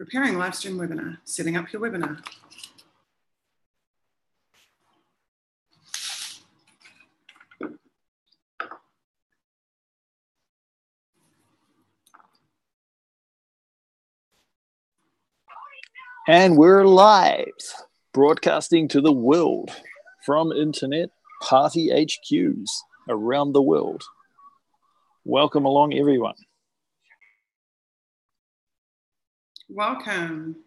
Preparing live stream webinar, setting up your webinar. And we're live, broadcasting to the world from internet party HQs around the world. Welcome along, everyone. Welcome.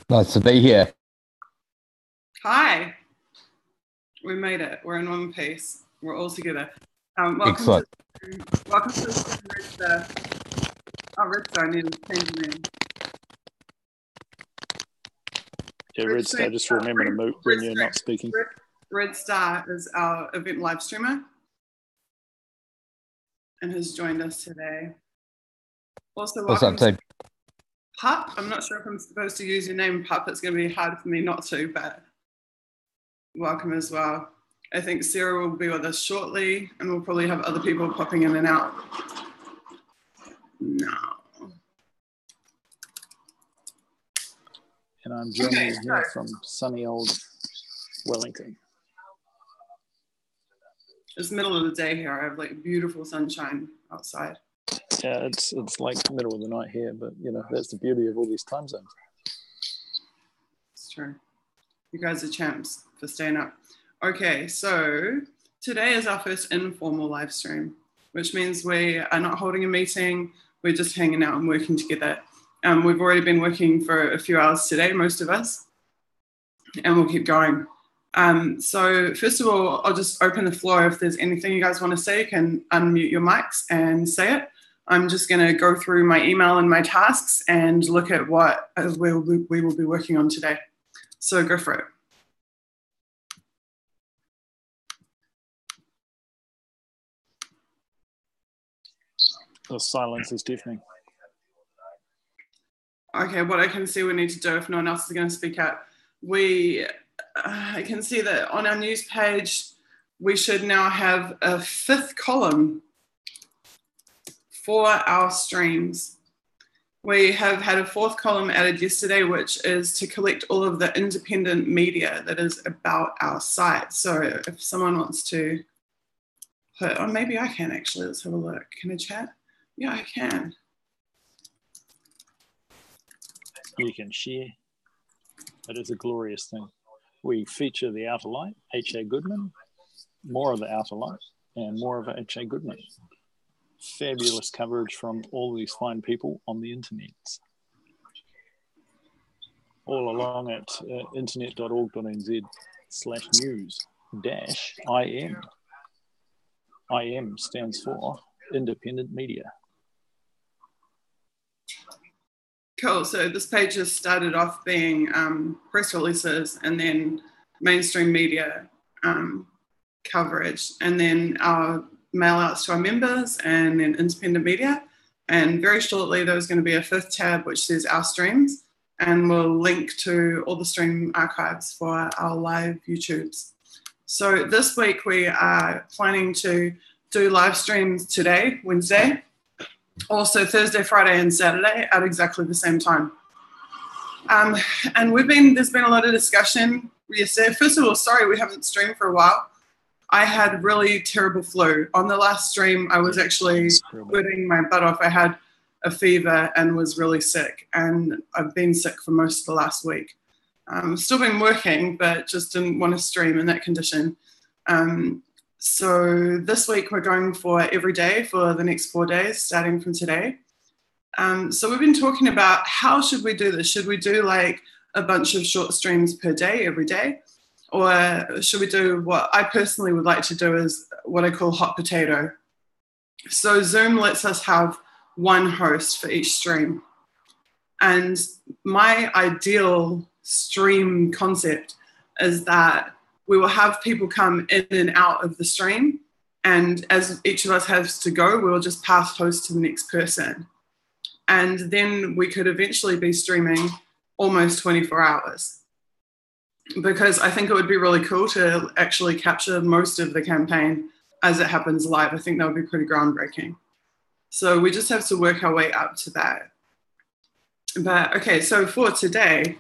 Nice to be here. Hi. We made it. We're in one piece. We're all together. Welcome Excellent. Welcome to the Red Star. Oh, Red Star, I need to change the name. Yeah, Red Star, just remember to mute when you're not speaking. Red Star is our event live streamer and has joined us today. Also, welcome to Hutt. I'm not sure if I'm supposed to use your name, Hutt. It's going to be hard for me not to, but welcome as well. I think Sarah will be with us shortly, and we'll probably have other people popping in and out. No. And I'm joining you here from sunny old Wellington. It's the middle of the day here. I have like beautiful sunshine outside. Yeah, it's like the middle of the night here, but you know, that's the beauty of all these time zones. It's true. You guys are champs for staying up. Okay, so today is our first informal live stream, which means we are not holding a meeting. We're just hanging out and working together. We've already been working for a few hours today, most of us, and we'll keep going. So first of all, I'll just open the floor. If there's anything you guys want to say, you can unmute your mics and say it. I'm just going to go through my email and my tasks and look at what we will be working on today. So go for it. The silence is deafening. Okay, what I can see we need to do if no one else is going to speak out, I can see that on our news page, we should now have a fifth column for our streams. We have had a fourth column added yesterday, which is to collect all of the independent media that is about our site. So if someone wants to put, or maybe I can actually, let's have a look. Can I chat? Yeah, I can. You can share. That is a glorious thing. We feature the Outer Light, H.A. Goodman, more of the Outer Light, and more of H.A. Goodman. Fabulous coverage from all these fine people on the internet. All along at internet.org.nz/news-IM. IM stands for Independent Media. Cool, so this page has started off being press releases and then mainstream media coverage, and then our mail outs to our members, and then independent media. And very shortly there's going to be a fifth tab which says our streams, and we'll link to all the stream archives for our live YouTubes. So this week we are planning to do live streams today, Wednesday, also Thursday, Friday, and Saturday at exactly the same time. And there's been a lot of discussion yesterday. First of all, sorry we haven't streamed for a while. I had really terrible flu. On the last stream, I was actually sweating my butt off. I had a fever and was really sick, and I've been sick for most of the last week. Still been working, but just didn't want to stream in that condition. So this week we're going for every day for the next 4 days, starting from today. So we've been talking about how should we do this? Should we do like a bunch of short streams per day, every day? Or should we do what I personally would like to do is what I call hot potato. So Zoom lets us have one host for each stream. And my ideal stream concept is that we will have people come in and out of the stream, and as each of us has to go, we will just pass host to the next person. And then we could eventually be streaming almost 24 hours. Because I think it would be really cool to actually capture most of the campaign as it happens live. I think that would be pretty groundbreaking. So we just have to work our way up to that. But okay, so for today,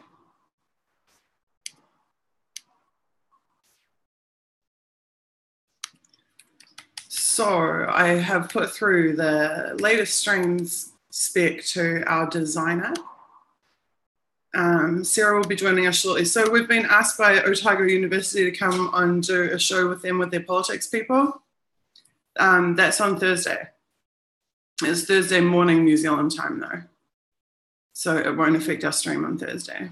so I have put through the latest streams spec to our designer. Sarah will be joining us shortly. So we've been asked by Otago University to come on do a show with them with their politics people. That's on Thursday. It's Thursday morning New Zealand time though. So it won't affect our stream on Thursday.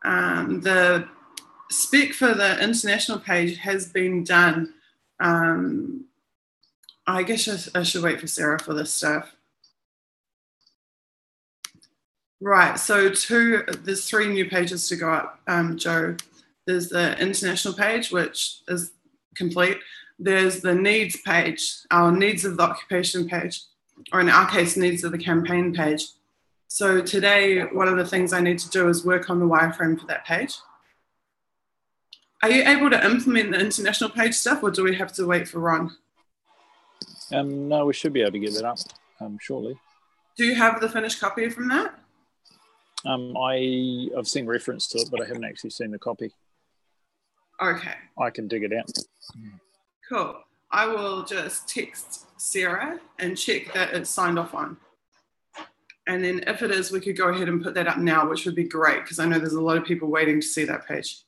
The spec for the international page has been done. I guess I should wait for Sarah for this stuff. Right, so there's 3 new pages to go up, Joe. There's the international page, which is complete. There's the needs page, our needs of the occupation page, or in our case, needs of the campaign page. So today, one of the things I need to do is work on the wireframe for that page. Are you able to implement the international page stuff, or do we have to wait for Ron? No, we should be able to get that up shortly. Do you have the finished copy from that? I've seen reference to it, but I haven't actually seen the copy. Okay. I can dig it out. Cool. I will just text Sarah and check that it's signed off on. And then if it is, we could go ahead and put that up now, which would be great because I know there's a lot of people waiting to see that page.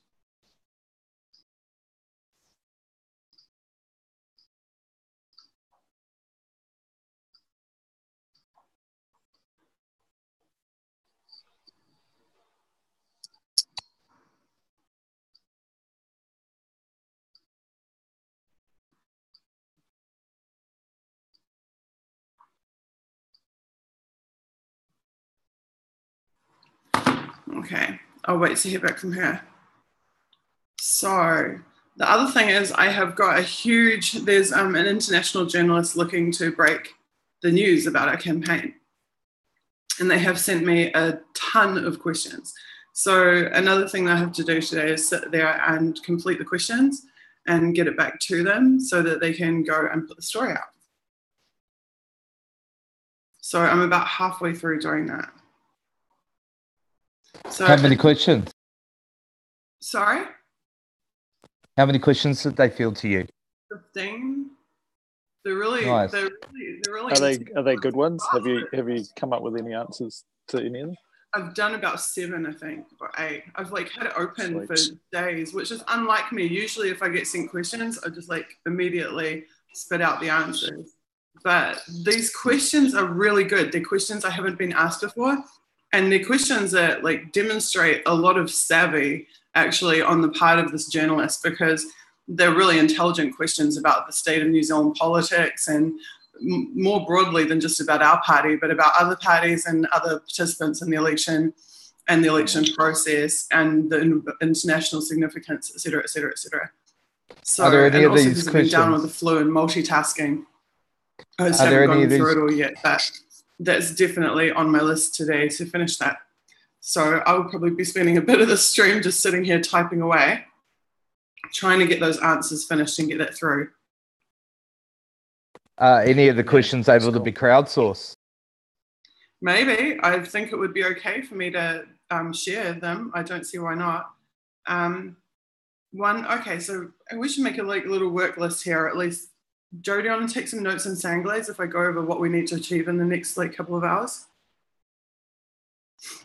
Okay, I'll wait to hear back from her. So the other thing is I have got there's an international journalist looking to break the news about our campaign. And they have sent me a ton of questions. So another thing that I have to do today is sit there and complete the questions and get it back to them so that they can go and put the story out. So I'm about halfway through doing that. So how many questions? Sorry? How many questions did they field to you? 15. They're really nice. They're really Are they good ones? Have you come up with any answers to any of them? I've done about 7, I think, or 8. I've had it open Sweet. for days, which is unlike me. Usually if I get sent questions, I just immediately spit out the answers. But these questions are really good. They're questions I haven't been asked before. And they're questions that demonstrate a lot of savvy actually on the part of this journalist because they're really intelligent questions about the state of New Zealand politics and more broadly than just about our party, but about other parties and other participants in the election and the election process and the international significance, et cetera, et cetera, et cetera. So, are there any and of also these because I've questions? been down with the flu and multitasking. I just Are there haven't any gone of through these- it all yet, but that's definitely on my list today to finish that. So I will probably be spending a bit of the stream just sitting here typing away, trying to get those answers finished and get that through. Any of the questions able to be crowdsourced? Maybe. I think it would be okay for me to share them. I don't see why not. Okay, so we should make a little work list here, at least. Joe, do you want to take some notes in Sanglaze if I go over what we need to achieve in the next couple of hours?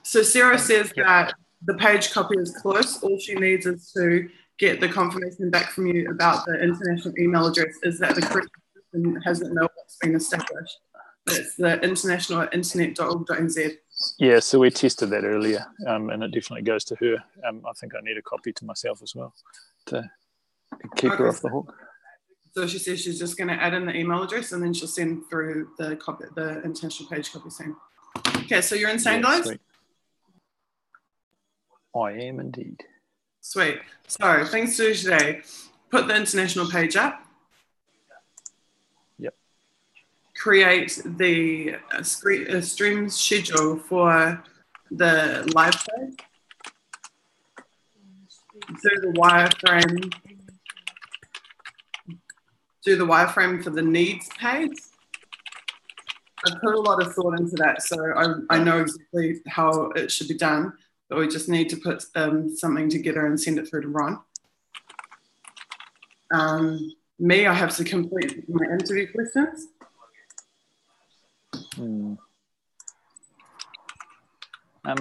So Sarah says that the page copy is close. All she needs is to get the confirmation back from you about the international email address. Is that the correct person hasn't know what's been established? It's the international@internet.org.nz. Yeah, so we tested that earlier, and it definitely goes to her. I think I need a copy to myself as well to keep her off the hook. So she says she's just going to add in the email address and then she'll send through the international page copy soon. Okay, so you're in Sanglaze? Sweet. I am indeed. Sweet. So things to do today. Put the international page up. Yep. Create the stream schedule for the live page. Do the wireframe. do the wireframe for the needs page. I've put a lot of thought into that, so I know exactly how it should be done, but we just need to put something together and send it through to Ron. Me, I have to complete my interview questions. I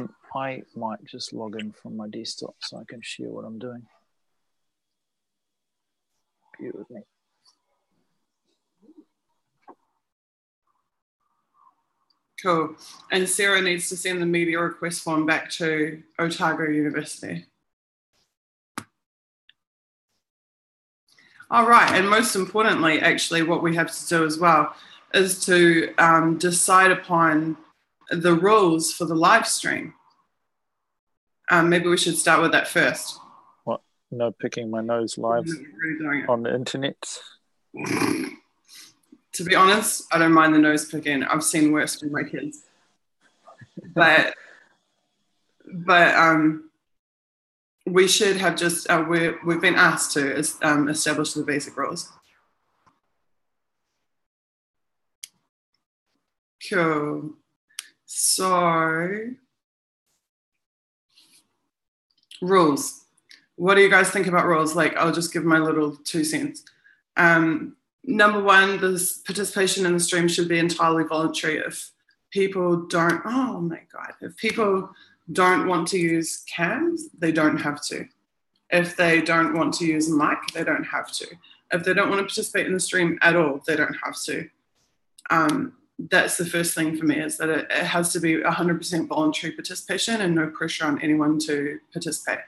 might just log in from my desktop so I can share what I'm doing. Bear with me. Cool. And Sarah needs to send the media request form back to Otago University. All right, and most importantly, actually, what we have to do as well is to decide upon the rules for the live stream. Maybe we should start with that first. What? No picking my nose live on the internet? To be honest, I don't mind the nose picking. I've seen worse with my kids. But we should have just, we've been asked to establish the basic rules. Cool. So, rules. What do you guys think about rules? Like, I'll just give my little 2 cents. Number one, the participation in the stream should be entirely voluntary. If people don't, oh my God, if people don't want to use cams, they don't have to. If they don't want to use a mic, they don't have to. If they don't want to participate in the stream at all, they don't have to. That's the first thing for me, is that it has to be 100% voluntary participation and no pressure on anyone to participate.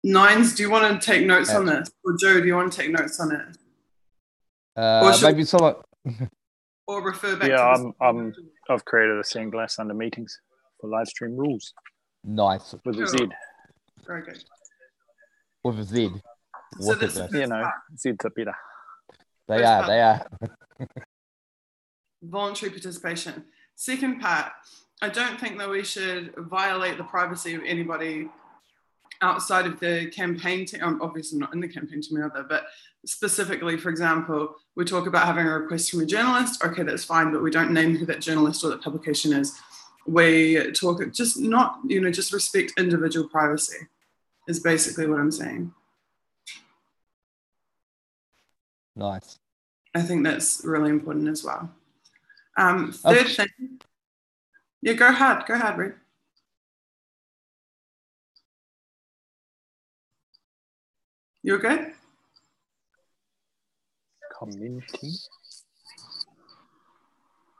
Nines, do you want to take notes on this? Or Joe, do you want to take notes on it? Maybe someone... or refer back to this? I've created a sandglass under meetings for live stream rules. Nice. With a Z. Very good. With a Z. So this is, you know, Z's are better. They are. Voluntary participation. Second part, I don't think that we should violate the privacy of anybody outside of the campaign team. Obviously not in the campaign team either, but specifically, for example, we talk about having a request from a journalist. Okay, that's fine, but we don't name who that journalist or that publication is. We talk, just not, just respect individual privacy is basically what I'm saying. Nice. I think that's really important as well. Third thing. Yeah, go ahead, Reed. You okay? Commenting.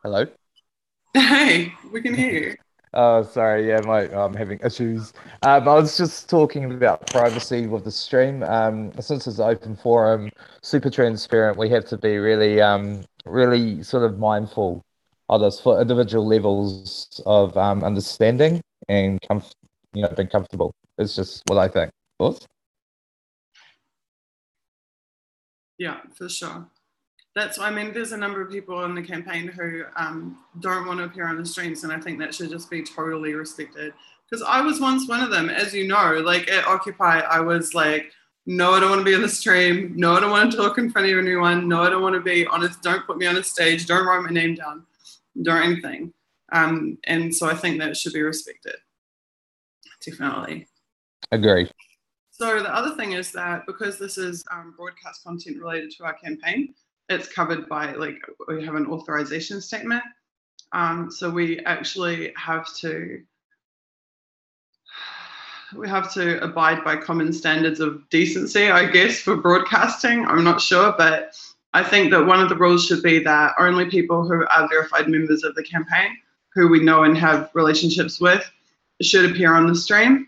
Hello? Hey, we can hear you. Oh, sorry. Yeah, I'm having issues. I was just talking about privacy with the stream. Since it's an open forum, super transparent, we have to be really, really sort of mindful of this for individual levels of understanding and being comfortable. It's just what I think. Thoughts? Yeah, for sure. There's a number of people in the campaign who don't want to appear on the streams, and I think that should just be totally respected. Because I was once one of them, as you know, like at Occupy, I was like, no, I don't want to be on the stream. No, I don't want to talk in front of anyone. No, I don't want to be honest. Don't put me on a stage. Don't write my name down. Don't anything. And so I think that should be respected. Definitely. Agree. So the other thing is that because this is broadcast content related to our campaign, it's covered by, we have an authorization statement. So we actually have to abide by common standards of decency, I guess, for broadcasting. I'm not sure, but I think that one of the rules should be that only people who are verified members of the campaign, who we know and have relationships with, should appear on the stream.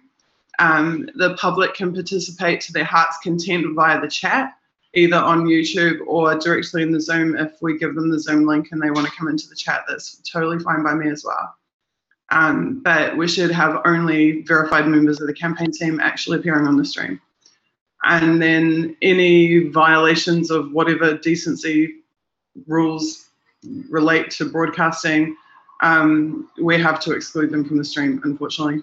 The public can participate to their heart's content via the chat, either on YouTube or directly in the Zoom. If we give them the Zoom link and they want to come into the chat, that's totally fine by me as well. But we should have only verified members of the campaign team actually appearing on the stream. And then any violations of whatever decency rules relate to broadcasting, we have to exclude them from the stream, unfortunately.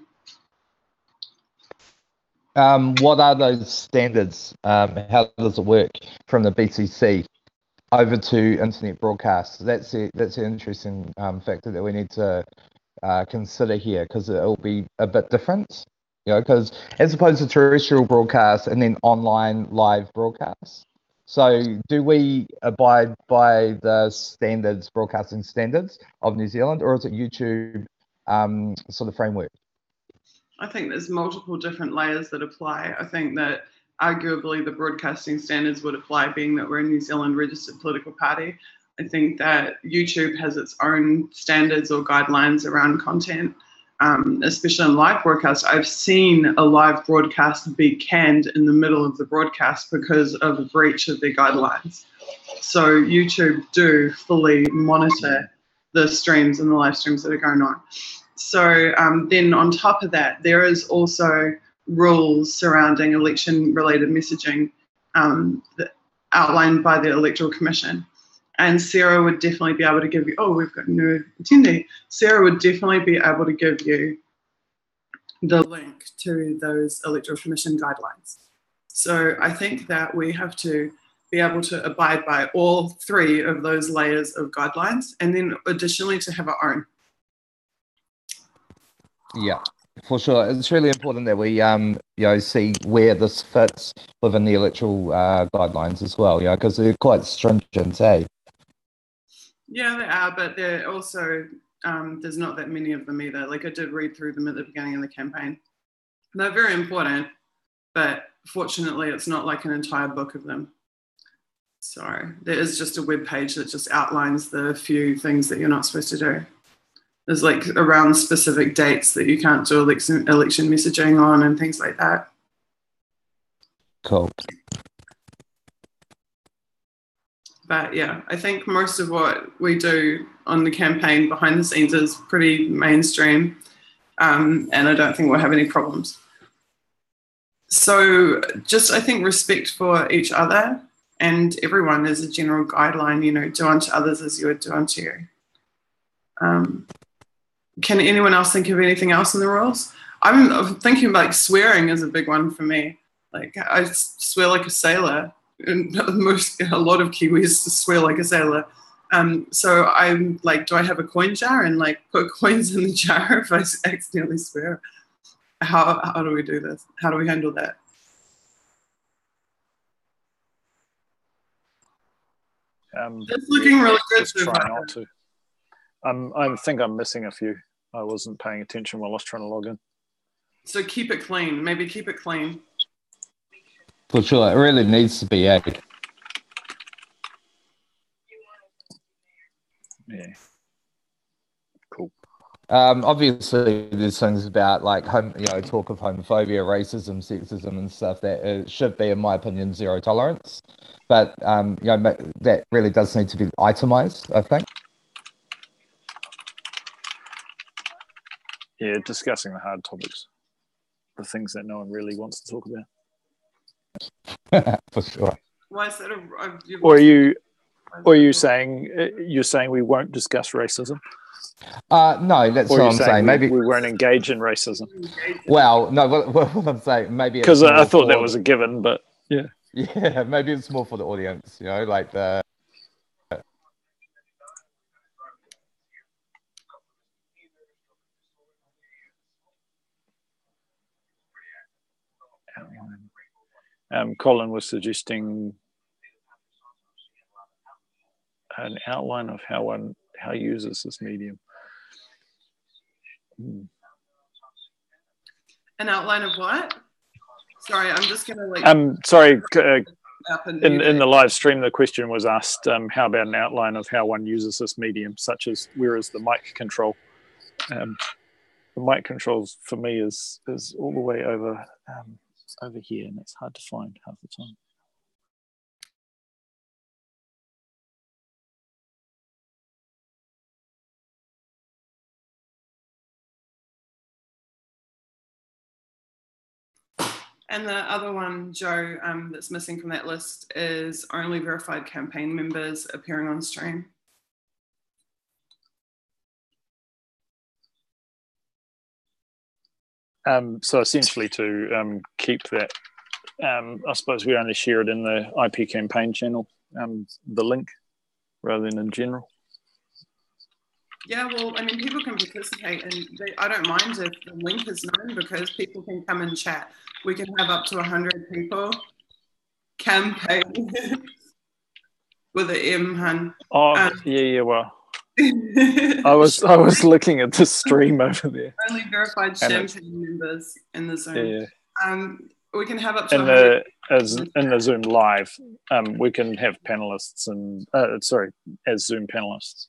What are those standards? How does it work from the BCC over to internet broadcasts? That's an interesting factor that we need to consider here, because it'll be a bit different, because as opposed to terrestrial broadcasts and then online live broadcasts. So do we abide by the standards, broadcasting standards of New Zealand, or is it YouTube sort of framework? I think there's multiple different layers that apply. I think that arguably the broadcasting standards would apply, being that we're a New Zealand registered political party. I think that YouTube has its own standards or guidelines around content, especially in live broadcast. I've seen a live broadcast be canned in the middle of the broadcast because of a breach of their guidelines. So YouTube do fully monitor the streams and the live streams that are going on. So then on top of that, there is also rules surrounding election-related messaging outlined by the Electoral Commission. And Sarah would definitely be able to give you, we've got a new attendee. Sarah would definitely be able to give you the link to those Electoral Commission guidelines. So I think that we have to be able to abide by all three of those layers of guidelines, and then additionally to have our own. Yeah, for sure. It's really important that we see where this fits within the electoral guidelines as well, because they're quite stringent, eh? Yeah, they are, but they're also there's not that many of them either. Like, I did read through them at the beginning of the campaign. They're very important, but fortunately it's not like an entire book of them. So there is just a web page that just outlines the few things that you're not supposed to do. There's like around specific dates that you can't do election messaging on and things like that. Cool. But yeah, I think most of what we do on the campaign behind the scenes is pretty mainstream, and I don't think we'll have any problems. So just, I think, respect for each other and everyone is a general guideline, do unto others as you would do unto you. Can anyone else think of anything else in the rules? I'm thinking like swearing is a big one for me. Like, I swear like a sailor. And a lot of Kiwis swear like a sailor. So I'm like, do I have a coin jar and like put coins in the jar if I accidentally swear? How do we do this? How do we handle that? It's looking really good. Just try not to. I think I'm missing a few. I wasn't paying attention while I was trying to log in. So keep it clean. Maybe keep it clean. For sure, it really needs to be, Yeah. Cool. Obviously, there's things about like talk of homophobia, racism, sexism, and stuff that it should be, in my opinion, zero tolerance. But that really does need to be itemized, I think. Yeah, discussing the hard topics, the things that no one really wants to talk about. For sure. Why is that or are you saying we won't discuss racism? No, that's what I'm saying. Maybe we won't engage in racism. Well, no, what I'm saying, maybe because I thought that was a given, but yeah. Yeah, maybe it's more for the audience, like the. Colin was suggesting an outline of how uses this medium. An outline of what? Sorry, I'm just going to sorry. In the live stream, the question was asked, how about an outline of how one uses this medium, such as where is the mic control? The mic controls for me is all the way over here, and it's hard to find half the time. And the other one, Joe, that's missing from that list is only verified campaign members appearing on stream. So essentially to keep that, I suppose we only share it in the IP campaign channel, the link, rather than in general. Yeah, well, I mean, people can participate, and I don't mind if the link is known because people can come and chat. We can have up to 100 people campaign with an M, hun. Oh, yeah, well, I was looking at the stream over there. Only verified champagne members in the Zoom. Yeah. We can have up to 100 in the Zoom live. We can have panelists and as Zoom panelists.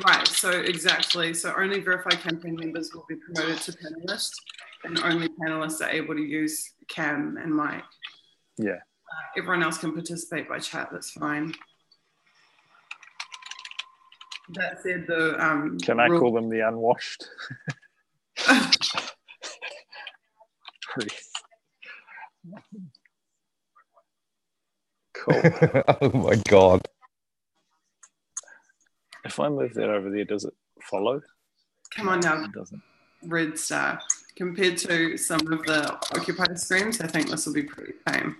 Right, so exactly. So only verified campaign members will be promoted to panelists, and only panelists are able to use cam and mic. Yeah. Everyone else can participate by chat, that's fine. That said, the can I call them the unwashed? Cool. Oh my God. If I move that over there, does it follow? Come on now. It doesn't. Red Star. Compared to some of the Occupy streams, I think this will be pretty tame.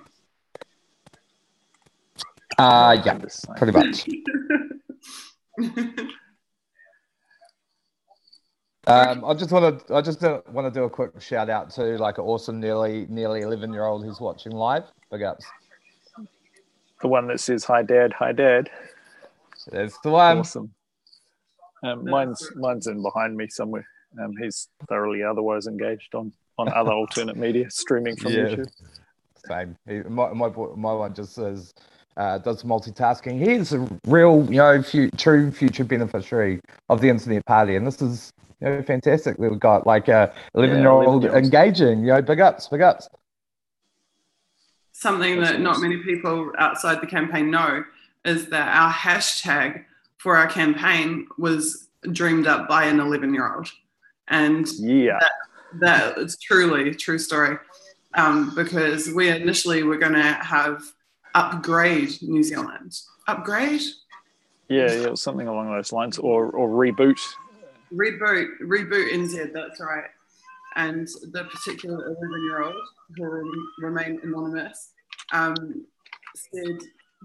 Yeah, pretty much. I just want to do a quick shout out to like an awesome nearly 11-year-old who's watching live. Big ups. The one that says "Hi Dad, hi Dad." That's the one. Awesome. Mine's in behind me somewhere. He's thoroughly otherwise engaged on other alternate media, streaming from YouTube. Same. My one just says does multitasking. He's a real, true future beneficiary of the internet party, and this is fantastic. We've got like a 11-year-old engaging. Big ups. Something that not many people outside the campaign know is that our hashtag for our campaign was dreamed up by an 11-year-old. And that is truly a true story, because we initially were going to have Upgrade New Zealand. Upgrade? Yeah, something along those lines, or reboot. Reboot NZ, that's right. And the particular 11-year-old, who will remain anonymous, said,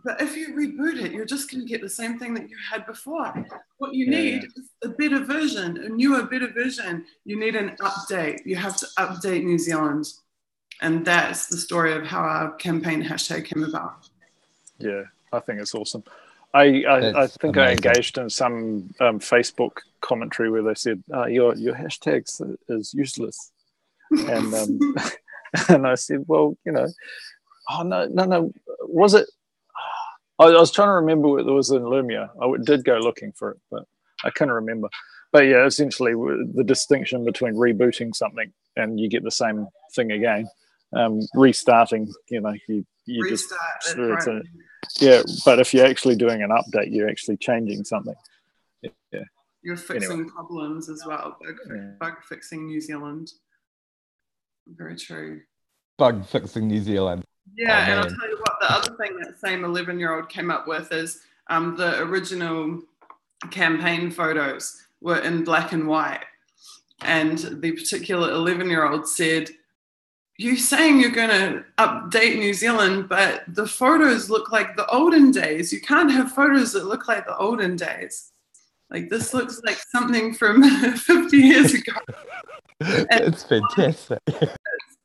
but if you reboot it, you're just going to get the same thing that you had before. What you need is a better version, a newer, better version. You need an update. You have to update New Zealand. And that's the story of how our campaign hashtag came about. Yeah, I think it's awesome. I think amazing. I engaged in some Facebook commentary where they said, your hashtag is useless. And and I said, well, oh, no. Was it? I was trying to remember what there was in Lumia. I did go looking for it, but I couldn't remember. But yeah, essentially the distinction between rebooting something and you get the same thing again, restarting, you restart just... Yeah, but if you're actually doing an update, you're actually changing something. Yeah. You're fixing problems as well. Bug fixing New Zealand. Very true. Bug fixing New Zealand. Yeah, and I'll tell you what, the other thing that same 11-year-old came up with is the original campaign photos were in black and white. And the particular 11-year-old said, you're saying you're going to update New Zealand, but the photos look like the olden days. You can't have photos that look like the olden days. Like, this looks like something from 50 years ago. It's fantastic.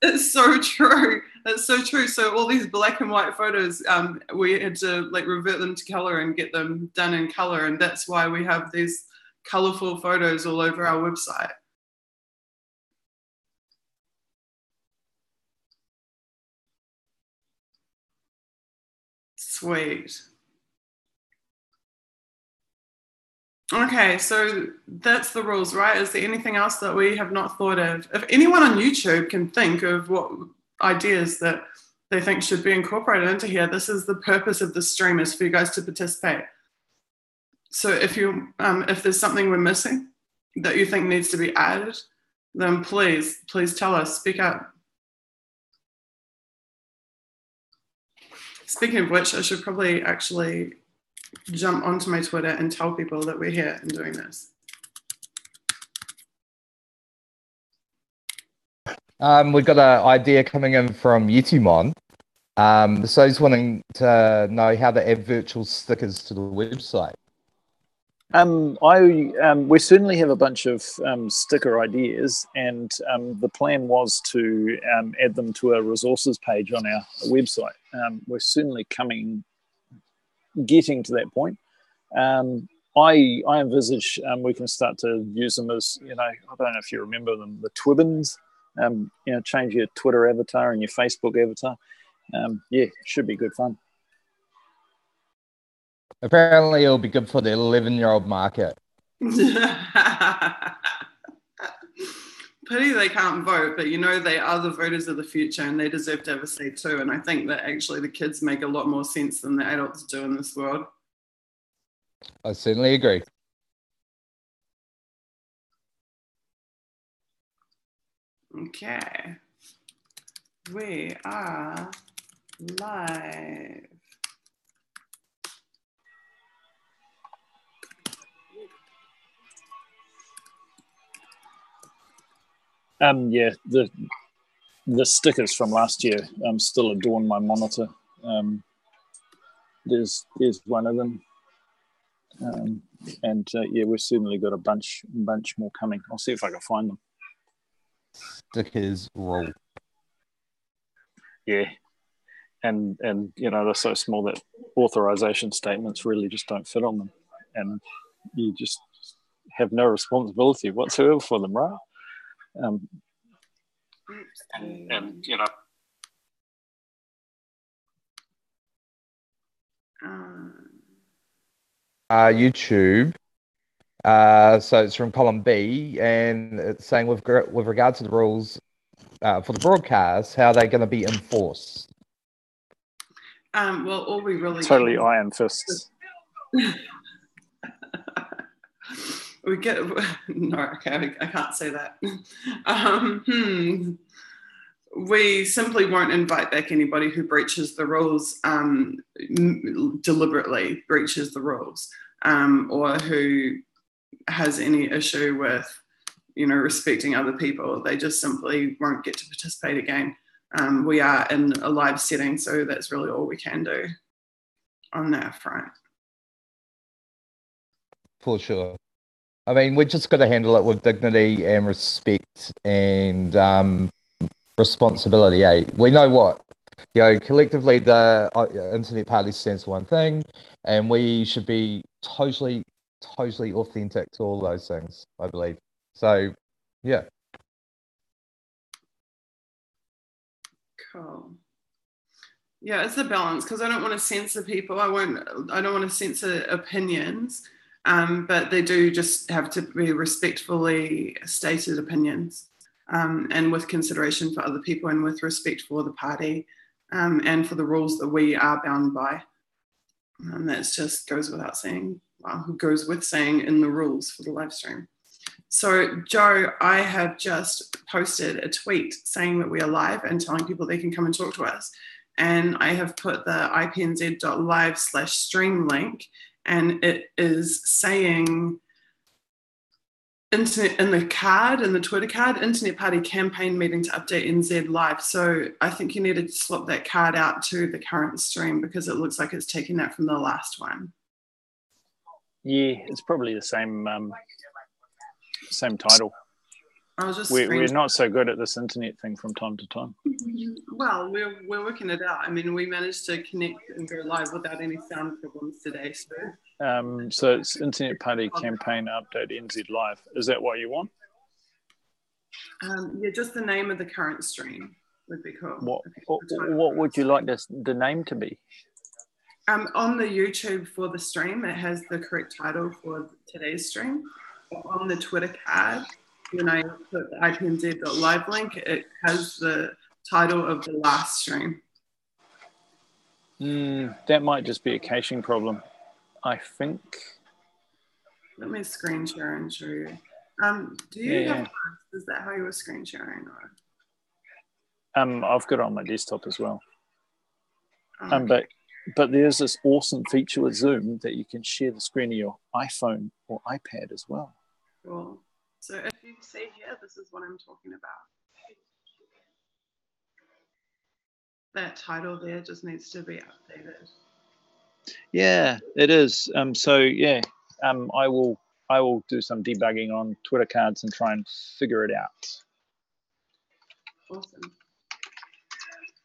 It's so true. It's so true. So all these black and white photos, we had to revert them to color and get them done in color. And that's why we have these colorful photos all over our website. Sweet. Okay, so that's the rules, right? Is there anything else that we have not thought of? If anyone on YouTube can think of what ideas that they think should be incorporated into here, this is the purpose of the stream, is for you guys to participate. So if there's something we're missing that you think needs to be added, then please tell us, speak up. Speaking of which, I should probably actually jump onto my Twitter and tell people that we're here and doing this. We've got an idea coming in from Yetimon. So he's wanting to know how to add virtual stickers to the website. We certainly have a bunch of sticker ideas, and the plan was to add them to a resources page on our website. We're certainly getting to that point. I envisage we can start to use them as, I don't know if you remember them, the Twibbins. Change your Twitter avatar and your Facebook avatar. It should be good fun. Apparently, it'll be good for the 11-year-old market. Pity they can't vote, but they are the voters of the future, and they deserve to have a say too. And I think that actually the kids make a lot more sense than the adults do in this world. I certainly agree. Okay. We are live. The stickers from last year still adorn my monitor. There's one of them. We've certainly got a bunch more coming. I'll see if I can find them. Stickers roll. Yeah, and they're so small that authorization statements really just don't fit on them, and you just have no responsibility whatsoever for them, right? YouTube. So it's from column B, and it's saying with regard to the rules for the broadcast, how are they going to be enforced? Well, all we really totally iron fists. We get no, okay, I can't say that. We simply won't invite back anybody who breaches the rules, deliberately breaches the rules, or who has any issue with, respecting other people. They just simply won't get to participate again. We are in a live setting, so that's really all we can do on that front. For sure. I mean, we're just got to handle it with dignity and respect and responsibility. We know what, collectively the internet party stands for one thing, and we should be totally authentic to all those things, I believe. So, yeah. Cool. Yeah, it's a balance, because I don't want to censor people. I don't want to censor opinions, but they do just have to be respectfully stated opinions, and with consideration for other people and with respect for the party, and for the rules that we are bound by. And that just goes without saying, goes with saying in the rules for the live stream. So, Joe, I have just posted a tweet saying that we are live and telling people they can come and talk to us. And I have put the ipnz.live/stream link, and it is saying in the card, in the Twitter card, Internet Party campaign meeting to update NZ live. So I think you need to swap that card out to the current stream, because it looks like it's taking that from the last one. Yeah, it's probably the same title. We're not so good at this internet thing from time to time. Well, we're working it out. I mean, we managed to connect and go live without any sound problems today. So it's Internet Party campaign update NZ live. Is that what you want? Yeah, just the name of the current stream would be cool. What would you like the name to be? On the YouTube for the stream, it has the correct title for today's stream. On the Twitter card, when I put the ipnz.live link, it has the title of the last stream. That might just be a caching problem, I think. Let me screen share and show you. Do you have, is that how you were screen sharing? Or? I've got it on my desktop as well. Okay. But there's this awesome feature with Zoom that you can share the screen of your iPhone or iPad as well. Cool. So if you see here, this is what I'm talking about. that title there just needs to be updated. Yeah, it is. So yeah, I will do some debugging on Twitter cards and try and figure it out. Awesome.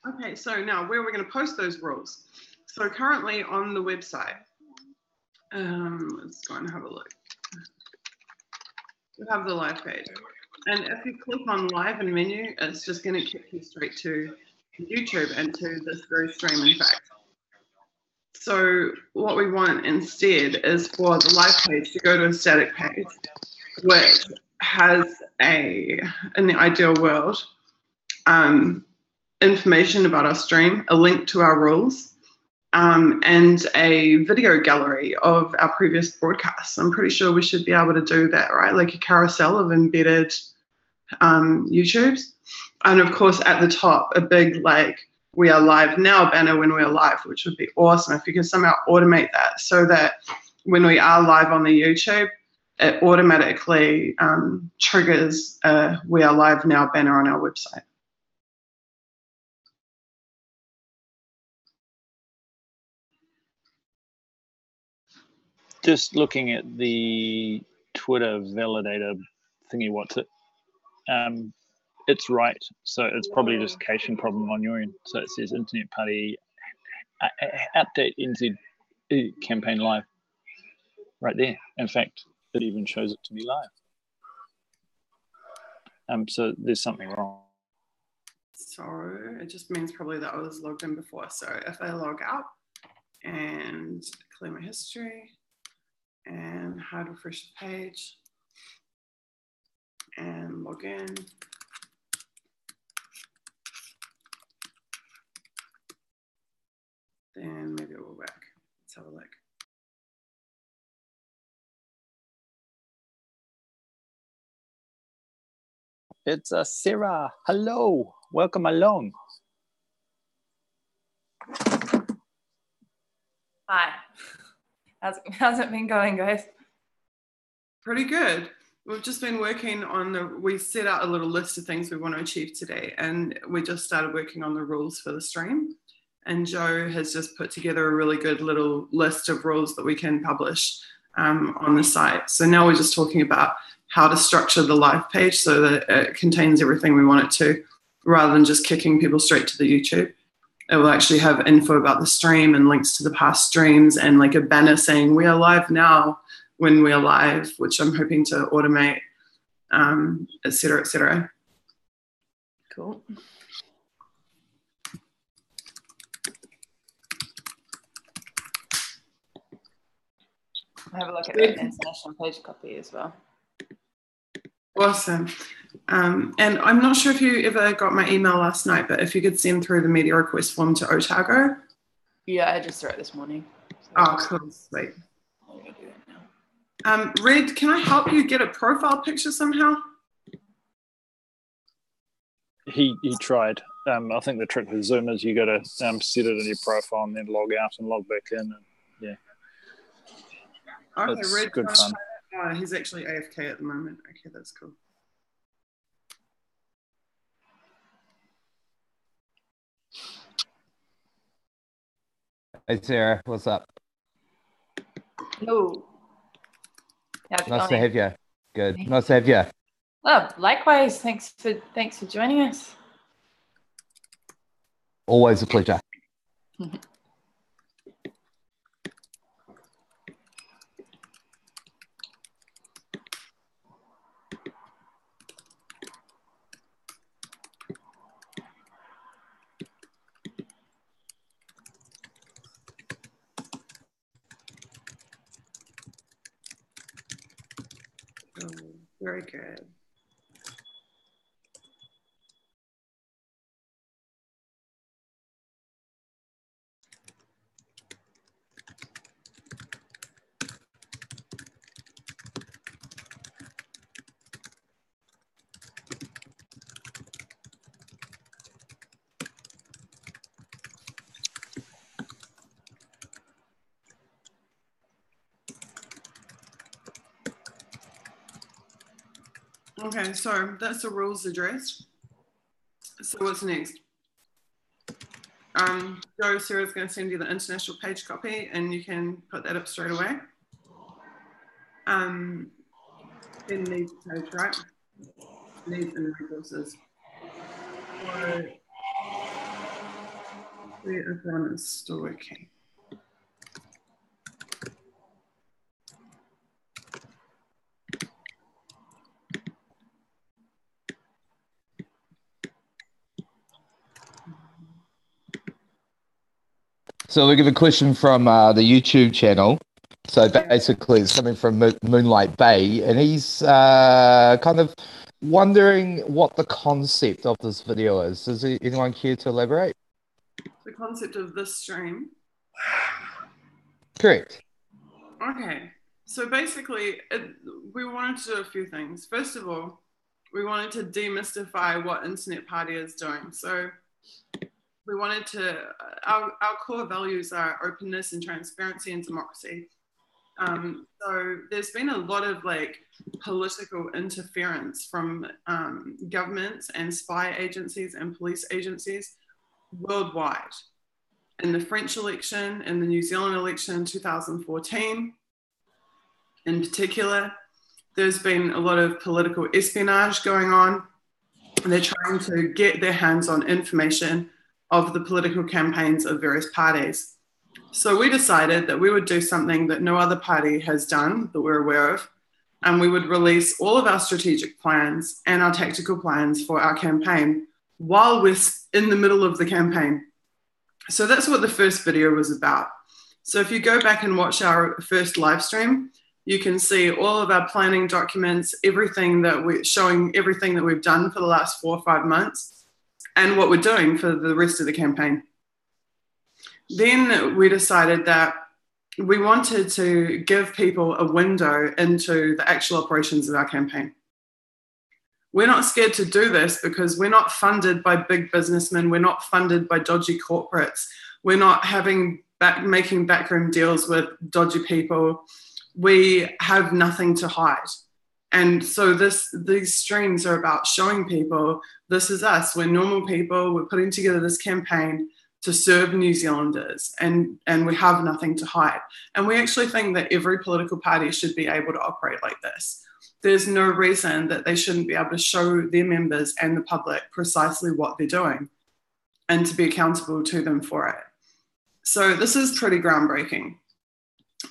Okay, so now where are we going to post those rules? So currently on the website, let's go and have a look. We have the live page. And if you click on live and menu, it's just going to kick you straight to YouTube and to this very stream, in fact. So what we want instead is for the live page to go to a static page, which has in the ideal world, information about our stream, a link to our rules, and a video gallery of our previous broadcasts. I'm pretty sure we should be able to do that, right? Like a carousel of embedded YouTubes. And of course, at the top, a big like "We are live now" banner when we are live, which would be awesome if you could somehow automate that so that when we are live on the YouTube, it automatically triggers a "We are live now" banner on our website. Just looking at the Twitter validator thingy, what's it? It's right. So it's probably just a caching problem on your end. So it says Internet Party update NZ campaign live right there. In fact, it even shows it to be live. So there's something wrong. So it just means probably that I was logged in before. So if I log out and clear my history and hard refresh the page and log in. Then maybe it will work. Let's have a look. It's Sarah. Hello. Welcome along. Hi. How's it been going, guys? Pretty good. We've just been working on we set out a little list of things we want to achieve today, and we just started working on the rules for the stream. And Joe has just put together a really good little list of rules that we can publish on the site. So now we're just talking about how to structure the live page so that it contains everything we want it to, rather than just kicking people straight to the YouTube. It will actually have info about the stream and links to the past streams and like a banner saying "We are live now" when we are live, which I'm hoping to automate, et cetera, et cetera. Cool. I'll have a look at that international page copy as well. Awesome. And I'm not sure if you ever got my email last night, but if you could send through the media request form to Otago. Yeah, I just saw it this morning. So oh, cool. Sweet. I'm going to do it now. Red, can I help you get a profile picture somehow? He tried. I think the trick with Zoom is you got to set it in your profile and then log out and log back in. And, yeah. Okay, it's Red, good fun. He's actually AFK at the moment. Okay, that's cool. Hey Sarah, what's up? Hello. How's it Nice going? to have you. Good. Nice to have you. Oh, likewise. Thanks for joining us. Always a pleasure. Oh, very good. Okay, so that's the rules addressed. So what's next? Joe, Sarah's going to send you the international page copy and you can put that up straight away. In needs page, right? Needs and resources. So, if one is still working. So we get a question from the YouTube channel. So basically it's coming from Moonlight Bay, and he's kind of wondering what the concept of this video is. Does anyone care to elaborate? The concept of this stream? Correct. Okay, so basically we wanted to do a few things. First of all, we wanted to demystify what Internet Party is doing. So we wanted to, our core values are openness and transparency and democracy. So there's been a lot of like political interference from governments and spy agencies and police agencies worldwide. In the French election, in the New Zealand election in 2014, in particular, there's been a lot of political espionage going on. And they're trying to get their hands on information of the political campaigns of various parties. So we decided that we would do something that no other party has done that we're aware of, and we would release all of our strategic plans and our tactical plans for our campaign while we're in the middle of the campaign. So that's what the first video was about. So if you go back and watch our first live stream, you can see all of our planning documents, everything that we're showing, everything that we've done for the last 4 or 5 months, and what we're doing for the rest of the campaign. Then we decided that we wanted to give people a window into the actual operations of our campaign. We're not scared to do this because we're not funded by big businessmen. We're not funded by dodgy corporates. We're not making backroom deals with dodgy people. We have nothing to hide. And so these streams are about showing people, this is us, we're normal people, we're putting together this campaign to serve New Zealanders, and we have nothing to hide. And we actually think that every political party should be able to operate like this. There's no reason that they shouldn't be able to show their members and the public precisely what they're doing and to be accountable to them for it. So this is pretty groundbreaking.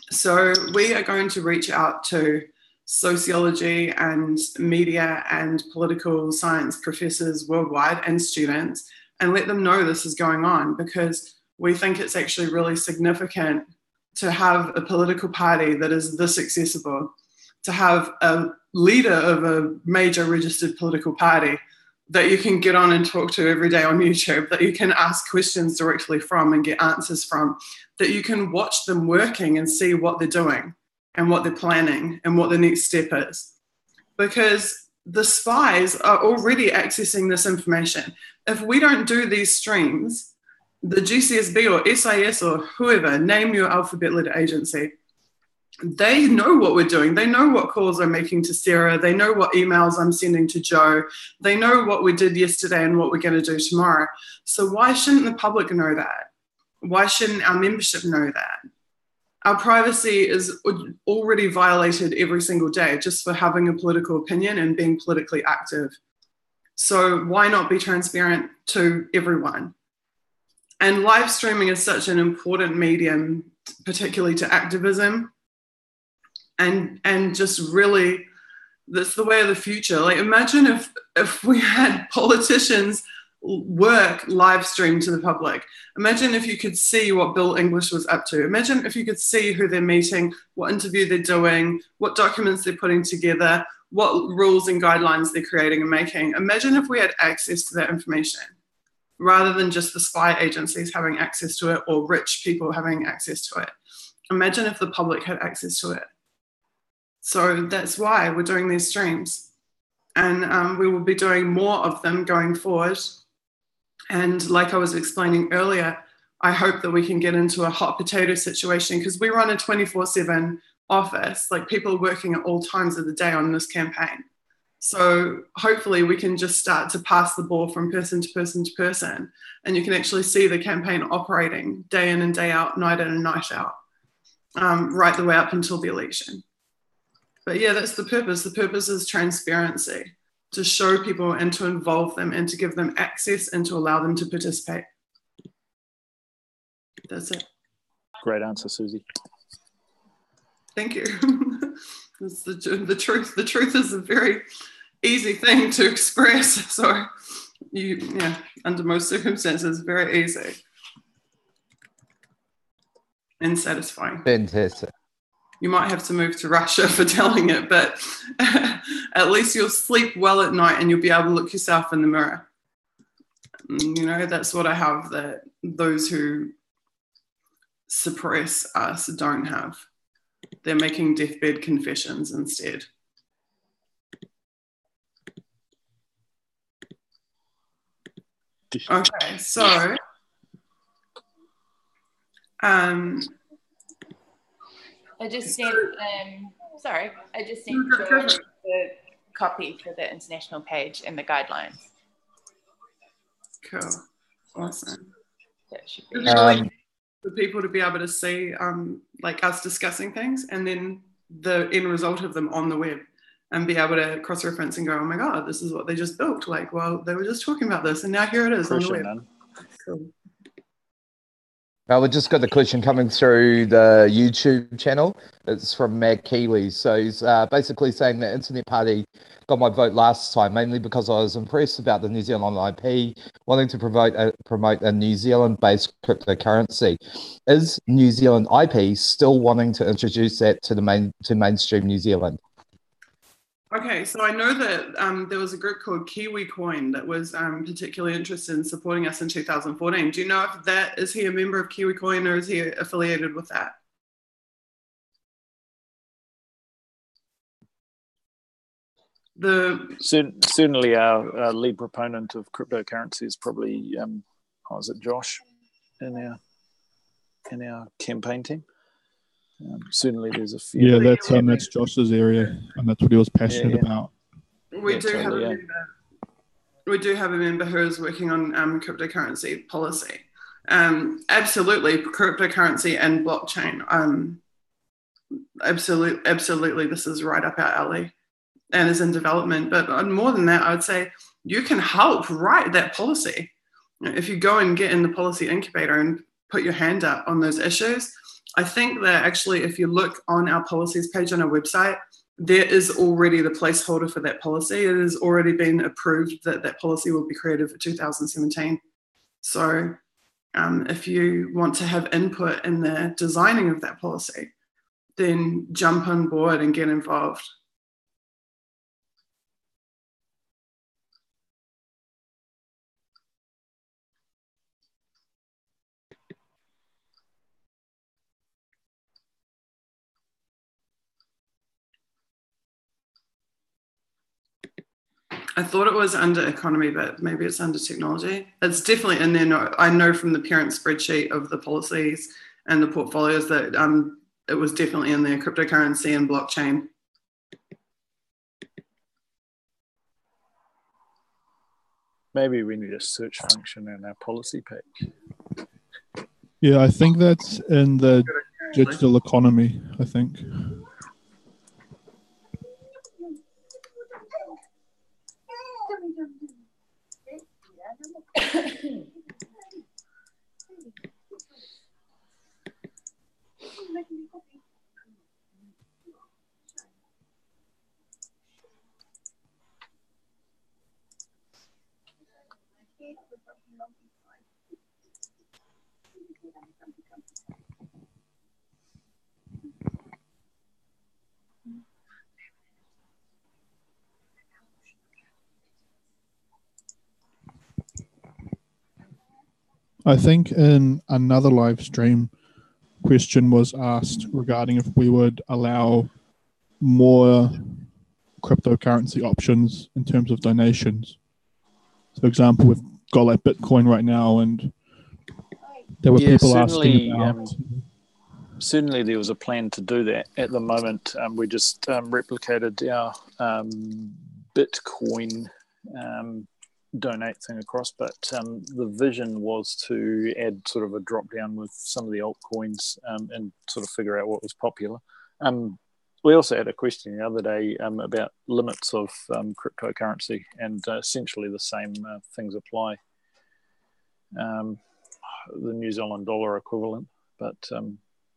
So we are going to reach out to sociology and media and political science professors worldwide and students and let them know this is going on, because we think it's actually really significant to have a political party that is this accessible, to have a leader of a major registered political party that you can get on and talk to every day on YouTube, that you can ask questions directly from and get answers from, that you can watch them working and see what they're doing and what they're planning and what the next step is. Because the spies are already accessing this information. If we don't do these streams, the GCSB or SIS or whoever, name your alphabet letter agency, they know what we're doing. They know what calls I'm making to Sarah. They know what emails I'm sending to Joe. They know what we did yesterday and what we're going to do tomorrow. So why shouldn't the public know that? Why shouldn't our membership know that? Our privacy is already violated every single day just for having a political opinion and being politically active. So why not be transparent to everyone? And live streaming is such an important medium, particularly to activism. And just really, that's the way of the future. Like, imagine if we had politicians work live stream to the public. Imagine if you could see what Bill English was up to. Imagine if you could see who they're meeting, what interview they're doing, what documents they're putting together, what rules and guidelines they're creating and making. Imagine if we had access to that information rather than just the spy agencies having access to it or rich people having access to it. Imagine if the public had access to it. So that's why we're doing these streams. And we will be doing more of them going forward. And like I was explaining earlier, I hope that we can get into a hot potato situation, because we run a 24/7 office. Like, people are working at all times of the day on this campaign. So hopefully we can just start to pass the ball from person to person to person, and you can actually see the campaign operating day in and day out, night in and night out, right the way up until the election. But yeah, that's the purpose. The purpose is transparency, to show people and to involve them and to give them access and to allow them to participate. That's it. Great answer, Susie. Thank you. That's the truth. The truth is a very easy thing to express. So, under most circumstances, very easy and satisfying. Fantastic. You might have to move to Russia for telling it, but at least you'll sleep well at night and you'll be able to look yourself in the mirror. That's what I have that those who suppress us don't have. They're making deathbed confessions instead. Okay, so I just sent George the copy for the international page and the guidelines. Cool. Awesome. That should be for people to be able to see like us discussing things and then the end result of them on the web and be able to cross-reference and go, oh my God, this is what they just built. Like, well, they were just talking about this and now here it is on the web. Cool. We just got the question coming through the YouTube channel. It's from Mag Kiwi. So he's basically saying the Internet Party got my vote last time, mainly because I was impressed about the New Zealand IP, wanting to promote a New Zealand-based cryptocurrency. Is New Zealand IP still wanting to introduce that to mainstream New Zealand? Okay, so I know that there was a group called Kiwi Coin that was particularly interested in supporting us in 2014. Do you know if is he a member of Kiwi Coin or is he affiliated with that? Certainly our lead proponent of cryptocurrency is probably, Josh in our campaign team. Certainly there's a few. Yeah, that's Josh's area, and that's what he was passionate about. We do have a member who is working on cryptocurrency policy. Absolutely, cryptocurrency and blockchain. Absolutely, this is right up our alley and is in development. But more than that, I would say you can help write that policy. If you go and get in the policy incubator and put your hand up on those issues, I think that actually if you look on our policies page on our website, there is already the placeholder for that policy. It has already been approved that that policy will be created for 2017. So if you want to have input in the designing of that policy, then jump on board and get involved. I thought it was under economy, but maybe it's under technology. It's definitely in there. No, I know from the parent spreadsheet of the policies and the portfolios that it was definitely in there, cryptocurrency and blockchain. Maybe we need a search function in our policy page. Yeah, I think that's in the digital economy, I think. I think in another live stream, question was asked regarding if we would allow more cryptocurrency options in terms of donations. So, for example, we've got like Bitcoin right now, and there were people asking about. Certainly, there was a plan to do that. At the moment, we just replicated our Bitcoin donate thing across, but the vision was to add sort of a drop down with some of the altcoins and sort of figure out what was popular. We also had a question the other day about limits of cryptocurrency, and essentially the same things apply. The New Zealand dollar equivalent, but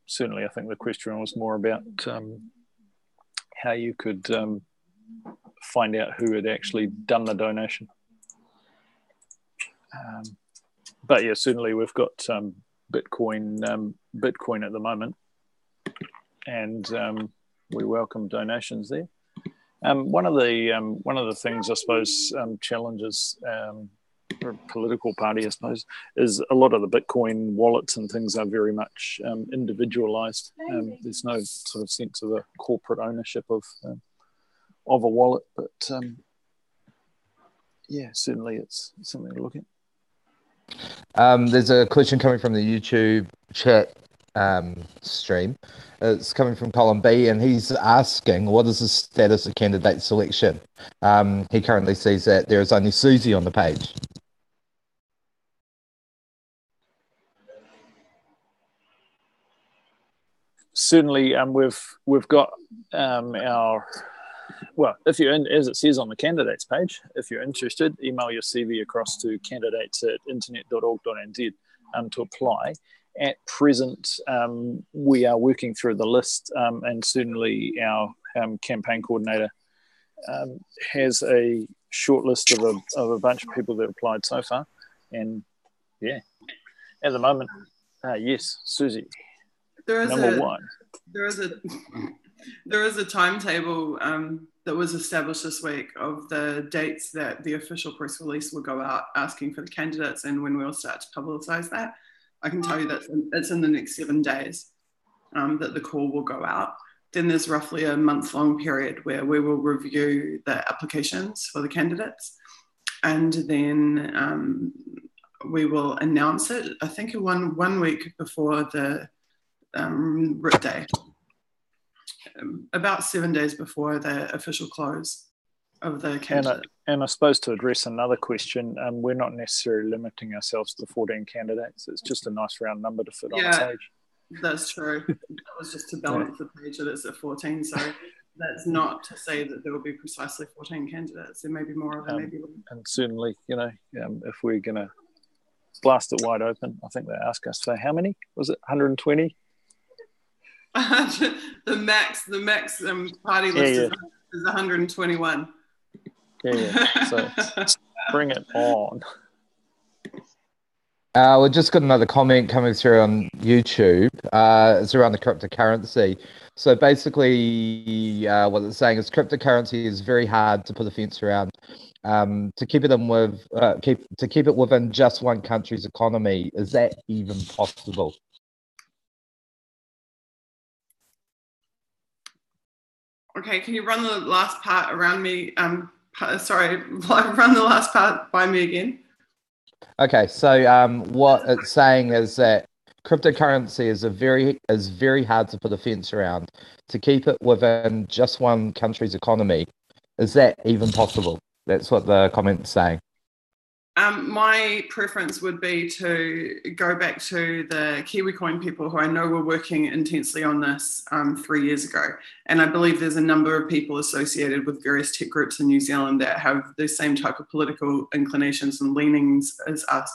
certainly I think the question was more about how you could find out who had actually done the donation. But yeah, certainly we've got Bitcoin at the moment, and we welcome donations there. One of the things I suppose challenges for a political party, I suppose, is a lot of the Bitcoin wallets and things are very much individualized. There's no sort of sense of a corporate ownership of a wallet, but yeah, certainly it's something to look at. There's a question coming from the YouTube chat stream. It's coming from Colin B, and he's asking, what is the status of candidate selection? He currently sees that there is only Susie on the page. Certainly, we've got our, well, if you're in, as it says on the candidates page, if you're interested, email your CV across to candidates@internet.org.nz to apply. At present, we are working through the list, and certainly our campaign coordinator has a short list of a bunch of people that applied so far. And yeah, at the moment, yes, Susie. Number one. There is a timetable that was established this week of the dates that the official press release will go out asking for the candidates and when we'll start to publicise that. I can tell you that it's in the next 7 days that the call will go out. Then there's roughly a month-long period where we will review the applications for the candidates, and then we will announce it. I think one week before the writ day, about 7 days before the official close of the candidate. And I suppose to address another question, we're not necessarily limiting ourselves to 14 candidates. It's just a nice round number to fit on a page. That's true. That was just to balance the page that it's at 14. So that's not to say that there will be precisely 14 candidates. There may be more, there may be less. And certainly, if we're going to blast it wide open, I think they ask us for how many? Was it 120? The max party list is 121. Yeah. So bring it on. We just got another comment coming through on YouTube. It's around the cryptocurrency. So basically, what it's saying is cryptocurrency is very hard to put a fence around. To keep it within just one country's economy. Is that even possible? Okay, can you run the last part around me? Run the last part by me again. Okay, so what it's saying is that cryptocurrency is very hard to put a fence around. To keep it within just one country's economy, is that even possible? That's what the comment's saying. My preference would be to go back to the KiwiCoin people who I know were working intensely on this 3 years ago. And I believe there's a number of people associated with various tech groups in New Zealand that have the same type of political inclinations and leanings as us,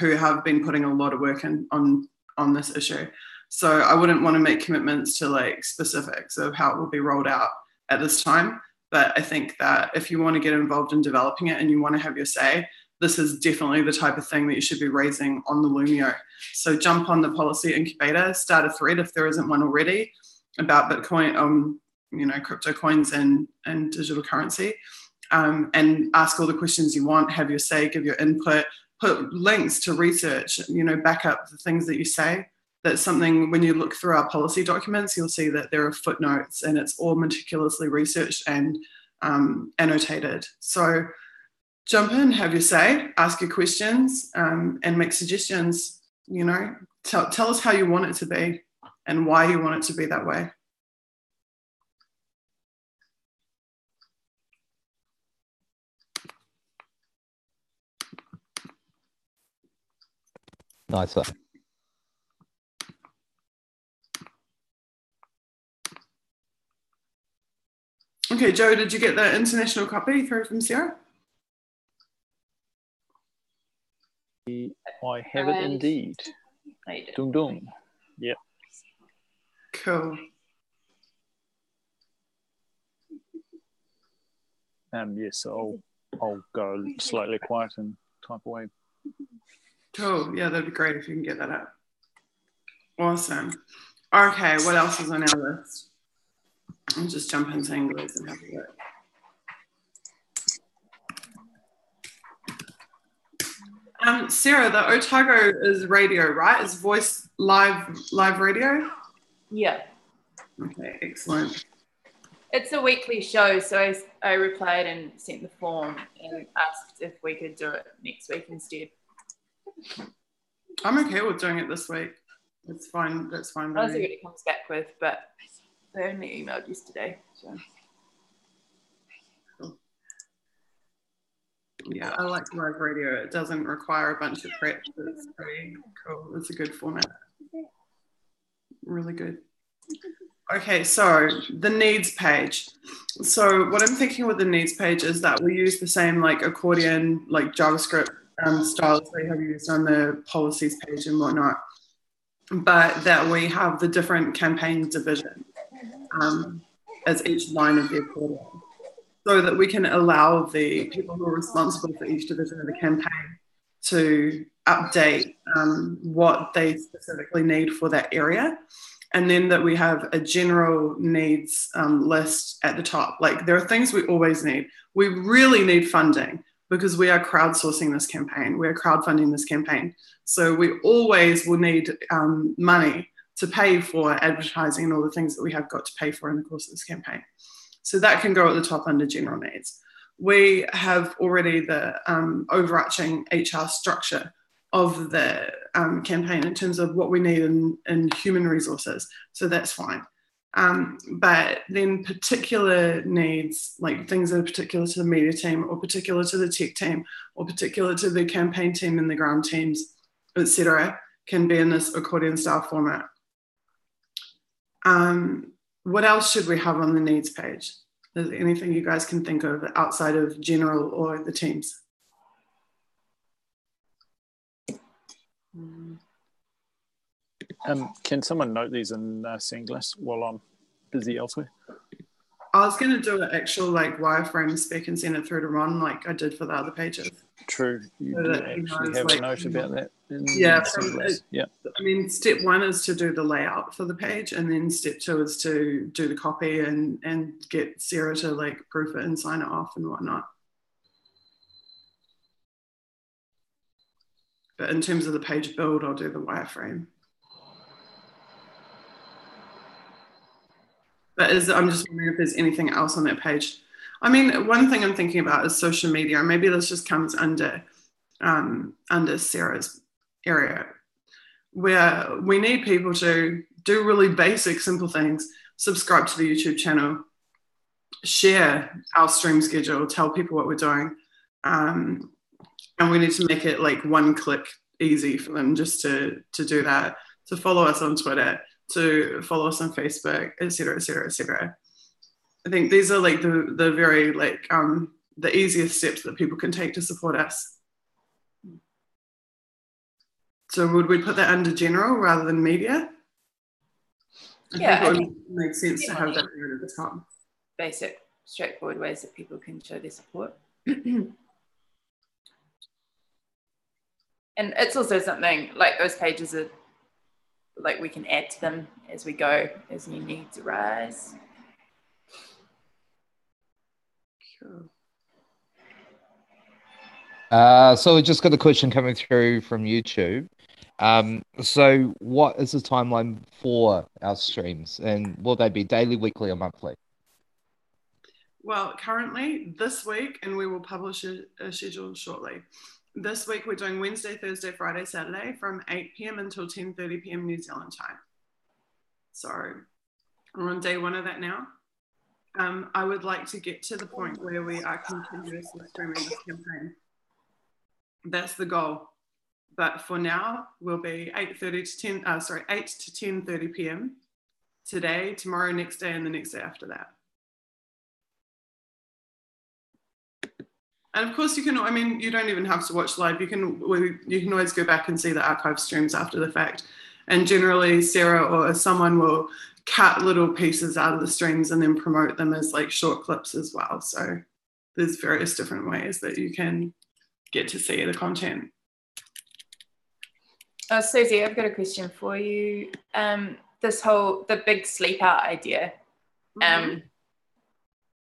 who have been putting a lot of work on this issue. So I wouldn't want to make commitments to like specifics of how it will be rolled out at this time. But I think that if you want to get involved in developing it and you want to have your say, this is definitely the type of thing that you should be raising on the Lumio. So jump on the policy incubator, start a thread if there isn't one already about Bitcoin, crypto coins and digital currency, and ask all the questions you want, have your say, give your input, put links to research, back up the things that you say. That's something when you look through our policy documents, you'll see that there are footnotes and it's all meticulously researched and annotated. So jump in, have your say, ask your questions, and make suggestions. Tell us how you want it to be and why you want it to be that way. Nice one. Okay, Joe, did you get the international copy through from Sarah? I have it indeed. Dung dung. Yep. Cool. Yes, I'll go slightly quiet and type away. Cool. Yeah, that'd be great if you can get that up. Awesome. Okay, what else is on our list? I'll just jump into English and have a look. Sarah, the Otago is radio, right? It's voice live radio? Yeah. Okay, excellent. It's a weekly show, so I replied and sent the form and asked if we could do it next week instead. I'm okay with doing it this week. It's fine. That's fine. I'll see what it comes back with, but they only emailed yesterday. So. Cool. Yeah, I like live radio. It doesn't require a bunch of prep. It's pretty cool. It's a good format. Really good. Okay, so the needs page. So what I'm thinking with the needs page is that we use the same like accordion, like JavaScript styles we have used on the policies page and whatnot, but that we have the different campaign division as each line of the accordion, so that we can allow the people who are responsible for each division of the campaign to update what they specifically need for that area. And then that we have a general needs list at the top. Like there are things we always need. We really need funding because we are crowdsourcing this campaign. We're crowdfunding this campaign. So we always will need money to pay for advertising and all the things that we have got to pay for in the course of this campaign. So that can go at the top under general needs. We have already the overarching HR structure of the campaign in terms of what we need in human resources. So that's fine. But then particular needs, like things that are particular to the media team or particular to the tech team or particular to the campaign team and the ground teams, etc., can be in this accordion style format. What else should we have on the needs page? Is there anything you guys can think of outside of general or the teams? Can someone note these in Singlis while I'm busy elsewhere? I was going to do an actual like wireframe spec and send it through to Ron like I did for the other pages. True, you So do that actually have like, a note about that. Yeah, yeah. I mean, step one is to do the layout for the page, and then step two is to do the copy and get Sarah to like proof it and sign it off and whatnot. But in terms of the page build, I'll do the wireframe. But I'm just wondering if there's anything else on that page. I mean, one thing I'm thinking about is social media. Maybe this just comes under Sarah's area, where we need people to do really basic, simple things. Subscribe to the YouTube channel, share our stream schedule, tell people what we're doing. And we need to make it like one click easy for them just to do that, to follow us on Twitter, to follow us on Facebook, etc., etc., etc. I think these are like the very like the easiest steps that people can take to support us. So would we put that under general rather than media? I think it would make sense to have that at the top. Basic, straightforward ways that people can show their support. And it's also something like those pages are like we can add to them as we go, as new needs arise. Cool. So we just got a question coming through from YouTube. So what is the timeline for our streams, and will they be daily, weekly, or monthly? Well, currently this week, and we will publish a schedule shortly. This week we're doing Wednesday, Thursday, Friday, Saturday from 8 p.m. until 10:30 p.m. New Zealand time. So we're on day one of that now. I would like to get to the point where we are continuously streaming this campaign. That's the goal. but for now, we'll be 8 to 10:30 p.m. today, tomorrow, next day, and the next day after that. And of course, you can, I mean, you don't even have to watch live. You can always go back and see the archive streams after the fact. And generally, Sarah or someone will cut little pieces out of the streams and then promote them as like short clips as well. So there's various different ways that you can get to see the content. Susie, I've got a question for you. The big sleep out idea,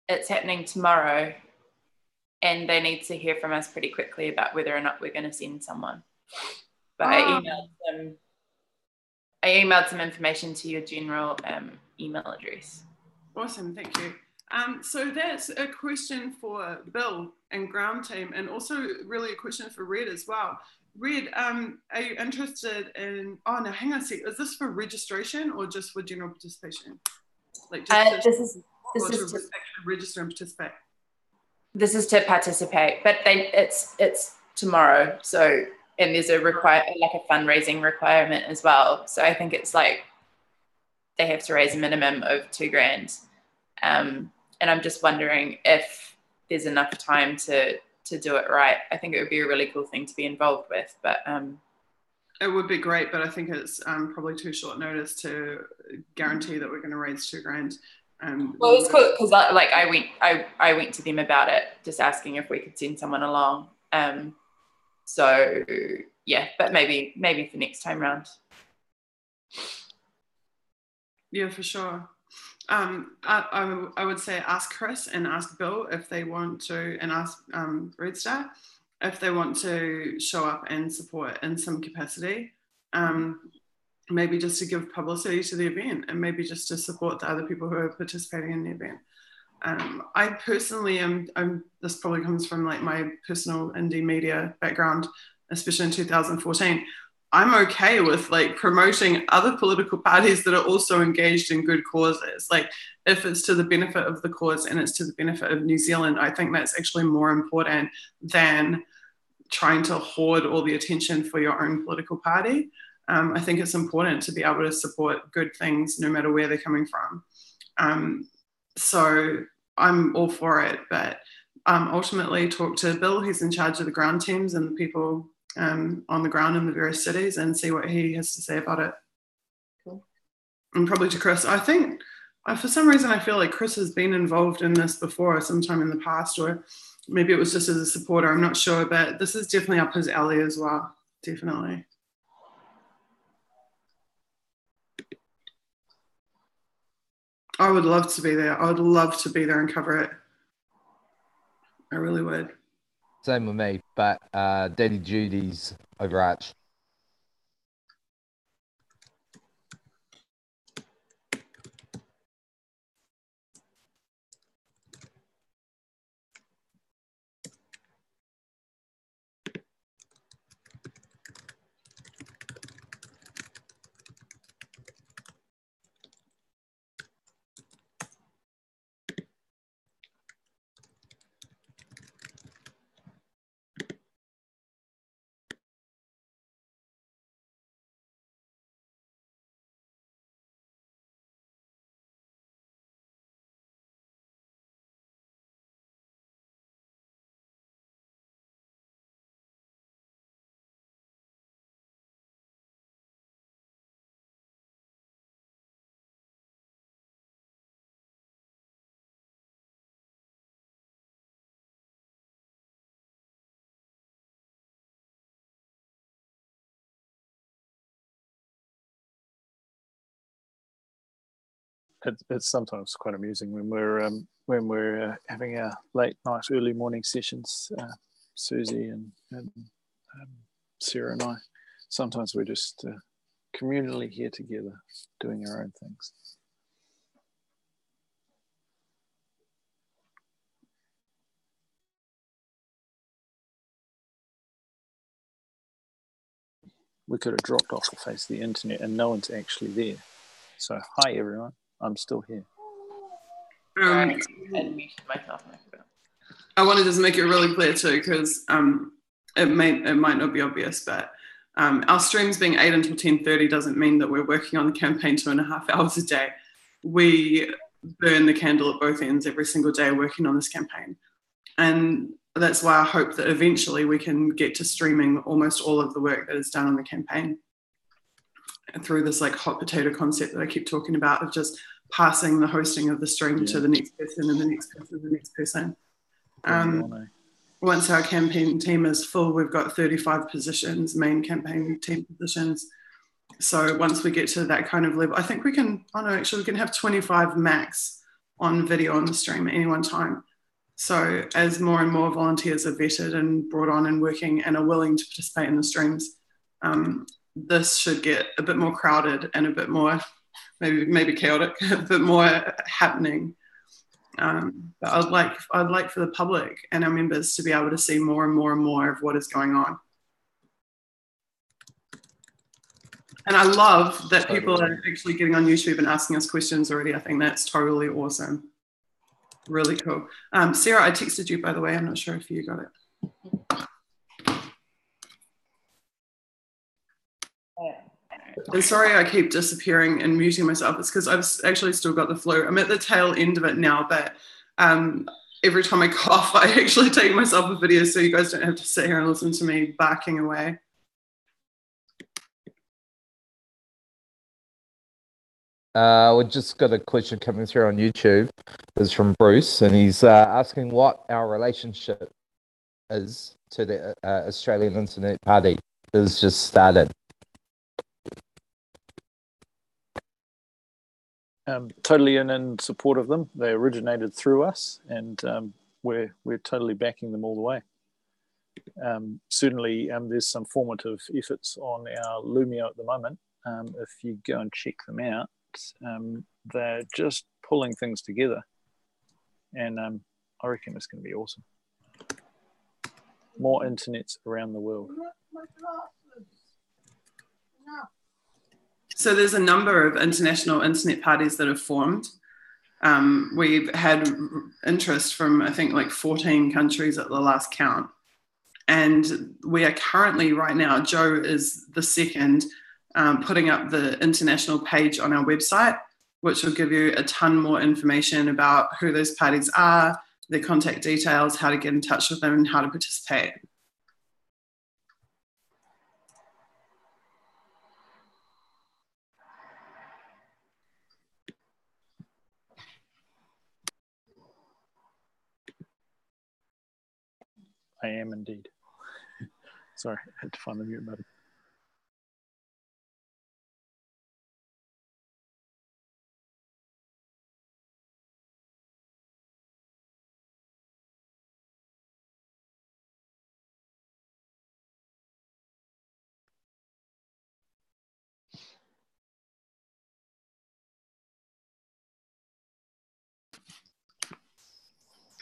it's happening tomorrow, and they need to hear from us pretty quickly about whether or not we're going to send someone. But I emailed some information to your general email address. Awesome, thank you. So that's a question for Bill and ground team, and also really a question for Red as well. Red, are you interested in, oh no, hang on a sec, is this for registration or just for general participation? Like just to register and participate? This is to participate, but it's tomorrow, so, and there's a fundraising requirement as well. So I think it's like they have to raise a minimum of $2,000. And I'm just wondering if there's enough time to do it right. I think it would be a really cool thing to be involved with, but it would be great, but I think it's probably too short notice to guarantee that we're going to raise $2,000. Well, it's cool because I went to them about it, just asking if we could send someone along. So yeah, but maybe for next time round. Yeah, for sure. I would say ask Chris and ask Bill if they want to, and ask Red Star if they want to show up and support in some capacity. Maybe just to give publicity to the event, and maybe just to support the other people who are participating in the event. I personally this probably comes from like my personal indie media background, especially in 2014. I'm okay with like promoting other political parties that are also engaged in good causes. Like if it's to the benefit of the cause and it's to the benefit of New Zealand, I think that's actually more important than trying to hoard all the attention for your own political party. I think it's important to be able to support good things no matter where they're coming from. So I'm all for it, but ultimately talk to Bill, who's in charge of the ground teams and the people on the ground in the various cities, and see what he has to say about it. Cool. And probably to Chris. I think for some reason I feel like Chris has been involved in this before sometime in the past, or maybe it was just as a supporter, I'm not sure, but this is definitely up his alley as well, definitely. I would love to be there. I would love to be there and cover it. I really would. Same with me, but Daddy Judy's overarch. It's sometimes quite amusing when we're having our late night, early morning sessions. Susie and Sarah and I. Sometimes we're just communally here together, doing our own things. We could have dropped off the face of the internet and no one's actually there. So, hi everyone, I'm still here. I want to just make it really clear too, because it might not be obvious, but Our streams being 8 until 10:30 doesn't mean that we're working on the campaign 2.5 hours a day. We burn the candle at both ends every single day working on this campaign. And that's why I hope that eventually we can get to streaming almost all of the work that is done on the campaign through this like hot potato concept that I keep talking about of just passing the hosting of the stream to the next person and the next person and the next person. Once our campaign team is full, we've got 35 positions, main campaign team positions. So once we get to that kind of level, I think we can, we can have 25 max on video on the stream at any one time. So as more and more volunteers are vetted and brought on and working and are willing to participate in the streams, this should get a bit more crowded and a bit more, maybe chaotic, a bit more happening. But I'd like for the public and our members to be able to see more and more and more of what is going on. And I love that people are actually getting on YouTube and asking us questions already. I think that's totally awesome. Really cool. Sarah, I texted you, by the way. I'm not sure if you got it. And sorry I keep disappearing and muting myself. It's because I've actually still got the flu. I'm at the tail end of it now, but every time I cough, I actually take myself a video so you guys don't have to sit here and listen to me barking away. We just got a question coming through on YouTube. It's from Bruce, and he's asking what our relationship is to the Australian Internet Party that has just started. Totally in support of them. They originated through us, and we're totally backing them all the way. Certainly, there's some formative efforts on our Lumio at the moment. If you go and check them out, they're just pulling things together, and I reckon it's going to be awesome. More internets around the world. So there's a number of international internet parties that have formed. We've had interest from, I think, like 14 countries at the last count. And we are currently, right now, Joe is the second, putting up the international page on our website, which will give you a ton more information about who those parties are, their contact details, how to get in touch with them, and how to participate. I am indeed. Sorry, I had to find the mute button.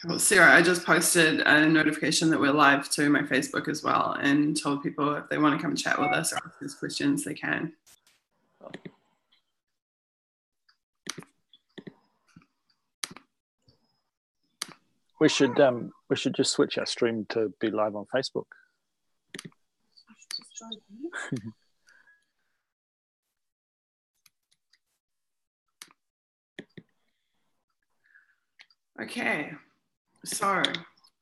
Well, Sarah, I just posted a notification that we're live to my Facebook as well and told people if they want to come and chat with us or ask us questions, they can. We should just switch our stream to be live on Facebook. Okay. So,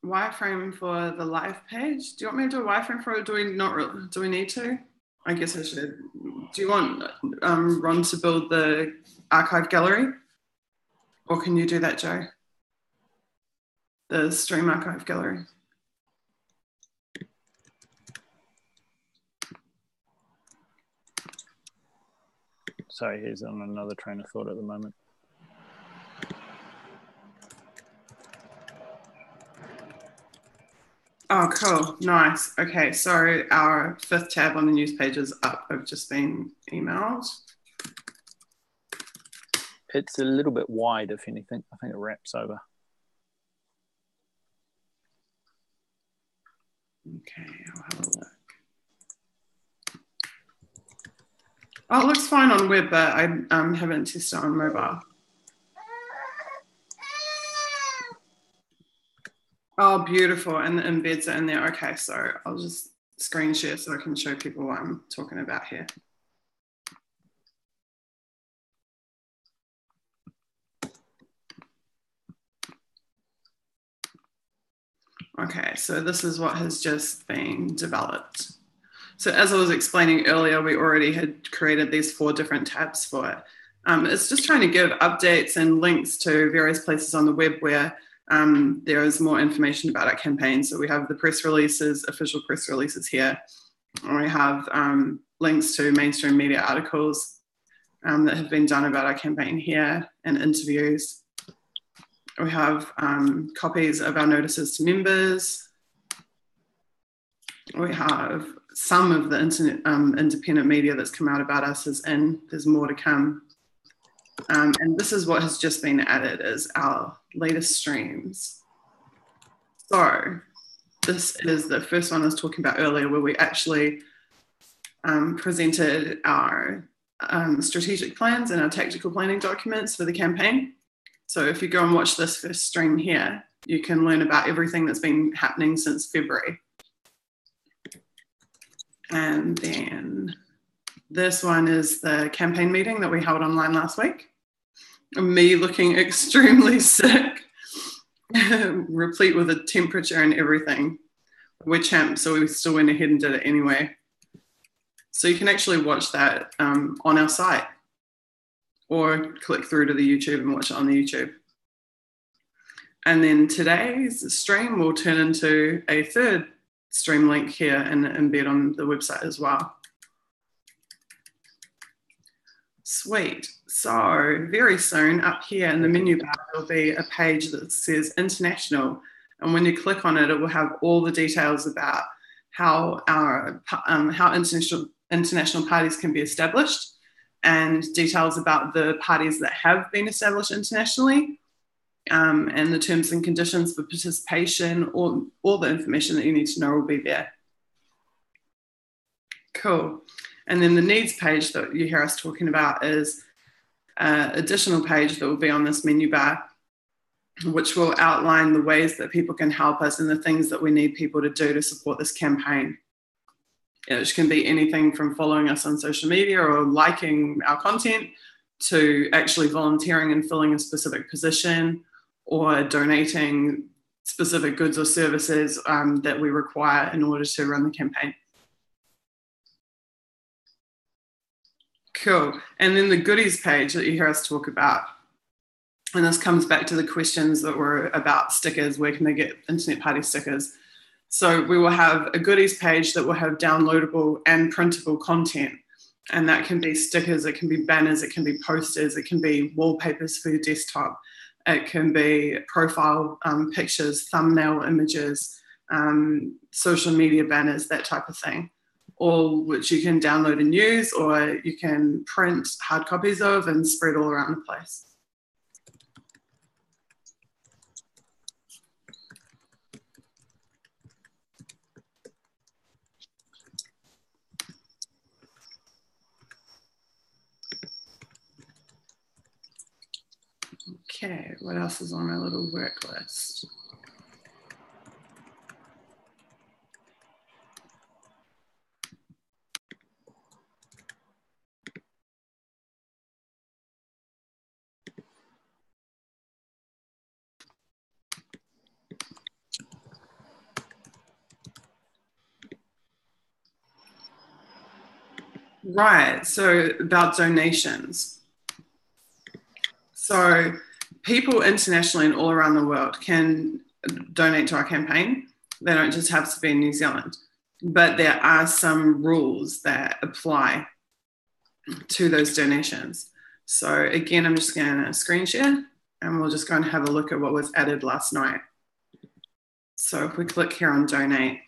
wireframe for the live page. Do you want me to do a wireframe for it? Do we need to? I guess I should. Do you want Ron to build the archive gallery? Or can you do that, Joe? The stream archive gallery. Sorry, he's on another train of thought at the moment. Oh, cool. Nice. Okay, so our 5th tab on the news page is up. I've just been emailed. It's a little bit wide, if anything. I think it wraps over. Okay, I'll have a look. Oh, it looks fine on web, but I haven't tested it on mobile. Oh, beautiful. And the embeds are in there. Okay, so I'll just screen share so I can show people what I'm talking about here. Okay, so this is what has just been developed. So as I was explaining earlier, we already had created these 4 different tabs for it. It's just trying to give updates and links to various places on the web where there is more information about our campaign. So we have the press releases, official press releases here. And we have links to mainstream media articles that have been done about our campaign here, and interviews. We have copies of our notices to members. We have some of the independent media that's come out about us is in. There's more to come. And this is what has just been added as our latest streams. So this is the first one I was talking about earlier, where we actually presented our strategic plans and our tactical planning documents for the campaign. So if you go and watch this first stream here, you can learn about everything that's been happening since February. And then this one is the campaign meeting that we held online last week. Me looking extremely sick, replete with a temperature and everything. We're champs, so we still went ahead and did it anyway. So you can actually watch that on our site, or click through to the YouTube and watch it on the YouTube. And then today's stream will turn into a 3rd stream link here and embed on the website as well. Sweet. So very soon up here in the menu bar, there'll be a page that says international. And when you click on it, it will have all the details about how international parties can be established, and details about the parties that have been established internationally, and the terms and conditions for participation. All the information that you need to know will be there. Cool. And then the needs page that you hear us talking about is an additional page that will be on this menu bar, which will outline the ways that people can help us and the things that we need people to do to support this campaign. Which can be anything from following us on social media or liking our content, to actually volunteering and filling a specific position, or donating specific goods or services that we require in order to run the campaign. Cool. And then the goodies page that you hear us talk about, and this comes back to the questions that were about stickers. Where can they get internet party stickers? So we will have a goodies page that will have downloadable and printable content. And that can be stickers, it can be banners, it can be posters, it can be wallpapers for your desktop. It can be profile pictures, thumbnail images, social media banners, that type of thing. All which you can download and use, or you can print hard copies of and spread all around the place. Okay, what else is on my little work list? Right, so about donations. So people internationally and all around the world can donate to our campaign. They don't just have to be in New Zealand, but there are some rules that apply to those donations. So again, I'm just going to screen share and we'll just go and have a look at what was added last night. So if we click here on donate.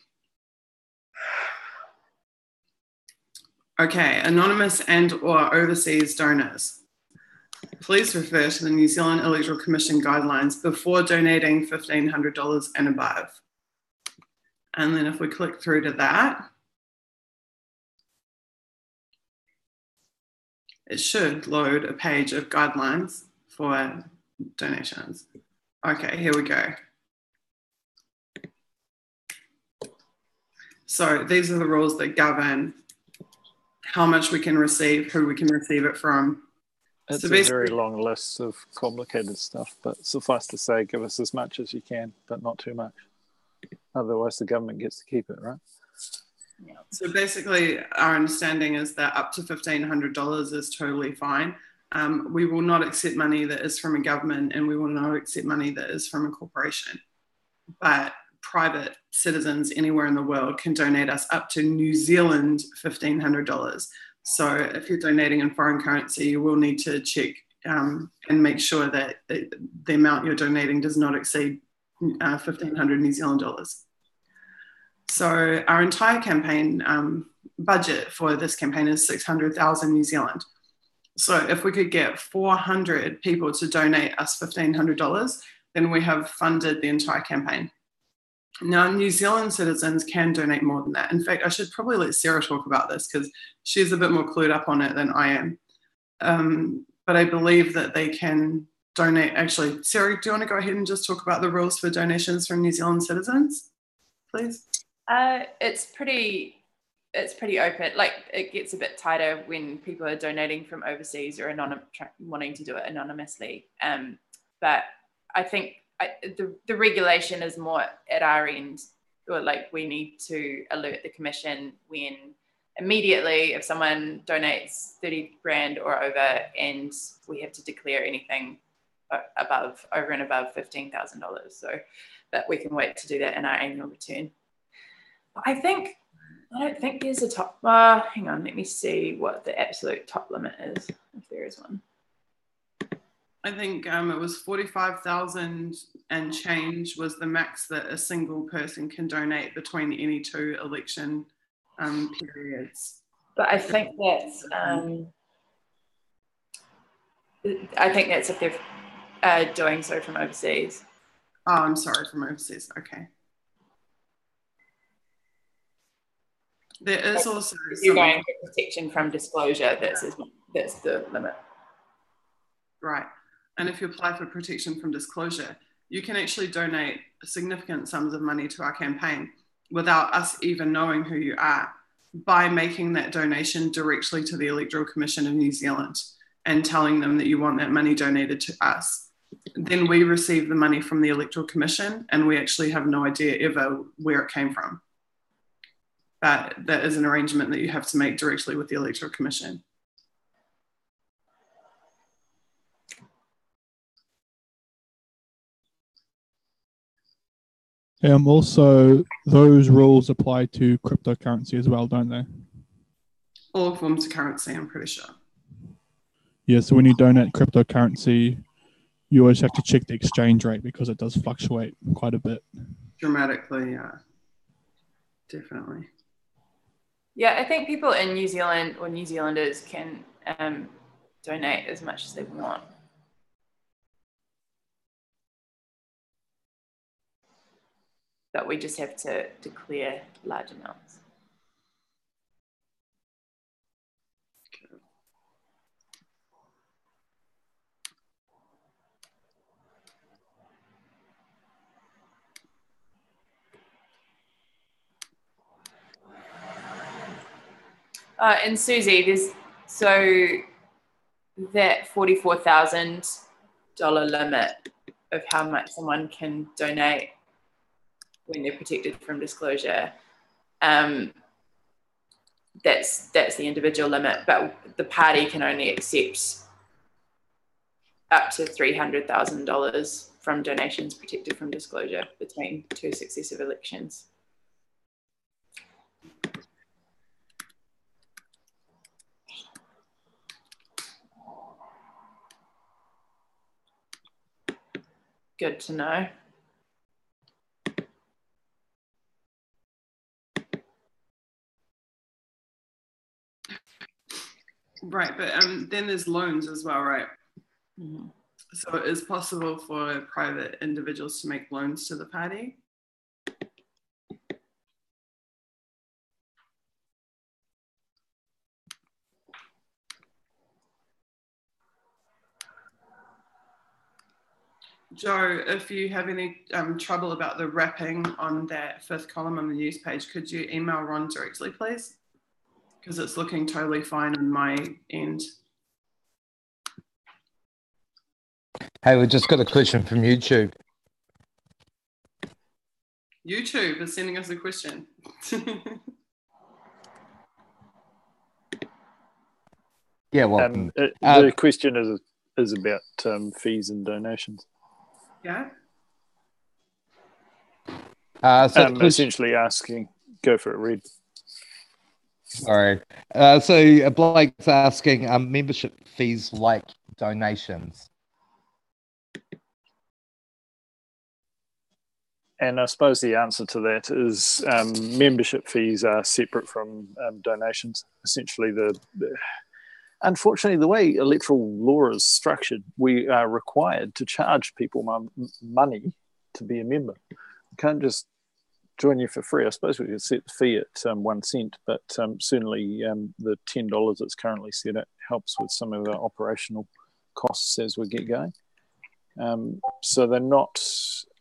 Okay, anonymous and or overseas donors. Please refer to the New Zealand Electoral Commission guidelines before donating $1,500 and above. And then if we click through to that, it should load a page of guidelines for donations. Okay, here we go. So these are the rules that govern how much we can receive, who we can receive it from. It's So a very long list of complicated stuff, but suffice to say, give us as much as you can, but not too much. Otherwise, the government gets to keep it, right? Yeah. So basically, our understanding is that up to $1,500 is totally fine. We will not accept money that is from a government, and we will not accept money that is from a corporation. But private citizens anywhere in the world can donate us up to New Zealand $1,500. So if you're donating in foreign currency, you will need to check and make sure that the amount you're donating does not exceed 1,500 New Zealand dollars. So our entire campaign budget for this campaign is 600,000 New Zealand. So if we could get 400 people to donate us $1,500, then we have funded the entire campaign. Now, New Zealand citizens can donate more than that. In fact, I should probably let Sarah talk about this because she's a bit more clued up on it than I am. But I believe that they can donate. Actually, Sarah, do you want to go ahead and just talk about the rules for donations from New Zealand citizens, please? It's pretty open. Like, it gets a bit tighter when people are donating from overseas or wanting to do it anonymously. But I think the regulation is more at our end, or like we need to alert the commission when immediately if someone donates 30 grand or over, and we have to declare anything over and above $15,000. So, but we can wait to do that in our annual return. I don't think there's a top. Hang on, let me see what the absolute top limit is, if there is one. I think it was 45,000 and change was the max that a single person can donate between any two election periods. But I think that's if they're doing so from overseas. Oh, I'm sorry, from overseas. Okay. There is also you're going for protection from disclosure. That's the limit. Right. And if you apply for protection from disclosure, you can actually donate significant sums of money to our campaign without us even knowing who you are, by making that donation directly to the Electoral Commission of New Zealand and telling them that you want that money donated to us. Then we receive the money from the Electoral Commission and we actually have no idea ever where it came from. But that is an arrangement that you have to make directly with the Electoral Commission. Also, those rules apply to cryptocurrency as well, don't they? All forms of currency, I'm pretty sure. Yeah, so when you donate cryptocurrency, you always have to check the exchange rate because it does fluctuate quite a bit. Dramatically, yeah. Definitely. Yeah, I think people in New Zealand or New Zealanders can donate as much as they want. But we just have to declare large amounts. And Susie, so that $44,000 limit of how much someone can donate when they're protected from disclosure, that's the individual limit, but the party can only accept up to $300,000 from donations protected from disclosure between two successive elections. Good to know. Right, but then there's loans as well, right? Mm-hmm. So it is possible for private individuals to make loans to the party. Joe, if you have any trouble about the wrapping on that 5th column on the news page, could you email Ron directly, please? Because it's looking totally fine on my end. Hey, we just got a question from YouTube. YouTube is sending us a question. Yeah, well, the question is about fees and donations. Yeah. Essentially asking, go for it, Reed. Sorry. So Blake's asking, membership fees like donations? And I suppose the answer to that is membership fees are separate from donations. Essentially, unfortunately, the way electoral law is structured, we are required to charge people money to be a member. We can't just join you for free. I suppose we could set the fee at 1 cent, but certainly the $10 that's currently set at helps with some of our operational costs as we get going. So they're not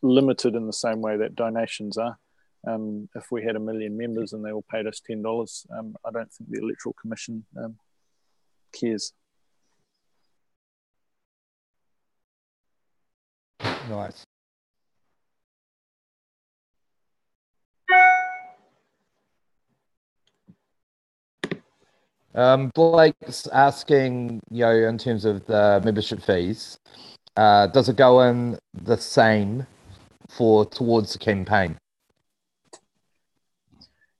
limited in the same way that donations are. If we had 1 million members and they all paid us $10, I don't think the Electoral Commission cares. Nice. Blake's asking, in terms of the membership fees, does it go in the same towards the campaign?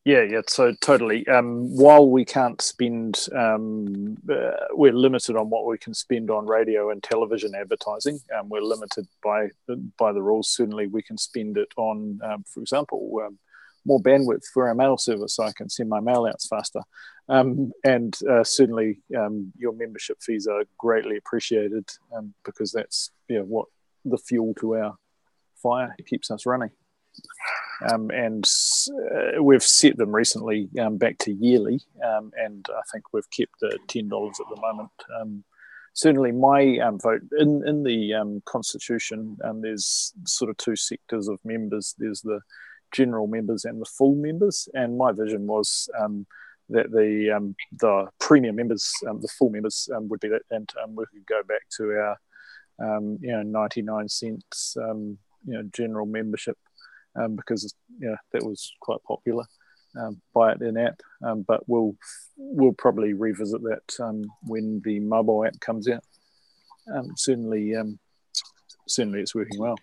Yeah, so totally. While we can't spend, we're limited on what we can spend on radio and television advertising. We're limited by the rules. Certainly, we can spend it on, for example, more bandwidth for our mail service, so I can send my mail outs faster. And certainly, your membership fees are greatly appreciated because that's what the fuel to our fire keeps us running. And we've set them recently back to yearly, and I think we've kept the $10 at the moment. Certainly, my vote in the Constitution, there's sort of 2 sectors of members. There's the general members and the full members, and my vision was that the premium members, the full members, would be that, and we could go back to our 99 cents general membership. Because that was quite popular, buy it in app. But we'll probably revisit that when the mobile app comes out. Certainly it's working well.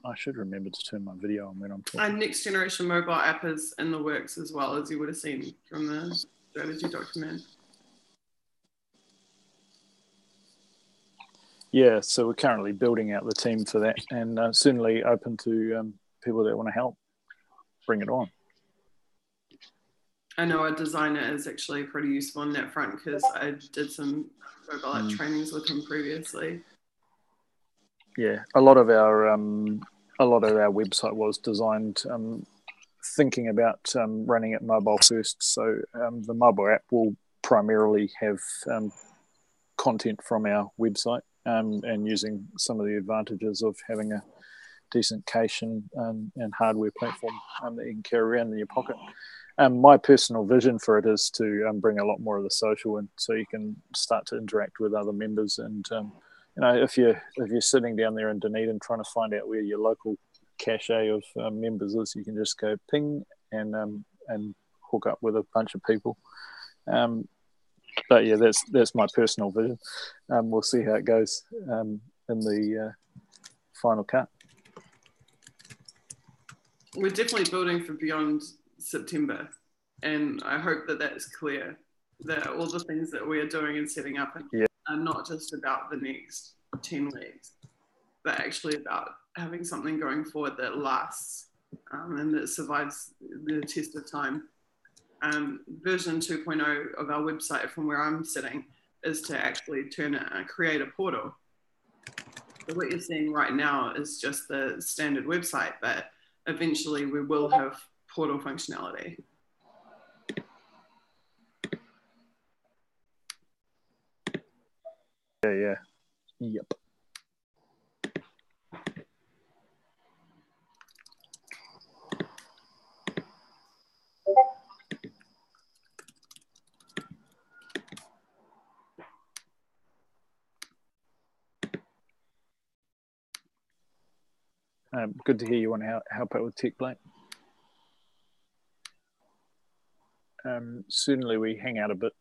I should remember to turn my video on when I'm talking. Our next generation mobile app is in the works as well, as you would have seen from the strategy document. Yeah, so we're currently building out the team for that, and certainly open to people that want to help. Bring it on. I know our designer is actually pretty useful on that front because I did some mobile app trainings with him previously. Yeah, a lot of our website was designed thinking about running it mobile first. So the mobile app will primarily have content from our website. And using some of the advantages of having a decent cache and hardware platform that you can carry around in your pocket. My personal vision for it is to bring a lot more of the social in, so you can start to interact with other members. And if you're sitting down there in Dunedin trying to find out where your local cache of members is, you can just go ping and hook up with a bunch of people. But yeah, that's my personal vision. We'll see how it goes in the final cut. We're definitely building for beyond September, and I hope that that's clear, that all the things that we are doing and setting up are not just about the next 10 weeks, but actually about having something going forward that lasts and that survives the test of time. Version 2.0 of our website, from where I'm sitting, is to actually create a portal. So what you're seeing right now is just the standard website, but eventually we will have portal functionality. Yeah. Yep. Good to hear you want to help out with tech, Blake. Certainly we hang out a bit.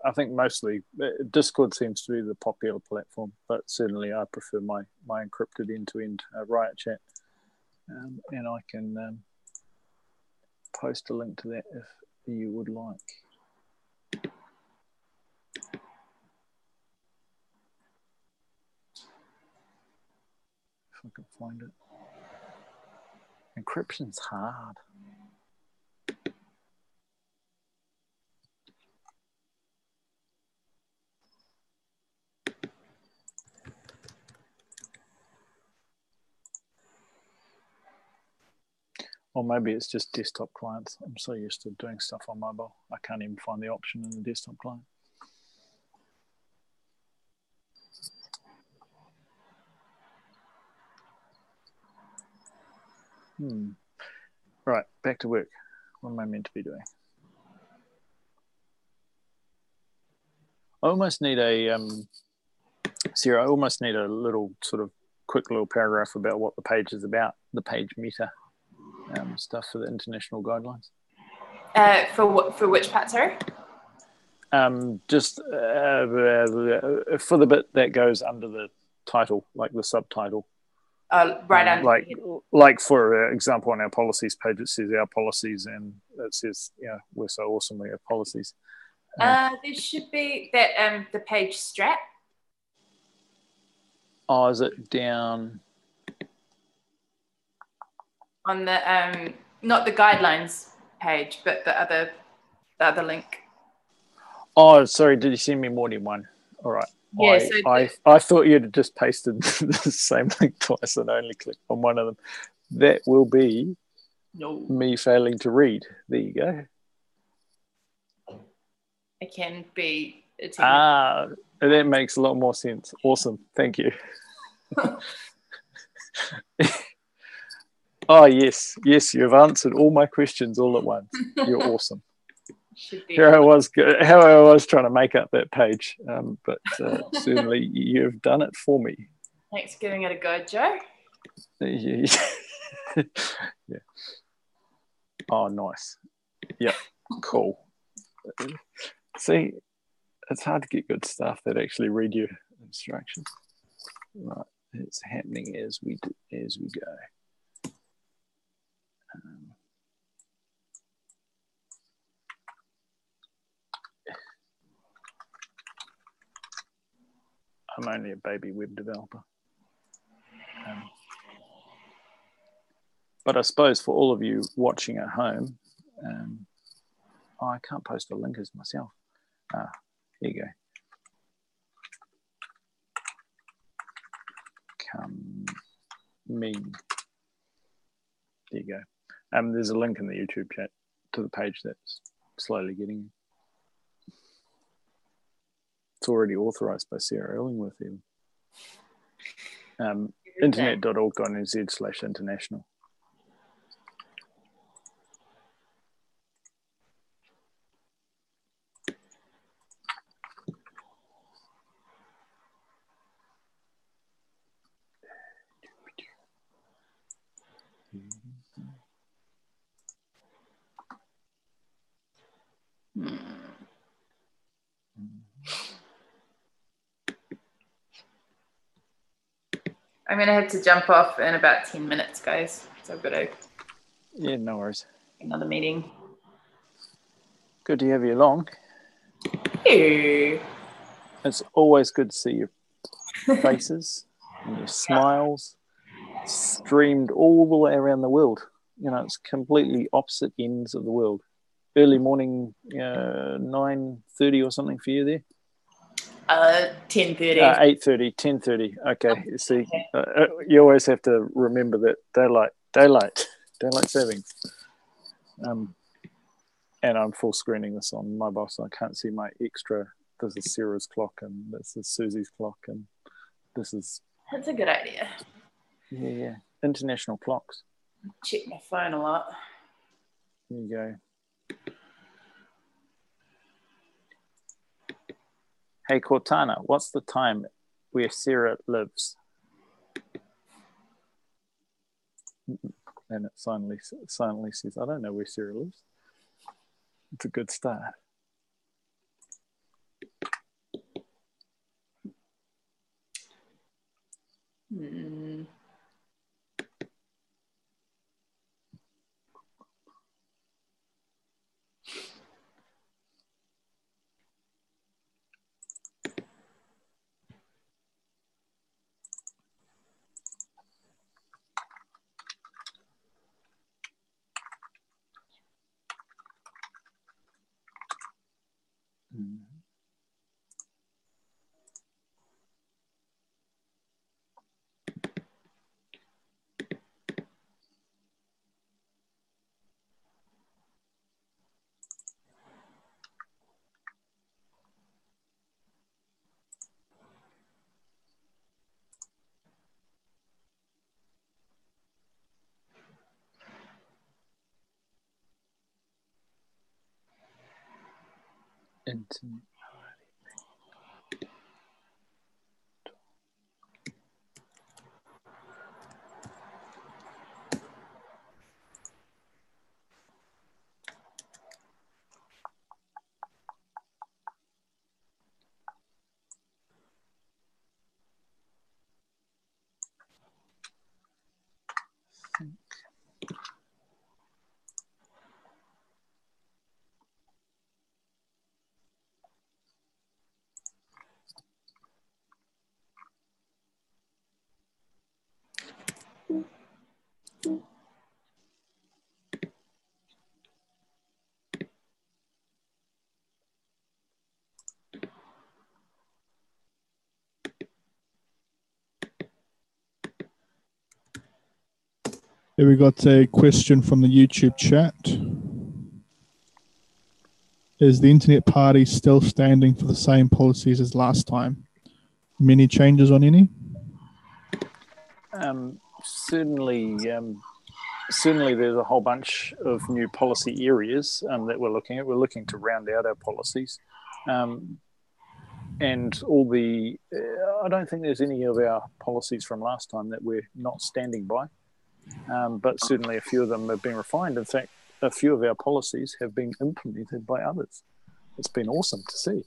I think mostly Discord seems to be the popular platform, but certainly I prefer my encrypted end-to-end Riot chat. And I can post a link to that if you would like. If I can find it. Encryption's hard. Or maybe it's just desktop clients. I'm so used to doing stuff on mobile. I can't even find the option in the desktop client. Right, back to work. What am I meant to be doing? I almost need a, Sarah, I almost need a little sort of quick little paragraph about what the page is about, the page meta stuff for the international guidelines. For which part, sorry? Just for the bit that goes under the title, like the subtitle. Right under. Like for example, on our policies page, it says our policies, and it says, we're so awesome, we have policies. There should be that the page strap. Oh, is it down on the not the guidelines page, but the other link? Oh, sorry. Did you send me more than one? All right. Yeah. I thought you'd just pasted the same link twice and only clicked on one of them. That will be me failing to read. There you go. It can be. That makes a lot more sense. Awesome. Thank you. Oh, yes. Yes, you've answered all my questions all at once. You're awesome. How I was trying to make up that page, but certainly you've done it for me. Thanks for giving it a go, Joe. Yeah. Oh, nice. Yeah, cool. See, it's hard to get good stuff that actually read your instructions. Right, it's happening as we go. I'm only a baby web developer. But I suppose for all of you watching at home, I can't post a link as myself. There you go. There you go. There's a link in the YouTube chat to the page that's slowly getting in. It's already authorised by Sarah Illingworth even. Internet.org.nz/international. I'm going to have to jump off in about 10 minutes, guys. So I've got to... Yeah, no worries. Another meeting. Good to have you along. Hey. It's always good to see your faces and your smiles streamed all the way around the world. It's completely opposite ends of the world. Early morning, 9:30 or something for you there? 10:30. 8:30, 10:30. Okay. See, you always have to remember that daylight savings. And I'm full screening this on mobile, so I can't see my extra this is Sarah's clock, and this is Susie's clock, and this is... That's a good idea. Yeah, international clocks. Check my phone a lot. There you go. Hey, Cortana, what's the time where Sarah lives? And it silently says, I don't know where Sarah lives. It's a good start. Hmm. Internet. Here we got a question from the YouTube chat. Is the Internet Party still standing for the same policies as last time? Many changes on any? Certainly there's a whole bunch of new policy areas that we're looking at. We're looking to round out our policies. And all the, I don't think there's any of our policies from last time that we're not standing by. But certainly a few of them have been refined. In fact, a few of our policies have been implemented by others. It's been awesome to see.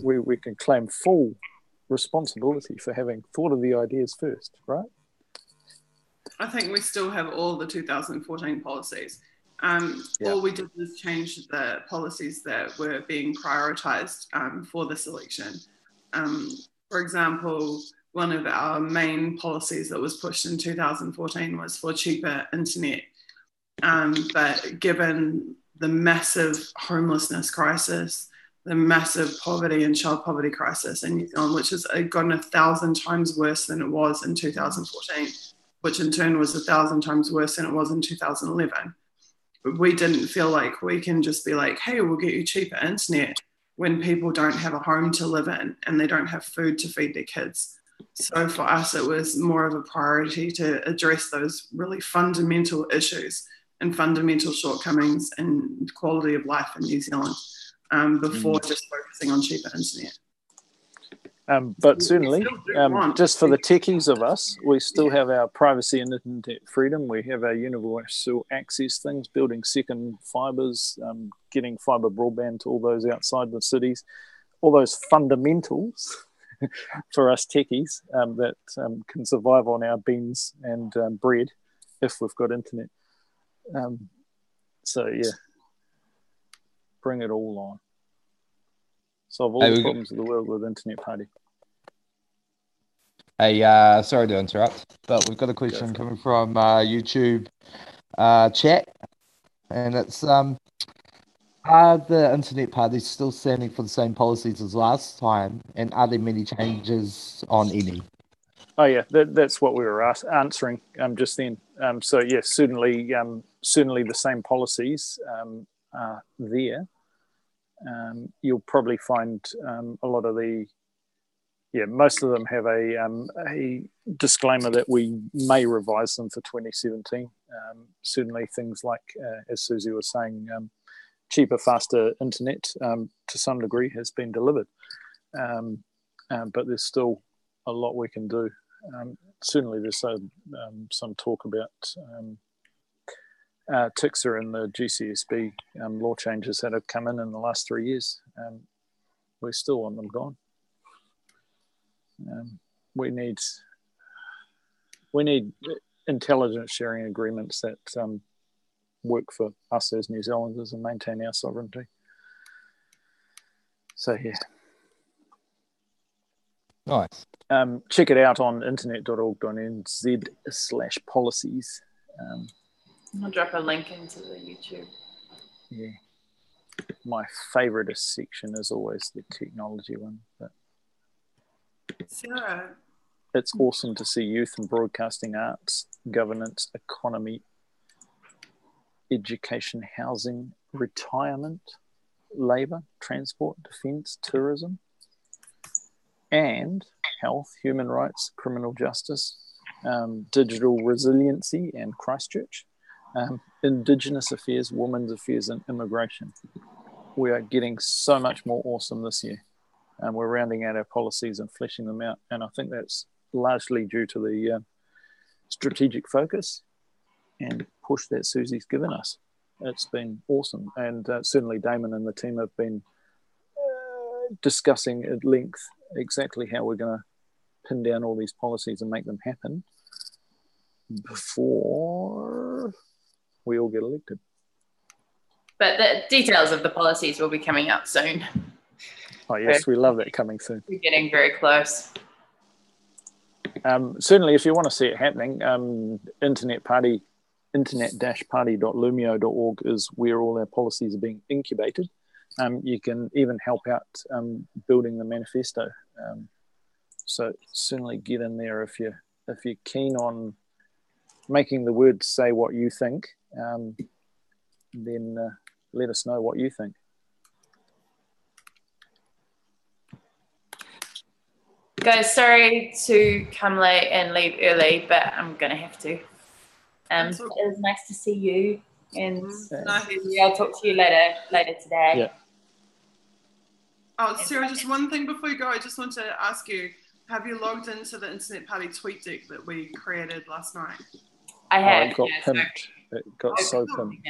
We can claim full responsibility for having thought of the ideas first, right? I think we still have all the 2014 policies. All we did was change the policies that were being prioritised for this election. For example, one of our main policies that was pushed in 2014 was for cheaper internet. But given the massive homelessness crisis, the massive poverty and child poverty crisis in New Zealand, which has gotten 1,000 times worse than it was in 2014, which in turn was 1,000 times worse than it was in 2011. We didn't feel like we can just be like, hey, we'll get you cheaper internet when people don't have a home to live in and they don't have food to feed their kids. So for us, it was more of a priority to address those really fundamental issues and fundamental shortcomings in quality of life in New Zealand before just focusing on cheaper internet. But certainly, just for the techies of us, we still have our privacy and internet freedom. We have our universal access things, building second fibres, getting fibre broadband to all those outside the cities, all those fundamentals for us techies that can survive on our beans and bread if we've got internet. So, yeah, bring it all on. Solve all the problems of the world with Internet Party. Hey, sorry to interrupt, but we've got a question coming from YouTube chat, and it's are the Internet Parties still standing for the same policies as last time, and are there many changes on any? Oh yeah, that's what we were answering just then. So yes, certainly the same policies are there. you'll probably find a lot of most of them have a disclaimer that we may revise them for 2017. Certainly things like, as Susie was saying, cheaper, faster internet to some degree has been delivered. But there's still a lot we can do. Certainly there's some talk about TICSA and the GCSB law changes that have come in the last 3 years. We still want them gone. We need intelligence sharing agreements that work for us as New Zealanders and maintain our sovereignty. So yeah. Nice. Check it out on internet.org.nz/policies. I'll drop a link into the YouTube. Yeah. My favourite section is always the technology one. But Sarah. It's awesome to see youth and broadcasting, arts, governance, economy, education, housing, retirement, labour, transport, defence, tourism, and health, human rights, criminal justice, digital resiliency and Christchurch, Indigenous affairs, women's affairs, and immigration. We are getting so much more awesome this year. We're rounding out our policies and fleshing them out. And I think that's largely due to the strategic focus and push that Susie's given us. It's been awesome. And certainly Damon and the team have been discussing at length exactly how we're going to pin down all these policies and make them happen before we all get elected. But the details of the policies will be coming out soon. Oh yes, we love that coming soon. We're getting very close. Certainly, if you want to see it happening, internet-party.lumio.org is where all our policies are being incubated. You can even help out building the manifesto. So certainly get in there if you're keen on making the words say what you think. Then let us know what you think. Guys, sorry to come late and leave early, but I'm going to have to. It was nice to see you, and I'll talk to you later today. Yeah. Oh, Sarah, just one thing before you go. I just want to ask you, have you logged into the Internet Party tweet deck that we created last night? I have. It got pinned. It got so pinned.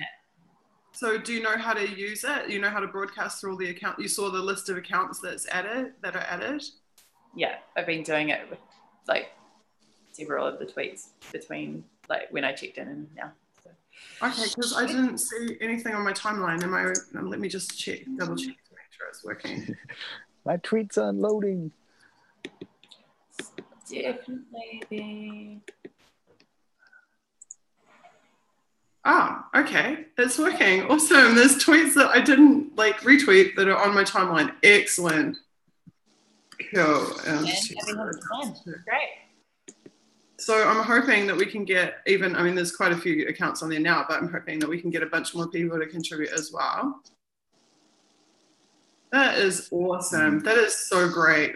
So do you know how to use it? You know how to broadcast through all the accounts? You saw the list of accounts that are added? Yeah, I've been doing it with like several of the tweets between like when I checked in and now. So. Okay, because I didn't see anything on my timeline. Let me just double check to make sure it's working. My tweets are loading. Definitely. Okay, it's working. Awesome. There's tweets that I didn't retweet that are on my timeline. Excellent. Cool. Great. So I'm hoping that we can get there's quite a few accounts on there now, but I'm hoping that we can get a bunch more people to contribute as well. That is awesome. That is so great.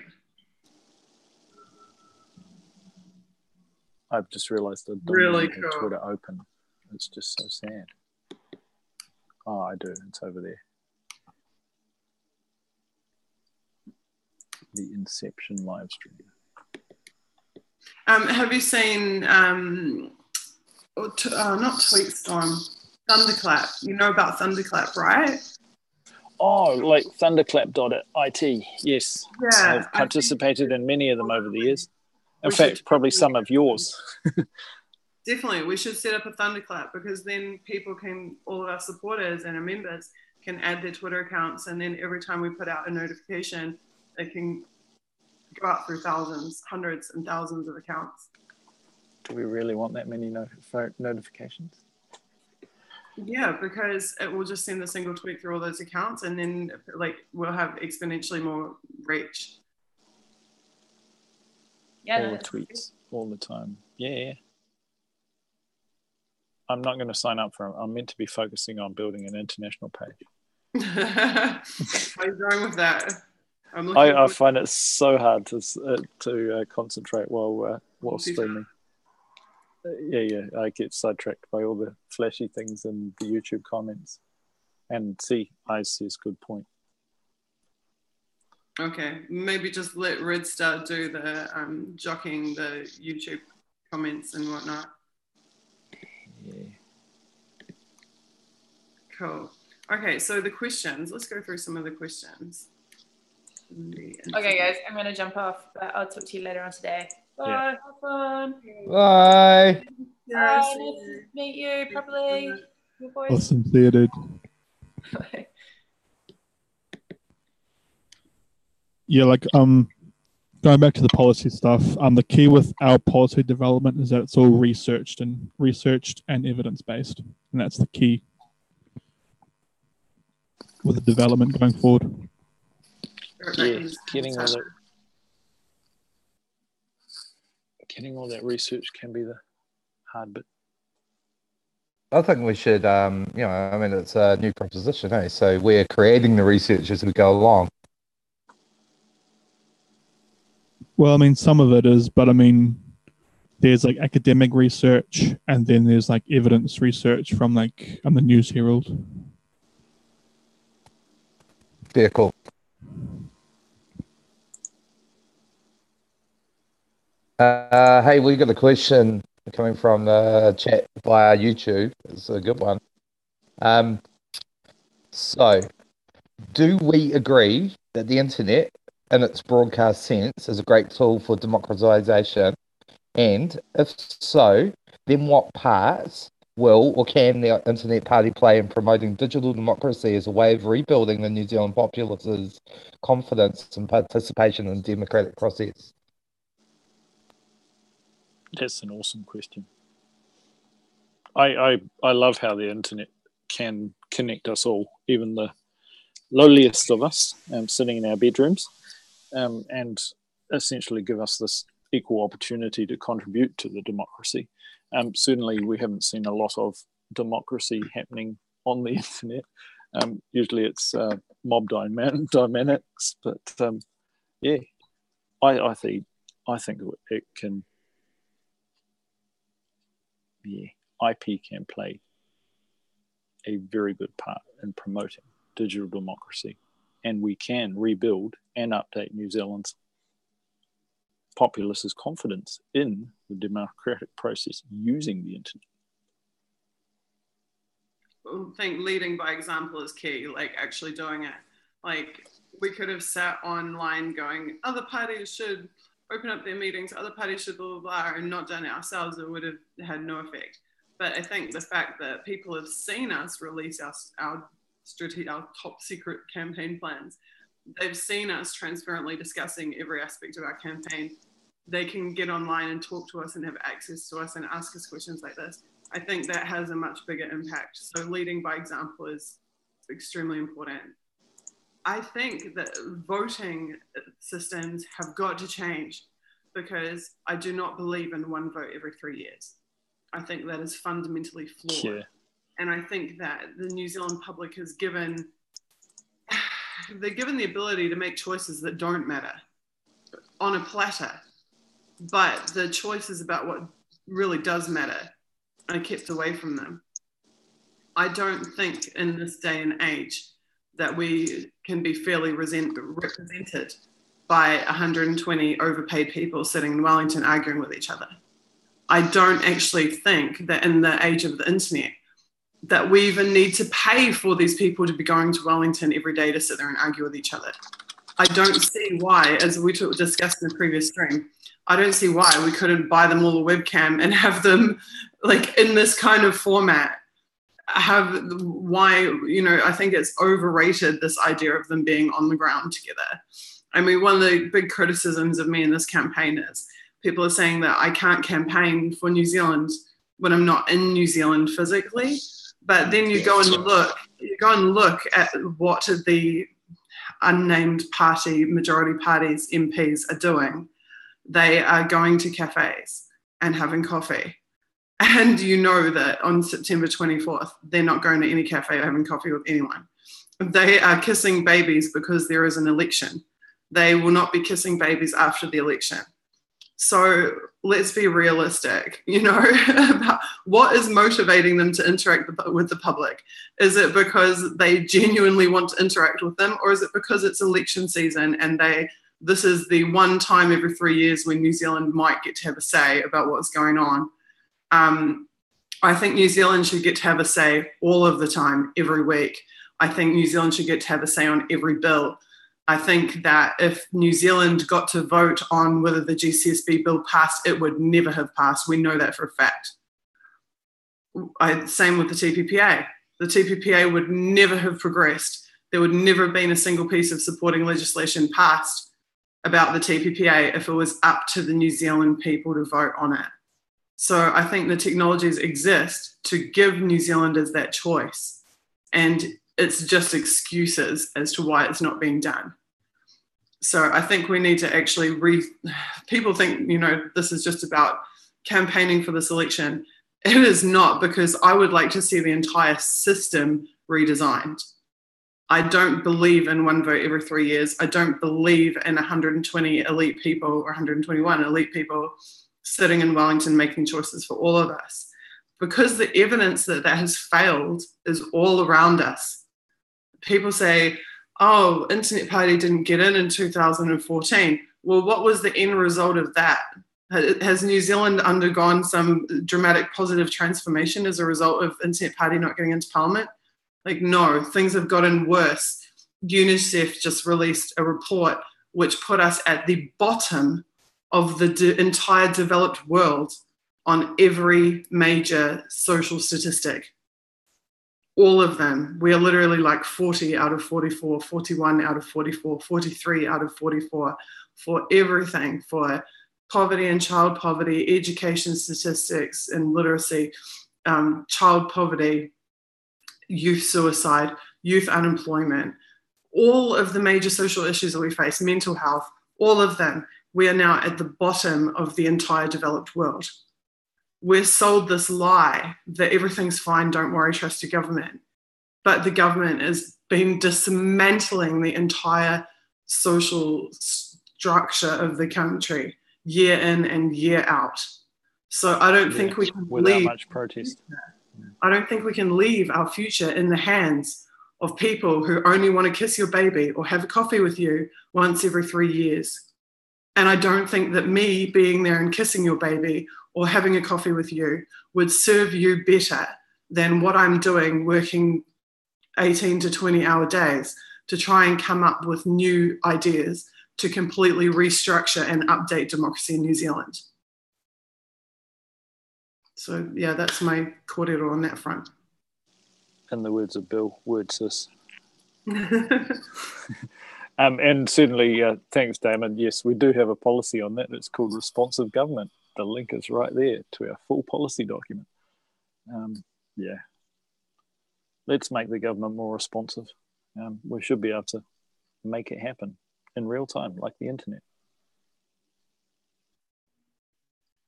I've just realized that really cool. Twitter open. It's just so sad. Oh, I do. It's over there. The Inception live stream. Have you seen not Tweetstorm, Thunderclap? You know about Thunderclap, right? Oh, like thunderclap.it. Yes. Yeah. I've participated in many of them over the years. In fact, probably some of yours. Definitely. We should set up a Thunderclap because then all of our supporters and our members can add their Twitter accounts, and then every time we put out a notification, it can go out through thousands, hundreds and thousands of accounts. Do we really want that many notifications? Yeah, because it will just send a single tweet through all those accounts, and then we'll have exponentially more reach. Yeah, all the tweets all the time. Yeah. I'm not going to sign up for them. I'm meant to be focusing on building an international page. How are you going with that? I find it so hard to concentrate while streaming. Yeah, I get sidetracked by all the flashy things in the YouTube comments. And I see his good point. Okay, maybe just let Red Star do the jockeying the YouTube comments and whatnot. Yeah. Cool. Okay, so the questions. Let's go through some of the questions. Okay, guys, I'm going to jump off, but I'll talk to you later on today. Bye. Yeah. Have fun. Bye. Yeah, Bye. Nice to meet you properly. Your voice. Awesome. See you, dude. Bye. Yeah, like going back to the policy stuff, the key with our policy development is that it's all researched and evidence based, and that's the key with the development going forward. Yeah, getting all that research can be the hard bit. I think we should, it's a new proposition, eh? So we're creating the research as we go along. Well, I mean, some of it is, but I mean, there's like academic research, and then there's like evidence research from the News Herald. Yeah, cool. Hey, we got a question coming from the chat via YouTube. It's a good one. So, do we agree that the internet, in its broadcast sense, is a great tool for democratization? And if so, then what parts will or can the Internet Party play in promoting digital democracy as a way of rebuilding the New Zealand populace's confidence and participation in the democratic process? That's an awesome question. I love how the internet can connect us all, even the lowliest of us, sitting in our bedrooms, and essentially give us this equal opportunity to contribute to the democracy. Certainly, we haven't seen a lot of democracy happening on the internet. Usually, it's mob dynamics, but yeah, I think it can. Yeah, IP can play a very good part in promoting digital democracy, and we can rebuild and update New Zealand's populace's confidence in the democratic process using the internet. I think leading by example is key, like actually doing it. Like we could have sat online going, other parties should open up their meetings, other parties should blah, blah, blah, and not done it ourselves, it would have had no effect. But I think the fact that people have seen us release our top secret campaign plans, they've seen us transparently discussing every aspect of our campaign. They can get online and talk to us and have access to us and ask us questions like this. I think that has a much bigger impact. So leading by example is extremely important. I think that voting systems have got to change because I do not believe in one vote every 3 years. I think that is fundamentally flawed. Yeah. And I think that the New Zealand public is given the ability to make choices that don't matter on a platter. But the choices about what really does matter are kept away from them. I don't think in this day and age that we can be fairly represented by 120 overpaid people sitting in Wellington arguing with each other. I don't actually think that in the age of the internet that we even need to pay for these people to be going to Wellington every day to sit there and argue with each other. I don't see why, as we discussed in the previous stream, I don't see why we couldn't buy them all a webcam and have them like in this kind of format. I think it's overrated, this idea of them being on the ground together. I mean, one of the big criticisms of me in this campaign is people are saying that I can't campaign for New Zealand when I'm not in New Zealand physically. But then you go and look at what the unnamed majority parties MPs are doing. They are going to cafes and having coffee. And you know that on September 24th, they're not going to any cafe or having coffee with anyone. They are kissing babies because there is an election. They will not be kissing babies after the election. So let's be realistic, about what is motivating them to interact with the public. Is it because they genuinely want to interact with them, or is it because it's election season and this is the one time every 3 years when New Zealand might get to have a say about what's going on? I think New Zealand should get to have a say all of the time, every week. I think New Zealand should get to have a say on every bill. I think that if New Zealand got to vote on whether the GCSB bill passed, it would never have passed. We know that for a fact. Same with the TPPA. The TPPA would never have progressed. There would never have been a single piece of supporting legislation passed about the TPPA if it was up to the New Zealand people to vote on it. So I think the technologies exist to give New Zealanders that choice. And it's just excuses as to why it's not being done. So I think we need to actually people think, this is just about campaigning for this election. It is not, because I would like to see the entire system redesigned. I don't believe in one vote every 3 years. I don't believe in 120 elite people or 121 elite people sitting in Wellington making choices for all of us, because the evidence that has failed is all around us. People say, oh, Internet Party didn't get in 2014. Well, what was the end result of that? Has New Zealand undergone some dramatic positive transformation as a result of Internet Party not getting into Parliament? No, things have gotten worse. UNICEF just released a report which put us at the bottom of the entire developed world on every major social statistic. All of them. We are literally like 40 out of 44, 41 out of 44, 43 out of 44 for everything, for poverty and child poverty, education statistics and literacy, child poverty, youth suicide, youth unemployment, all of the major social issues that we face, mental health, all of them. We are now at the bottom of the entire developed world. We're sold this lie that everything's fine, don't worry, trust your government. But the government has been dismantling the entire social structure of the country year in and year out. So I don't think we can without much protest. I don't think we can leave our future in the hands of people who only want to kiss your baby or have a coffee with you once every 3 years. And I don't think that me being there and kissing your baby or having a coffee with you would serve you better than what I'm doing, working 18 to 20 hour days to try and come up with new ideas to completely restructure and update democracy in New Zealand. So yeah, that's my kōrero on that front. In the words of Bill, word sis. And certainly, thanks, Damon. Yes, we do have a policy on that. It's called responsive government. The link is right there to our full policy document. Let's make the government more responsive. We should be able to make it happen in real time, like the internet.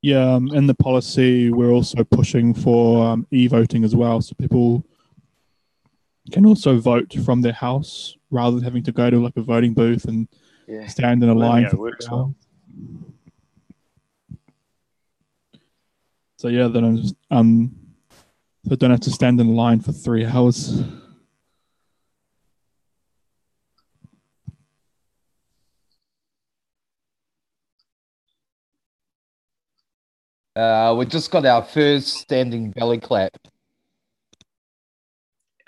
Yeah, in the policy, we're also pushing for e-voting as well, so people can also vote from their house rather than having to go to like a voting booth and stand in a line for 3 hours. So yeah, then so don't have to stand in line for 3 hours. We just got our first standing belly clap.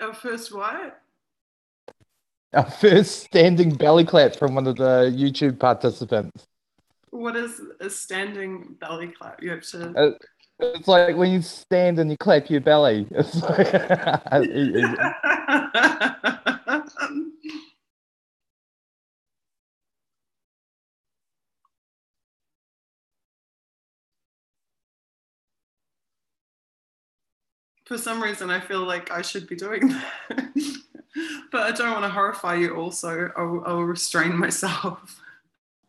Our first what? Our first standing belly clap from one of the YouTube participants. What is a standing belly clap? You have to... It's like when you stand and you clap your belly. It's like... For some reason, I feel like I should be doing that. But I don't want to horrify you also. I will restrain myself.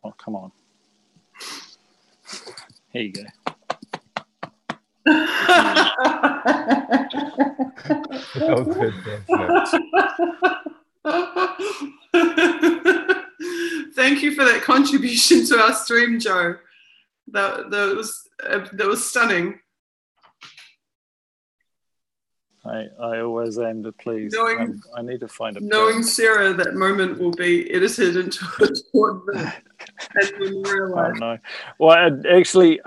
Oh, come on. Here you go. Thank you for that contribution to our stream, Joe. That was stunning. I always aim to please. I need to find a knowing parent. Sarah, that moment will be edited into a short bit and memorialized. Oh no! Well, I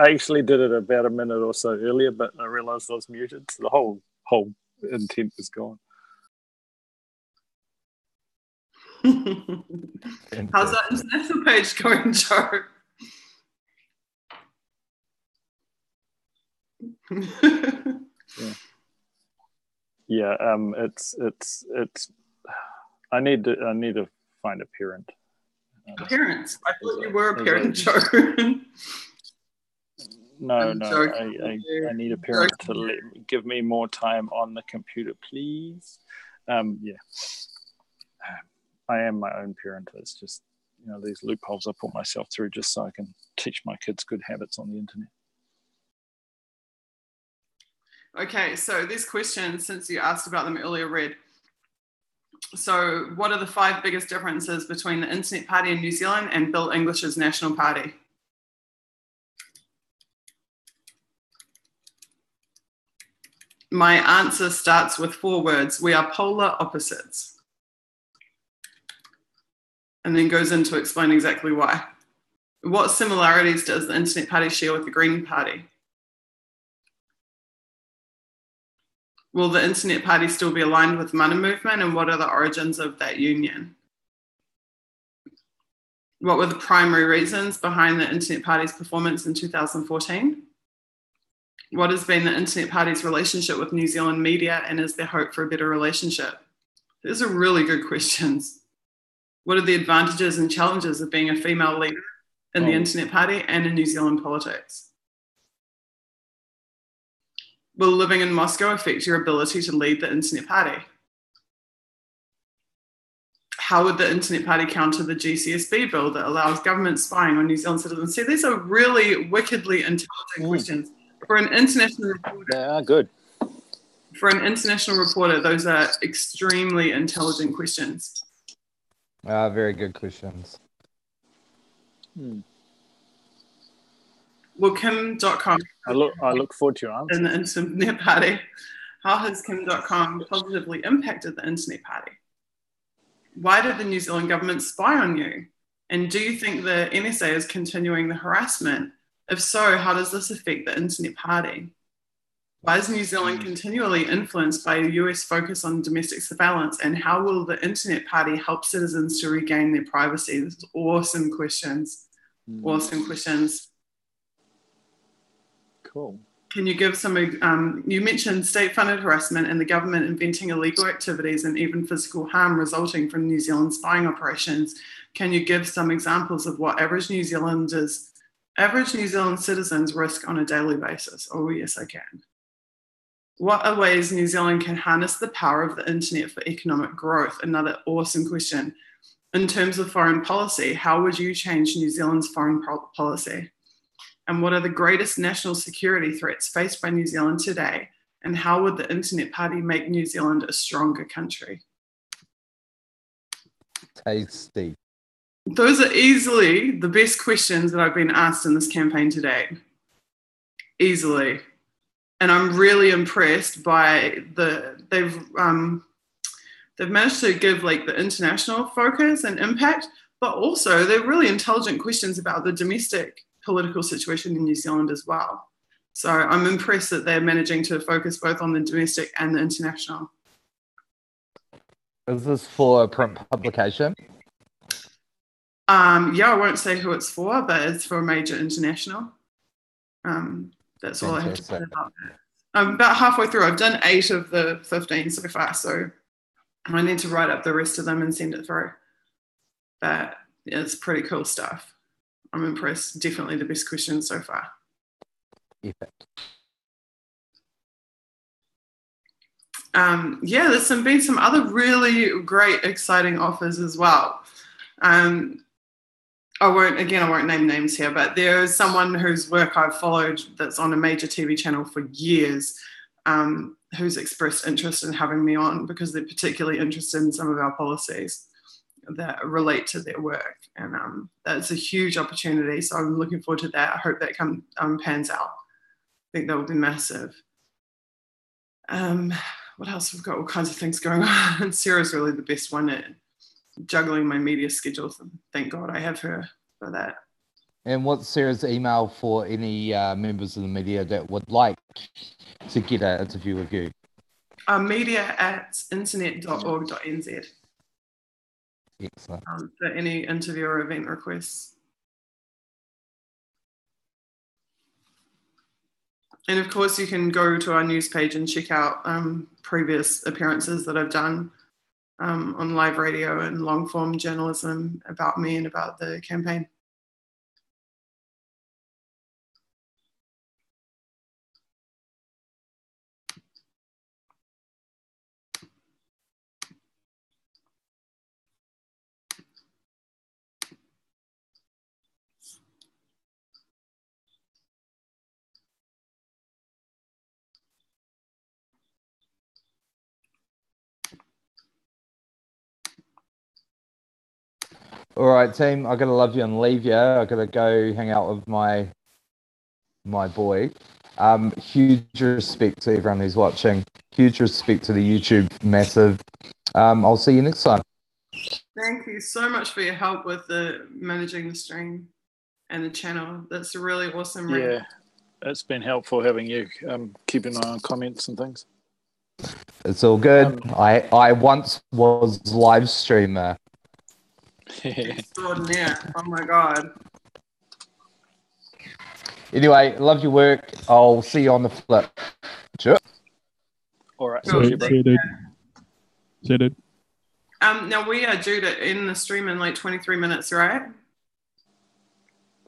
actually did it about a minute or so earlier, but I realised I was muted, so the whole intent was gone. How's that international page going, Joe? Yeah. It's. I need to find a parent. Parents? I thought you were a parent, Joe. No. I need a parent to give me more time on the computer, please. Yeah. I am my own parent. It's just, these loopholes I put myself through just so I can teach my kids good habits on the internet. Okay, so this question, since you asked about them earlier, read. So what are the 5 biggest differences between the Internet Party in New Zealand and Bill English's National Party? My answer starts with 4 words. We are polar opposites. And then goes into explain exactly why. What similarities does the Internet Party share with the Green Party? Will the Internet Party still be aligned with the Mana movement, and what are the origins of that union? What were the primary reasons behind the Internet Party's performance in 2014? What has been the Internet Party's relationship with New Zealand media, and is there hope for a better relationship? These are really good questions. What are the advantages and challenges of being a female leader in the Internet Party and in New Zealand politics? Will living in Moscow affect your ability to lead the Internet Party? How would the Internet Party counter the GCSB bill that allows government spying on New Zealand citizens? See, these are really wickedly intelligent questions. For an international reporter, they are good. For an international reporter, those are extremely intelligent questions. Very good questions. Well, Kim.com. I look forward to your answer. In the Internet Party. How has Kim.com positively impacted the Internet Party? Why did the New Zealand government spy on you? And do you think the NSA is continuing the harassment? If so, how does this affect the Internet Party? Why is New Zealand continually influenced by a US focus on domestic surveillance? And how will the Internet Party help citizens to regain their privacy? This is awesome questions. Awesome questions. Cool. Can you give some, you mentioned state-funded harassment and the government inventing illegal activities and even physical harm resulting from New Zealand spying operations. Can you give some examples of what average New Zealand citizens risk on a daily basis? Oh, yes, I can. What are ways New Zealand can harness the power of the internet for economic growth? Another awesome question. In terms of foreign policy, how would you change New Zealand's foreign policy? And what are the greatest national security threats faced by New Zealand today? And how would the Internet Party make New Zealand a stronger country? Tasty. Those are easily the best questions that I've been asked in this campaign to date. Easily. And I'm really impressed by they've managed to give like the international focus and impact, but also they're really intelligent questions about the domestic political situation in New Zealand as well. So I'm impressed that they're managing to focus both on the domestic and the international. Is this for a print publication? Yeah, I won't say who it's for, but it's for a major international. That's all I have to say about that. I'm about halfway through. I've done 8 of the 15 so far, so I need to write up the rest of them and send it through. But yeah, it's pretty cool stuff. I'm impressed. Definitely the best question so far. Yeah, there's been some other really great, exciting offers as well. I won't name names here, but there's someone whose work I've followed that's on a major TV channel for years, who's expressed interest in having me on because they're particularly interested in some of our policies that relate to their work. And that's a huge opportunity. So I'm looking forward to that. I hope that pans out. I think that will be massive. What else? We've got all kinds of things going on. And Sarah's really the best one at juggling my media schedules. And thank God I have her for that. And what's Sarah's email for any members of the media that would like to get an interview with you? media@internet.org.nz. Excellent. For any interview or event requests. And of course, you can go to our news page and check out previous appearances that I've done on live radio and long form journalism about me and about the campaign. All right, team. I gotta love you and leave you. I gotta go hang out with my boy. Huge respect to everyone who's watching. Huge respect to the YouTube, massive. I'll see you next time. Thank you so much for your help with managing the stream and the channel. That's a really awesome. Yeah, it's been helpful having you keep an eye on comments and things. It's all good. I once was live streamer. Extraordinaire. Oh my God. Anyway, love your work. I'll see you on the flip. Sure. All right. Cool. See you, dude. See you, dude. Now we are due to end the stream in like 23 minutes, right?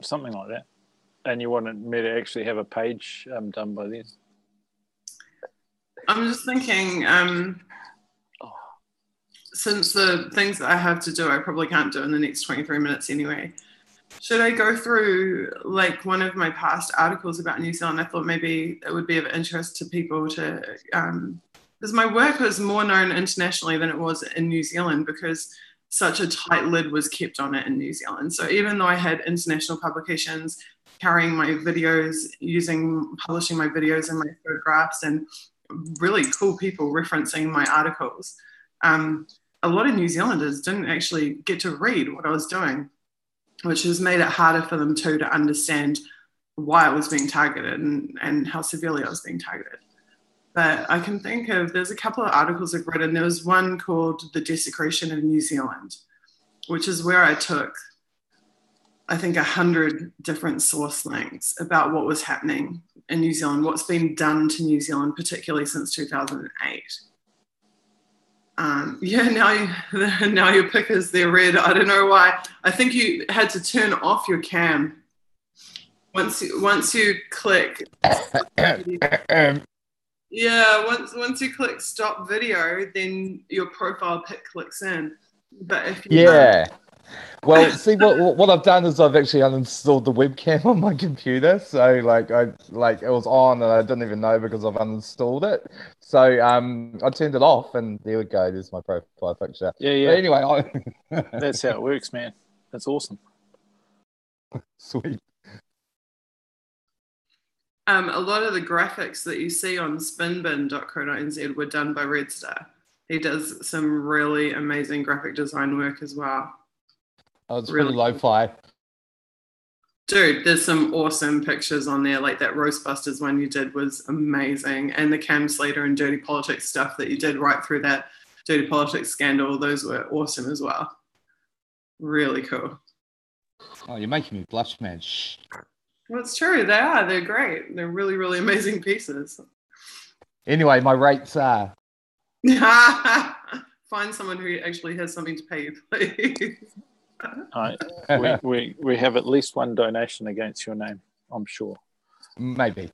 Something like that. And you wanted me to actually have a page done by then? I'm just thinking, since the things that I have to do, I probably can't do in the next 23 minutes anyway. Should I go through like one of my past articles about New Zealand? I thought maybe it would be of interest to people to, because my work was more known internationally than it was in New Zealand because such a tight lid was kept on it in New Zealand. So even though I had international publications carrying my videos, publishing my videos and my photographs and really cool people referencing my articles, a lot of New Zealanders didn't actually get to read what I was doing, which has made it harder for them too to understand why I was being targeted and how severely I was being targeted. But I can think there's a couple of articles I've written. There was one called The Desecration of New Zealand, which is where I took, I think, 100 different source links about what was happening in New Zealand, what's been done to New Zealand, particularly since 2008. Now your pickers, they're red. I don't know why. I think you had to turn off your cam. Once you click once you click stop video, then your profile pic clicks in. But if you well, see what I've done is I've actually uninstalled the webcam on my computer. So it was on and I didn't even know because I've uninstalled it. So I turned it off and there we go. There's my profile picture. Yeah. But anyway, That's how it works, man. That's awesome. Sweet. A lot of the graphics that you see on spinbin.co.nz were done by Red Star. He does some really amazing graphic design work as well. Oh, it's really lo-fi. Dude, there's some awesome pictures on there. Like that Roastbusters one you did was amazing. And the Cam Slater and Dirty Politics stuff that you did right through that Dirty Politics scandal, those were awesome as well. Really cool. Oh, you're making me blush, man. Shh. Well, it's true. They are. They're great. They're really, really amazing pieces. Anyway, my rates are... Find someone who actually has something to pay you, please. We have at least one donation against your name, I'm sure. Maybe.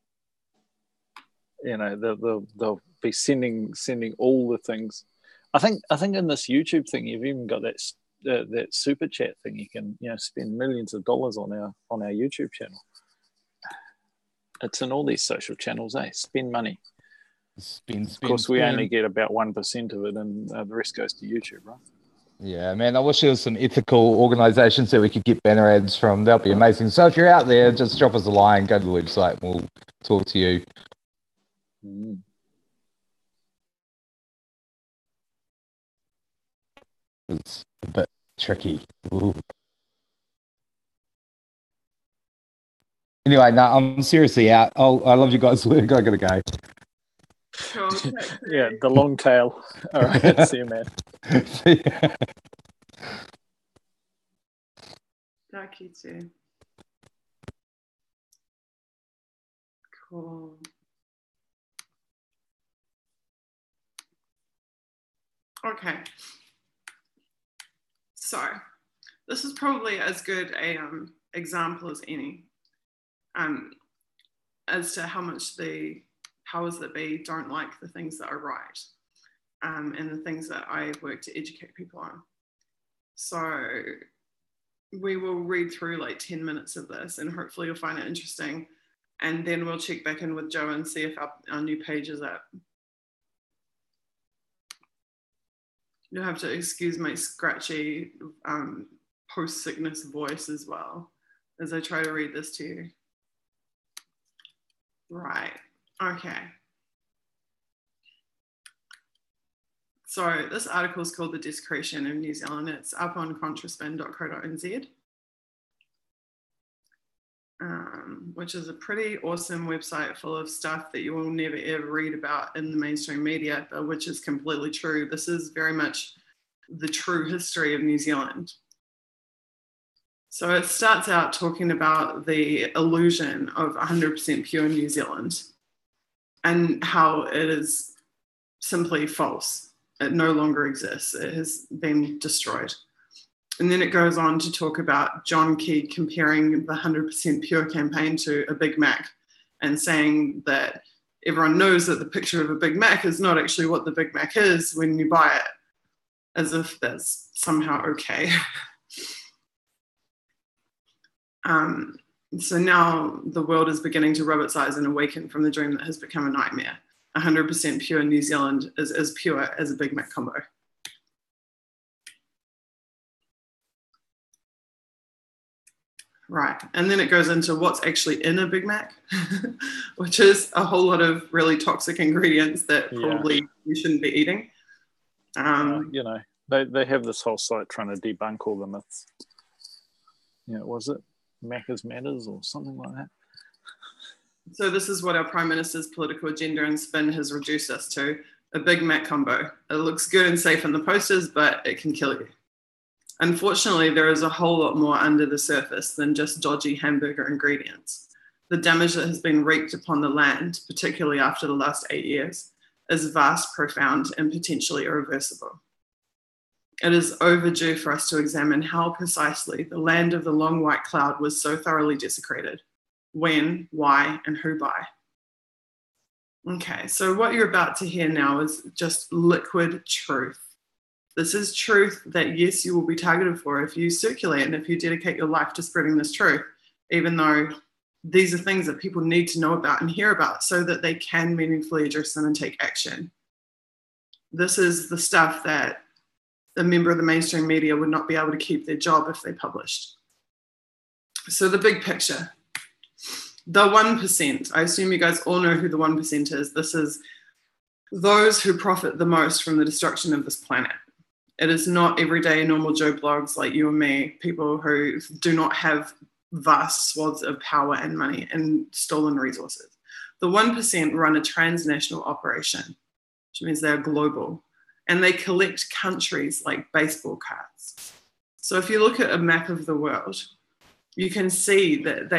You know, they'll be sending all the things. I think in this YouTube thing, you've even got that super chat thing. You can spend millions of dollars on our YouTube channel. It's in all these social channels, Spend money. Of course, we only get about 1% of it, and the rest goes to YouTube, right? Yeah, man, I wish there was some ethical organisations that we could get banner ads from. That'd be amazing. So if you're out there, just drop us a line, go to the website, and we'll talk to you. It's a bit tricky. Ooh. Anyway, no, I'm seriously out. Oh, I love you guys' work. I gotta go. Sure. Yeah, the long tail. All right, see you, man. See ya. Thank you too. Cool. Okay. So this is probably as good a example as any as to how much the powers that be don't like the things that are right and the things that I work to educate people on. So we will read through like 10 minutes of this and hopefully you'll find it interesting. And then we'll check back in with Joe and see if our new page is up. You'll have to excuse my scratchy post-sickness voice as well as I try to read this to you. Right, okay. So this article is called The Desecration of New Zealand. It's up on contraspin.co.nz, which is a pretty awesome website full of stuff that you will never ever read about in the mainstream media, but which is completely true. This is very much the true history of New Zealand. So it starts out talking about the illusion of 100% pure New Zealand and how it is simply false. It no longer exists. It has been destroyed. And then it goes on to talk about John Key comparing the 100% pure campaign to a Big Mac and saying that everyone knows that the picture of a Big Mac is not actually what the Big Mac is when you buy it, as if that's somehow okay. So now the world is beginning to rub its eyes and awaken from the dream that has become a nightmare. 100% pure New Zealand is as pure as a Big Mac combo. Right, and then it goes into what's actually in a Big Mac, which is a whole lot of really toxic ingredients that probably we shouldn't be eating. You know, they have this whole site trying to debunk all the myths. Yeah, was it Macca's Matters or something like that? So this is what our Prime Minister's political agenda and spin has reduced us to, a Big Mac combo. It looks good and safe in the posters, but it can kill you. Unfortunately, there is a whole lot more under the surface than just dodgy hamburger ingredients. The damage that has been wreaked upon the land, particularly after the last 8 years, is vast, profound, and potentially irreversible. It is overdue for us to examine how precisely the land of the long white cloud was so thoroughly desecrated, when, why, and who by. Okay, so what you're about to hear now is just liquid truth. This is truth that, yes, you will be targeted for if you circulate and if you dedicate your life to spreading this truth, even though these are things that people need to know about and hear about so that they can meaningfully address them and take action. This is the stuff that a member of the mainstream media would not be able to keep their job if they published. So the big picture, the 1%, I assume you guys all know who the 1% is. This is those who profit the most from the destruction of this planet. It is not everyday normal Joe blogs like you and me, people who do not have vast swaths of power and money and stolen resources. The 1% run a transnational operation, which means they're global, and they collect countries like baseball cards. So if you look at a map of the world, you can see that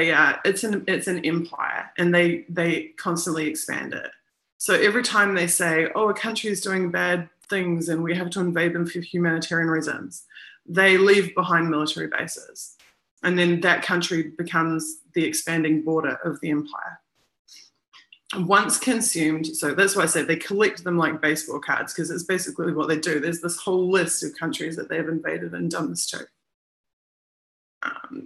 it's an empire, and they constantly expand it. So every time they say, oh, a country is doing bad things and we have to invade them for humanitarian reasons, they leave behind military bases. And then that country becomes the expanding border of the empire. Once consumed, so that's why I say they collect them like baseball cards, because it's basically what they do. There's this whole list of countries that they've invaded and done this to.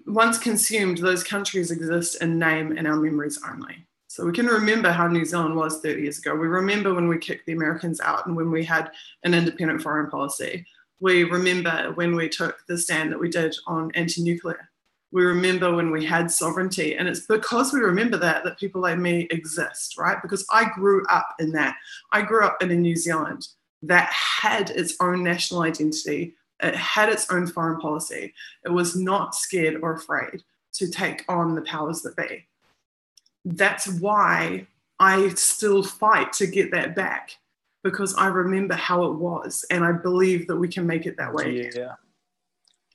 Once consumed, those countries exist in name and our memories only. So we can remember how New Zealand was 30 years ago. We remember when we kicked the Americans out and when we had an independent foreign policy. We remember when we took the stand that we did on anti-nuclear. We remember when we had sovereignty. And it's because we remember that people like me exist, right? Because I grew up in that. I grew up in a New Zealand that had its own national identity. It had its own foreign policy. It was not scared or afraid to take on the powers that be. That's why I still fight to get that back, because I remember how it was, and I believe that we can make it that way. Yeah,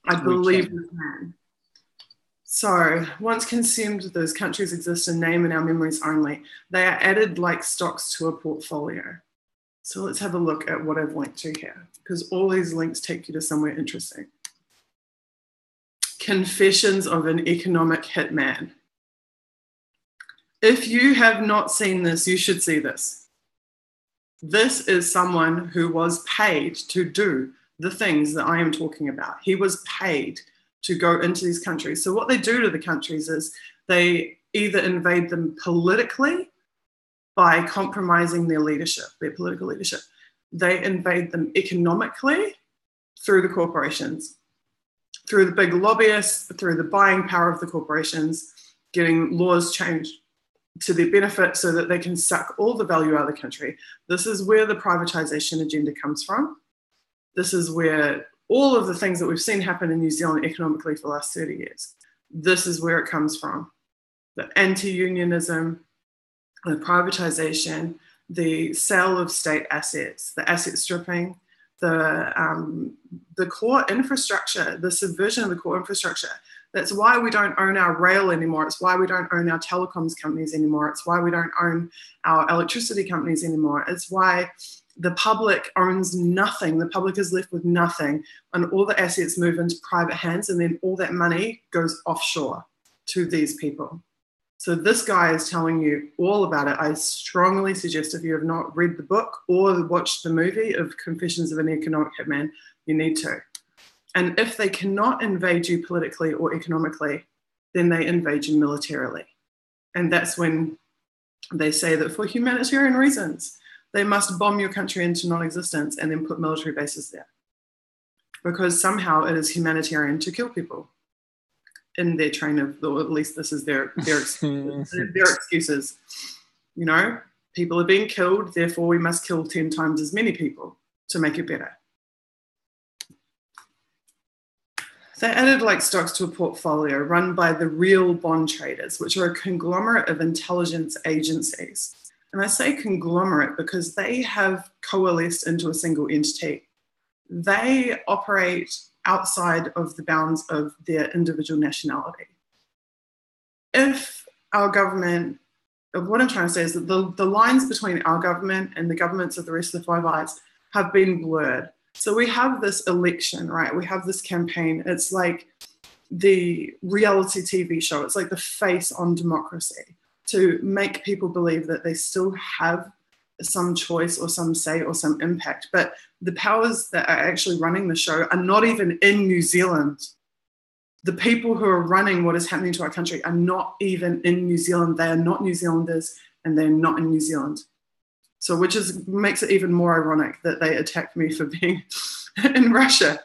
I believe we can. So once consumed, those countries exist in name and our memories only. They are added like stocks to a portfolio. So let's have a look at what I've linked to here, because all these links take you to somewhere interesting. Confessions of an Economic Hitman. If you have not seen this, you should see this. This is someone who was paid to do the things that I am talking about. He was paid to go into these countries. So what they do to the countries is they either invade them politically by compromising their leadership, their political leadership. They invade them economically through the corporations, through the big lobbyists, through the buying power of the corporations, getting laws changed to their benefit so that they can suck all the value out of the country. This is where the privatization agenda comes from. This is where all of the things that we've seen happen in New Zealand economically for the last 30 years, this is where it comes from. The anti-unionism, the privatization, the sale of state assets, the asset stripping, the core infrastructure, the subversion of the core infrastructure. That's why we don't own our rail anymore. It's why we don't own our telecoms companies anymore. It's why we don't own our electricity companies anymore. It's why the public owns nothing. The public is left with nothing, and all the assets move into private hands, and then all that money goes offshore to these people. So this guy is telling you all about it. I strongly suggest, if you have not read the book or watched the movie of Confessions of an Economic Hitman, you need to. And if they cannot invade you politically or economically, then they invade you militarily. And that's when they say that for humanitarian reasons, they must bomb your country into non-existence and then put military bases there. Because somehow it is humanitarian to kill people in their train of, or at least this is their excuses. You know, people are being killed, therefore we must kill 10 times as many people to make it better. They added like stocks to a portfolio run by the real bond traders, which are a conglomerate of intelligence agencies. And I say conglomerate because they have coalesced into a single entity. They operate outside of the bounds of their individual nationality. If our government, what I'm trying to say is that the lines between our government and the governments of the rest of the Five Eyes have been blurred. So we have this election, right? We have this campaign. It's like the reality TV show. It's like the face on democracy to make people believe that they still have some choice or some say or some impact. But the powers that are actually running the show are not even in New Zealand. The people who are running what is happening to our country are not even in New Zealand. They are not New Zealanders, and they're not in New Zealand. So which makes it even more ironic that they attacked me for being in Russia,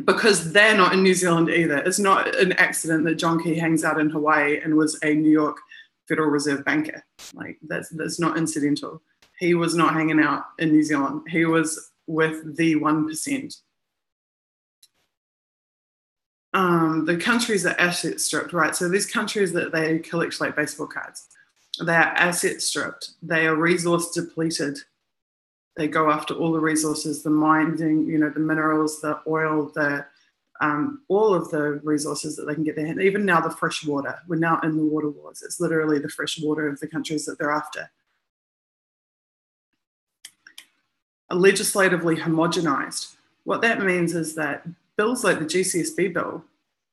because they're not in New Zealand either. It's not an accident that John Key hangs out in Hawaii and was a New York Federal Reserve banker. Like that's not incidental. He was not hanging out in New Zealand. He was with the 1%. The countries are asset stripped, right? So these countries that they collect like baseball cards, they are asset stripped. They are resource depleted. They go after all the resources, the mining, you know, the minerals, the oil, the all of the resources that they can get their hand. Even now, the fresh water. We're now in the water wars. It's literally the fresh water of the countries that they're after. Legislatively homogenized. What that means is that bills like the GCSB bill,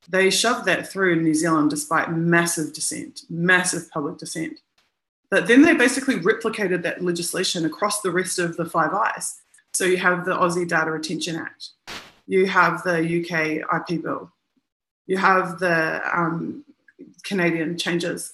they shoved that through in New Zealand despite massive dissent, massive public dissent. But then they basically replicated that legislation across the rest of the Five Eyes. So you have the Aussie Data Retention Act, you have the UK IP bill, you have the Canadian changes.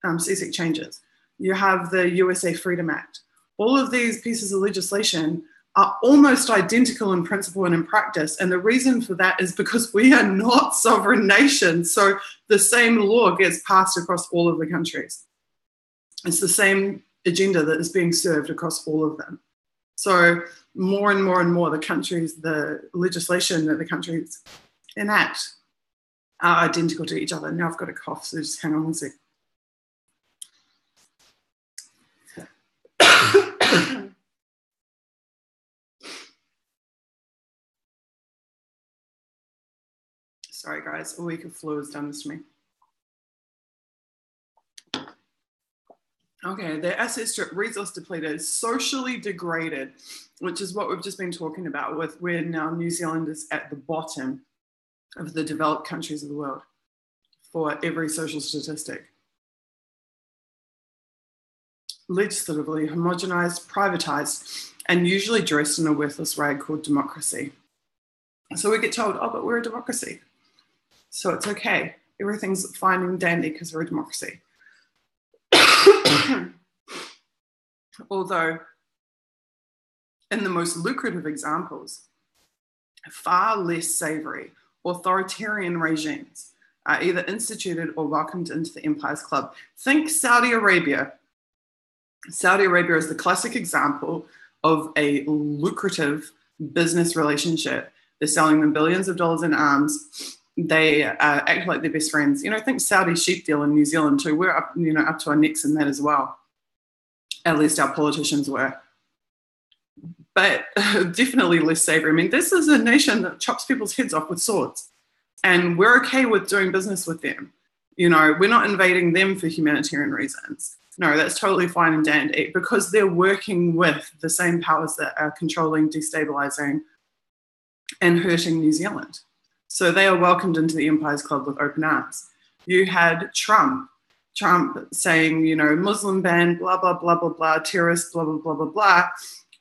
CSEC changes. You have the USA Freedom Act. All of these pieces of legislation are almost identical in principle and in practice. And the reason for that is because we are not sovereign nations. So the same law gets passed across all of the countries. It's the same agenda that is being served across all of them. So more and more and more the legislation that the countries enact are identical to each other. Now I've got a cough, so just hang on one sec. Sorry guys, a week of flu has done this to me. Okay, they're asset stripped, resource depleted, socially degraded, which is what we've just been talking about with where now New Zealand is at the bottom of the developed countries of the world for every social statistic. Legislatively homogenized, privatized, and usually dressed in a worthless rag called democracy. So we get told, oh, but we're a democracy. So it's okay. Everything's fine and dandy because we're a democracy. Although, in the most lucrative examples, far less savory, authoritarian regimes are either instituted or welcomed into the empire's club. Think Saudi Arabia. Saudi Arabia is the classic example of a lucrative business relationship. They're selling them billions of dollars in arms. They act like they're best friends. You know, think Saudi sheep deal in New Zealand too. We're up, up to our necks in that as well. At least our politicians were. But definitely less savory. I mean, this is a nation that chops people's heads off with swords. And we're okay with doing business with them. You know, we're not invading them for humanitarian reasons. No, that's totally fine and dandy because they're working with the same powers that are controlling, destabilizing, and hurting New Zealand. So they are welcomed into the empire's club with open arms. You had Trump saying, Muslim ban, blah, blah, blah, blah, blah, terrorist, blah, blah, blah, blah, blah.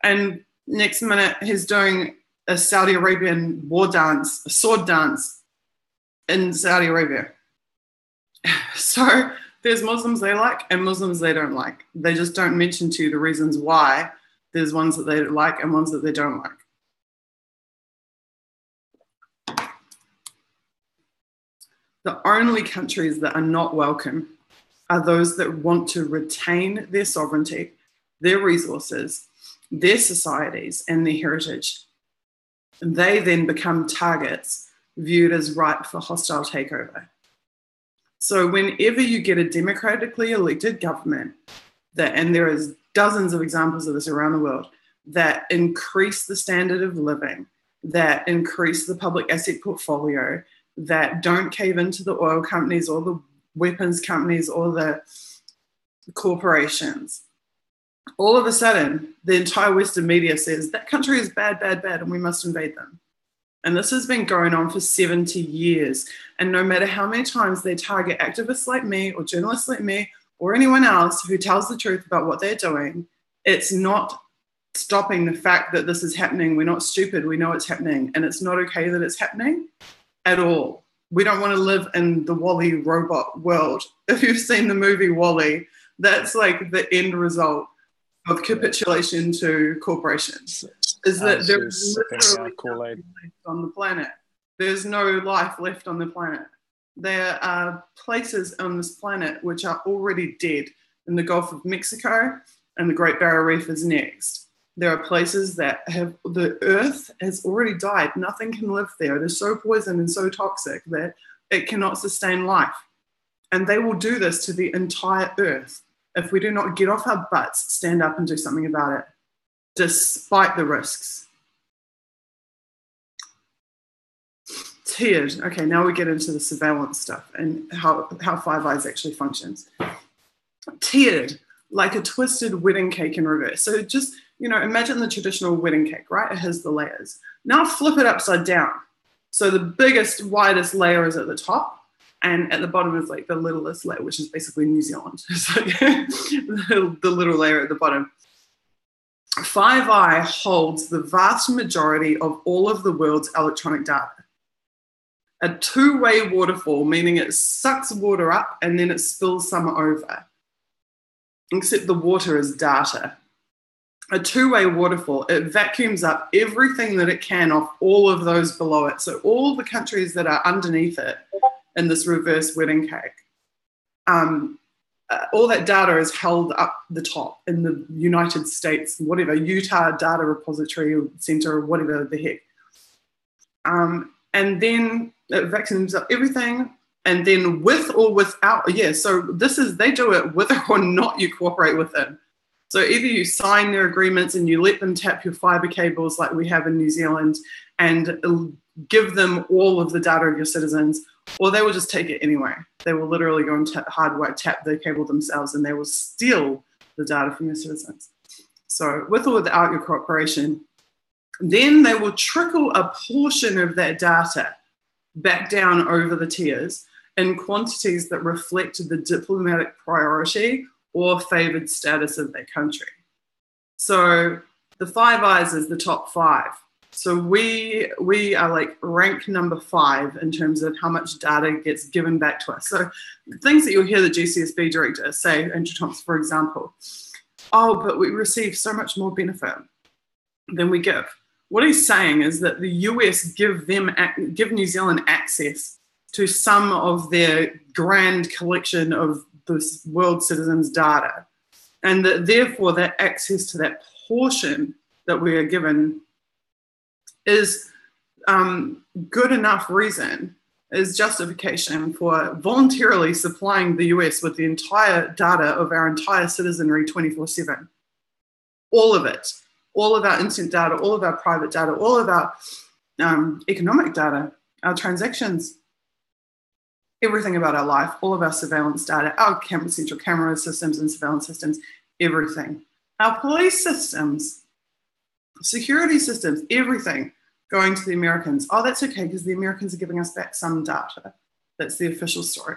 And next minute, he's doing a Saudi Arabian war dance, a sword dance in Saudi Arabia. So there's Muslims they like and Muslims they don't like. They just don't mention to you the reasons why there's ones that they like and ones that they don't like. The only countries that are not welcome are those that want to retain their sovereignty, their resources, their societies, and their heritage. They then become targets viewed as ripe for hostile takeover. So whenever you get a democratically elected government, and there is dozens of examples of this around the world, that increase the standard of living, that increase the public asset portfolio, that don't cave into the oil companies or the weapons companies or the corporations. All of a sudden, the entire Western media says that country is bad, bad, bad, and we must invade them. And this has been going on for 70 years. And no matter how many times they target activists like me or journalists like me or anyone else who tells the truth about what they're doing, it's not stopping the fact that this is happening. We're not stupid. We know it's happening. And it's not okay that it's happening at all. We don't want to live in the WALL-E robot world. If you've seen the movie WALL-E, that's like the end result of capitulation to corporations. Is that there's literally nothing left on the planet. There's no life left on the planet. There are places on this planet which are already dead. In the Gulf of Mexico and the Great Barrier Reef is next. There are places that the earth has already died. Nothing can live there. It is so poisoned and so toxic that it cannot sustain life. And they will do this to the entire earth if we do not get off our butts, stand up and do something about it, despite the risks. Tiered. Okay, now we get into the surveillance stuff and how Five Eyes actually functions. Tiered, like a twisted wedding cake in reverse. So just, imagine the traditional wedding cake, right? It has the layers. Now flip it upside down. So the biggest, widest layer is at the top, and at the bottom is like the littlest layer, which is basically New Zealand. It's like the little layer at the bottom. Five Eye holds the vast majority of all of the world's electronic data. a two-way waterfall, meaning it sucks water up and then it spills some over, except the water is data. A two-way waterfall, it vacuums up everything that it can off all of those below it. So all the countries that are underneath it in this reverse wedding cake, all that data is held up the top in the United States, whatever, Utah Data Repository Center or whatever the heck. And then it vacuums up everything, and then with or without, so they do it whether or not you cooperate with them. So either you sign their agreements and you let them tap your fiber cables like we have in New Zealand and give them all of the data of your citizens, or they will just take it anyway. They will literally go and hardwire tap the cable themselves, and they will steal the data from your citizens. So with or without your cooperation, then they will trickle a portion of that data back down over the tiers in quantities that reflect the diplomatic priority or favoured status of that country. So the Five Eyes is the top 5. So we are like rank number 5 in terms of how much data gets given back to us. So things that you'll hear the GCSB director say, Andrew Thompson, for example, oh, but we receive so much more benefit than we give. What he's saying is that the US give New Zealand access to some of their grand collection of the world citizens' data, and that therefore that access to that portion that we are given is good enough reason, is justification for voluntarily supplying the US with the entire data of our entire citizenry 24/7. All of it. All of our instant data, all of our private data, all of our economic data, our transactions, everything about our life, all of our surveillance data, our central camera systems and surveillance systems, everything. Our police systems, security systems, everything going to the Americans. Oh, that's okay, because the Americans are giving us back some data. That's the official story.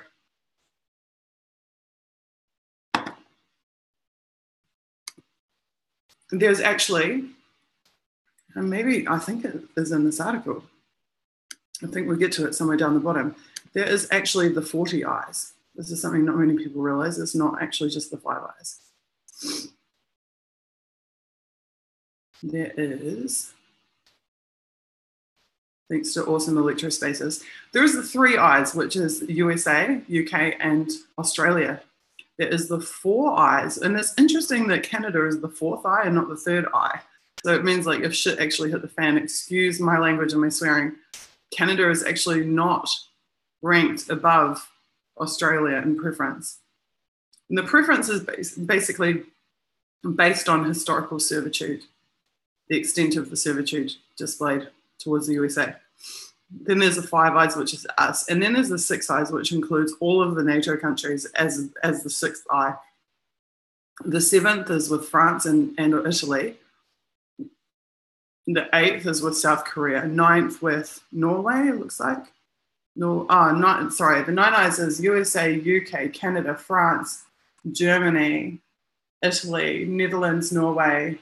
There's actually, and maybe I think it is in this article, I think we'll get to it somewhere down the bottom. There is actually the 40 eyes. This is something not many people realize. It's not actually just the 5 eyes. There is, thanks to awesome electrospaces, there is the 3 eyes, which is USA, UK, and Australia. There is the 4 eyes, and it's interesting that Canada is the 4th eye and not the 3rd eye. So it means like if shit actually hit the fan, excuse my language and my swearing, Canada is actually not ranked above Australia in preference. And the preference is basically based on historical servitude, the extent of the servitude displayed towards the USA. Then there's the 5 eyes, which is us. And then there's the 6 eyes, which includes all of the NATO countries as the 6th eye. The 7th is with France and Italy. The 8th is with South Korea. 9th with Norway, it looks like. The 9 eyes is USA, UK, Canada, France, Germany, Italy, Netherlands, Norway,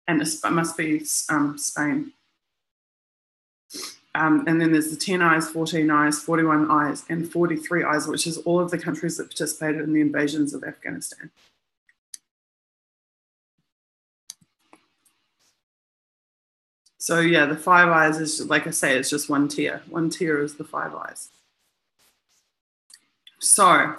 and it must be Spain. And then there's the 10 eyes, 14 eyes, 41 eyes, and 43 eyes, which is all of the countries that participated in the invasions of Afghanistan. So yeah, the 5 eyes is, like I say, it's just one tier. One tier is the 5 eyes. So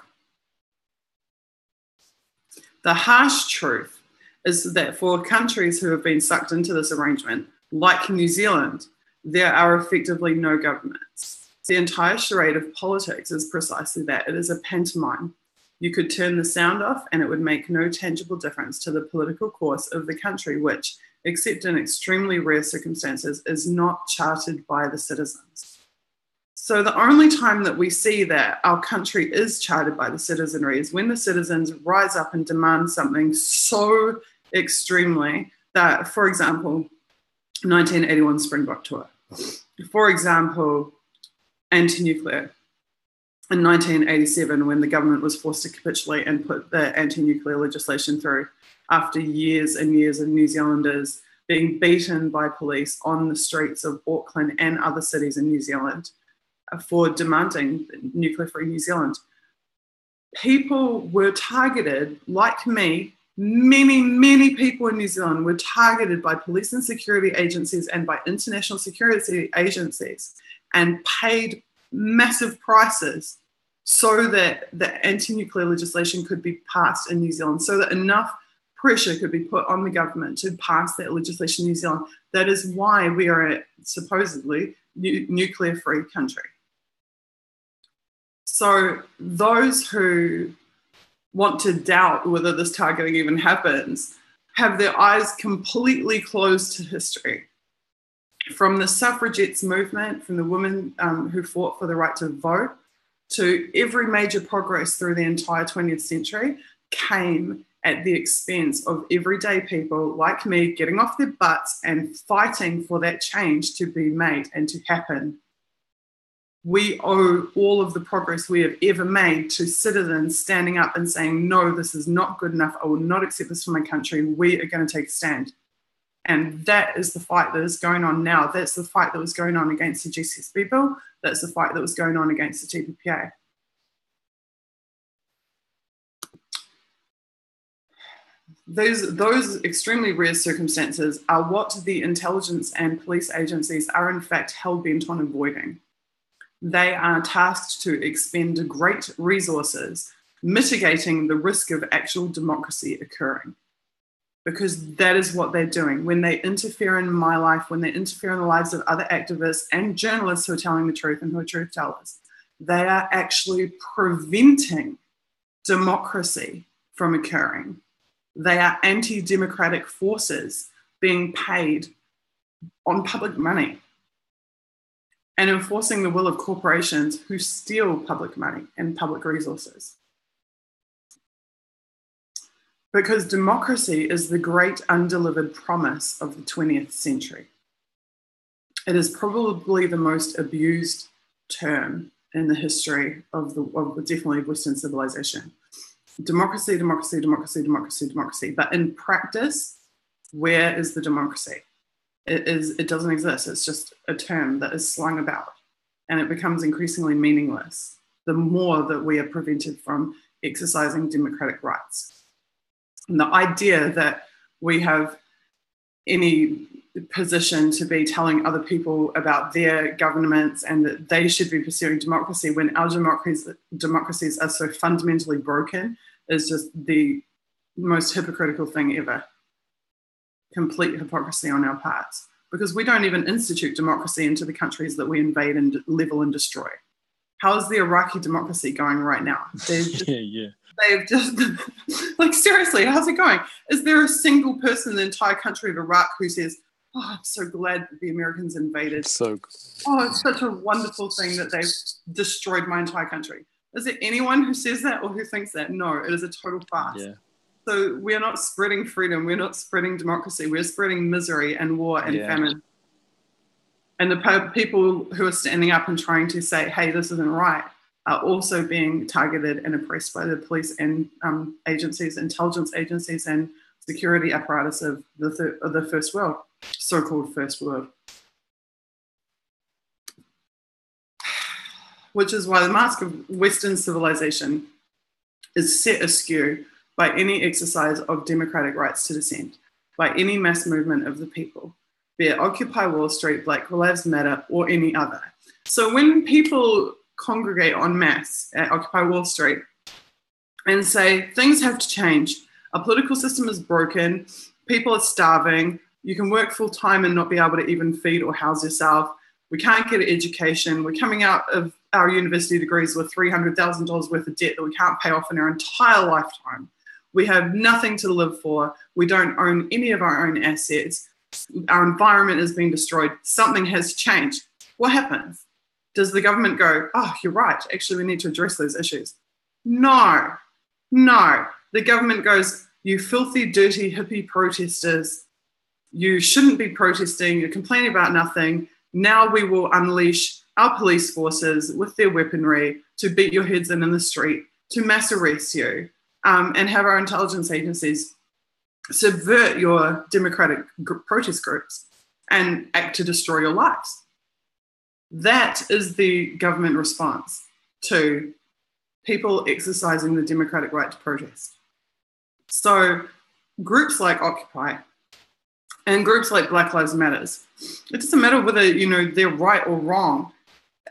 the harsh truth is that for countries who have been sucked into this arrangement, like New Zealand, there are effectively no governments. The entire charade of politics is precisely that. It is a pantomime. You could turn the sound off and it would make no tangible difference to the political course of the country, which, except in extremely rare circumstances, is not chartered by the citizens. So the only time that we see that our country is chartered by the citizenry is when the citizens rise up and demand something so extremely that, for example, 1981 Springbok Tour. For example, anti-nuclear. In 1987, when the government was forced to capitulate and put the anti-nuclear legislation through after years and years of New Zealanders being beaten by police on the streets of Auckland and other cities in New Zealand for demanding nuclear-free New Zealand. People were targeted, like me, many people in New Zealand were targeted by police and security agencies and by international security agencies and paid massive prices so that the anti-nuclear legislation could be passed in New Zealand, so that enough pressure could be put on the government to pass that legislation in New Zealand. That is why we are a supposedly nuclear-free country. So those who want to doubt whether this targeting even happens have their eyes completely closed to history. From the suffragettes movement, from the women who fought for the right to vote, to every major progress through the entire 20th century came at the expense of everyday people like me getting off their butts and fighting for that change to be made and to happen. We owe all of the progress we have ever made to citizens standing up and saying, no, this is not good enough. I will not accept this for my country. We are going to take a stand. And that is the fight that is going on now. That's the fight that was going on against the GCSB bill. That's the fight that was going on against the TPPA. Those extremely rare circumstances are what the intelligence and police agencies are in fact hell-bent on avoiding. They are tasked to expend great resources mitigating the risk of actual democracy occurring, because that is what they're doing. When they interfere in my life, when they interfere in the lives of other activists and journalists who are telling the truth and who are truth tellers, they are actually preventing democracy from occurring. They are anti-democratic forces being paid on public money and enforcing the will of corporations who steal public money and public resources. Because democracy is the great undelivered promise of the 20th century. It is probably the most abused term in the history of definitely Western civilization. Democracy, democracy, democracy, democracy, democracy. But in practice, where is the democracy? It doesn't exist. It's just a term that is slung about, and it becomes increasingly meaningless the more that we are prevented from exercising democratic rights. And the idea that we have any position to be telling other people about their governments and that they should be pursuing democracy when our democracies are so fundamentally broken is just the most hypocritical thing ever. Complete hypocrisy on our parts, because we don't even institute democracy into the countries that we invade and level and destroy. How is the Iraqi democracy going right now? They've just like, seriously, how's it going? Is there a single person in the entire country of Iraq who says, oh, I'm so glad that the Americans invaded. It's such a wonderful thing that they've destroyed my entire country. Is there anyone who says that or who thinks that? No, it is a total farce. Yeah. So we're not spreading freedom. We're not spreading democracy. We're spreading misery and war and famine. And the people who are standing up and trying to say, hey, this isn't right, are also being targeted and oppressed by the police and agencies, intelligence agencies and security apparatus of the first world, so-called first world. Which is why the mask of Western civilization is set askew by any exercise of democratic rights to dissent, by any mass movement of the people, be it Occupy Wall Street, Black Lives Matter, or any other. So when people congregate en masse at Occupy Wall Street and say, things have to change, our political system is broken, people are starving, you can work full time and not be able to even feed or house yourself, we can't get an education, we're coming out of our university degrees with $300,000 worth of debt that we can't pay off in our entire lifetime. We have nothing to live for. We don't own any of our own assets. Our environment is being destroyed. Something has changed. What happens? Does the government go, oh, you're right, actually we need to address those issues? No. The government goes, you filthy, dirty, hippie protesters, you shouldn't be protesting, you're complaining about nothing. Now we will unleash our police forces with their weaponry to beat your heads in the street, to mass arrest you, and have our intelligence agencies subvert your democratic protest groups and act to destroy your lives. That is the government response to people exercising the democratic right to protest. So groups like Occupy and groups like Black Lives Matters, it doesn't matter whether, you know, they're right or wrong.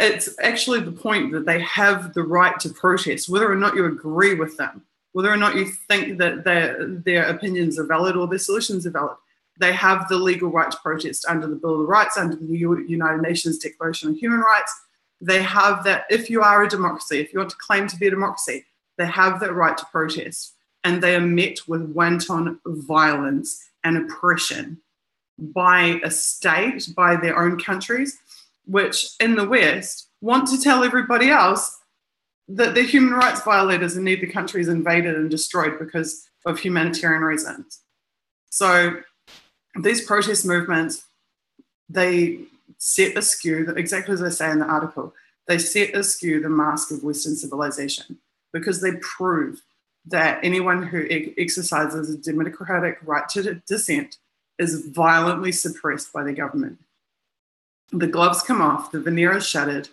It's actually the point that they have the right to protest, whether or not you agree with them, whether or not you think that their opinions are valid or their solutions are valid. They have the legal right to protest under the Bill of Rights, under the United Nations Declaration of Human Rights. They have that, if you are a democracy, if you want to claim to be a democracy, they have that right to protest. And they are met with wanton violence and oppression by a state, by their own countries, which in the West want to tell everybody else that they're human rights violators and need the countries invaded and destroyed because of humanitarian reasons. So these protest movements, they set askew, exactly as I say in the article, they set askew the mask of Western civilization because they prove that anyone who exercises a democratic right to dissent is violently suppressed by the government. The gloves come off, the veneer is shattered,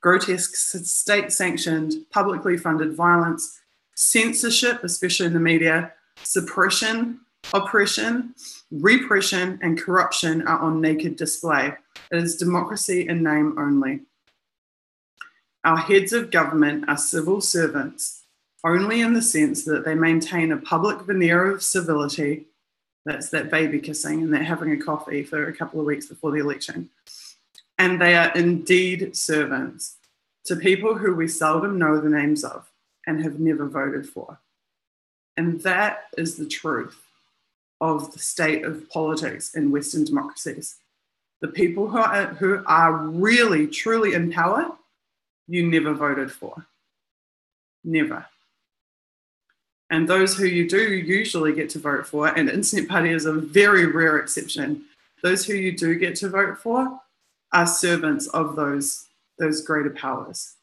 grotesque state-sanctioned, publicly funded violence, censorship, especially in the media, suppression, oppression, repression, and corruption are on naked display. It is democracy in name only. Our heads of government are civil servants only in the sense that they maintain a public veneer of civility. That's that baby kissing and that having a coffee for a couple of weeks before the election. And they are indeed servants to people who we seldom know the names of and have never voted for. And that is the truth of the state of politics in Western democracies. The people who are really, truly in power, you never voted for. Never. And those who you do usually get to vote for, and Internet Party is a very rare exception, those who you do get to vote for are servants of those greater powers.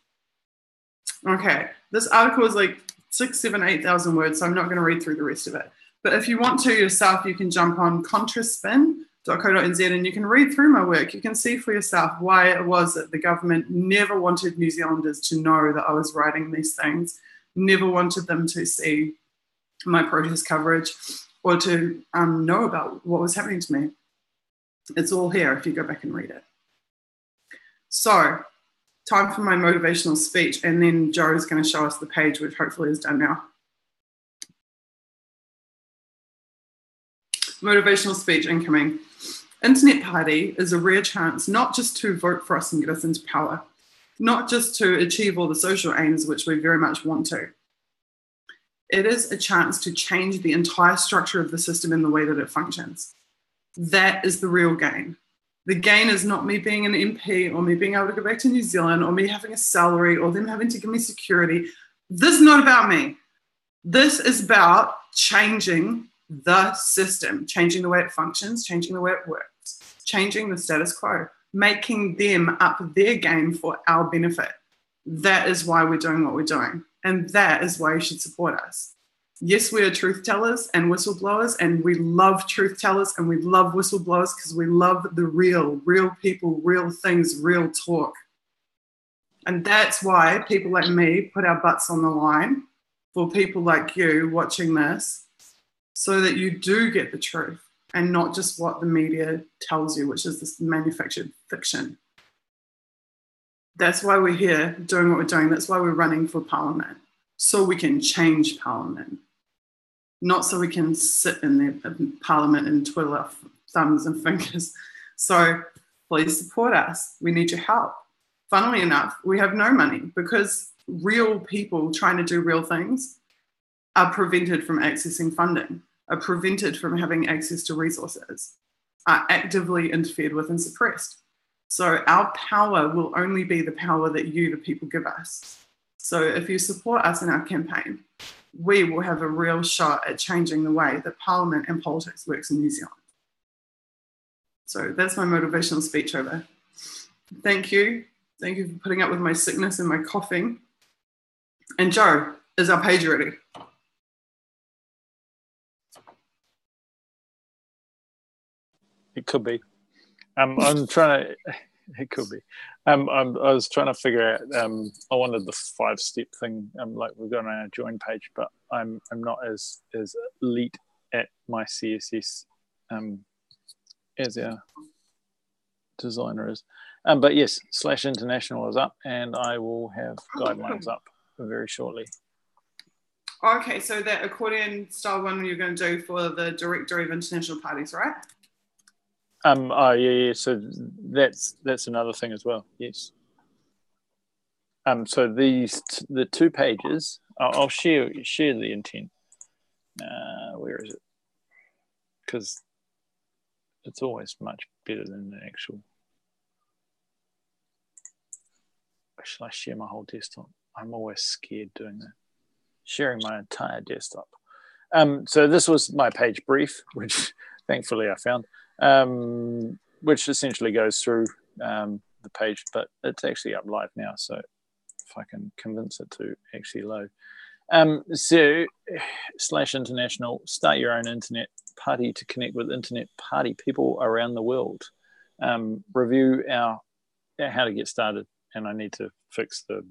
Okay, this article is like 6,000, 7,000, 8,000 words, so I'm not going to read through the rest of it. But if you want to yourself, you can jump on contraspin.co.nz and you can read through my work. You can see for yourself why it was that the government never wanted New Zealanders to know that I was writing these things, never wanted them to see my protest coverage or to know about what was happening to me. It's all here if you go back and read it. So, time for my motivational speech, and then Joe is going to show us the page, which hopefully is done now. Motivational speech incoming. Internet Party is a rare chance not just to vote for us and get us into power, not just to achieve all the social aims which we very much want to. It is a chance to change the entire structure of the system in the way that it functions. That is the real gain. The gain is not me being an MP or me being able to go back to New Zealand or me having a salary or them having to give me security. This is not about me. This is about changing the system, changing the way it functions, changing the way it works, changing the status quo, making them up their game for our benefit. That is why we're doing what we're doing. And that is why you should support us. Yes, we are truth tellers and whistleblowers, and we love truth tellers and we love whistleblowers because we love the real people, real things, real talk. And that's why people like me put our butts on the line for people like you watching this, so that you do get the truth and not just what the media tells you, which is this manufactured fiction. That's why we're here doing what we're doing. That's why we're running for Parliament, so we can change Parliament. Not so we can sit in the Parliament and twiddle our thumbs and fingers. So please support us. We need your help. Funnily enough, we have no money because real people trying to do real things are prevented from accessing funding, are prevented from having access to resources, are actively interfered with and suppressed. So our power will only be the power that you, the people, give us. So if you support us in our campaign, we will have a real shot at changing the way that Parliament and politics works in New Zealand. So that's my motivational speech over. Thank you. Thank you for putting up with my sickness and my coughing. And Joe, is our page ready? It could be. I'm trying to. It could be. I was trying to figure out. I wanted the 5-step thing, like we've got on our join page, but I'm not as elite at my CSS as our designer is. But yes, /international is up, and I will have guidelines up very shortly. Okay, so that accordion style one you're going to do for the directory of international parties, right? Oh yeah. So that's another thing as well. Yes. So the 2 pages. I'll share the intent. Where is it? Because it's always much better than the actual. Shall I share my whole desktop? I'm always scared doing that. Sharing my entire desktop. So this was my page brief, which thankfully I found, which essentially goes through the page, but it's actually up live now. So if I can convince it to actually load. So /international, start your own internet party to connect with internet party people around the world. Review our how to get started, and I need to fix the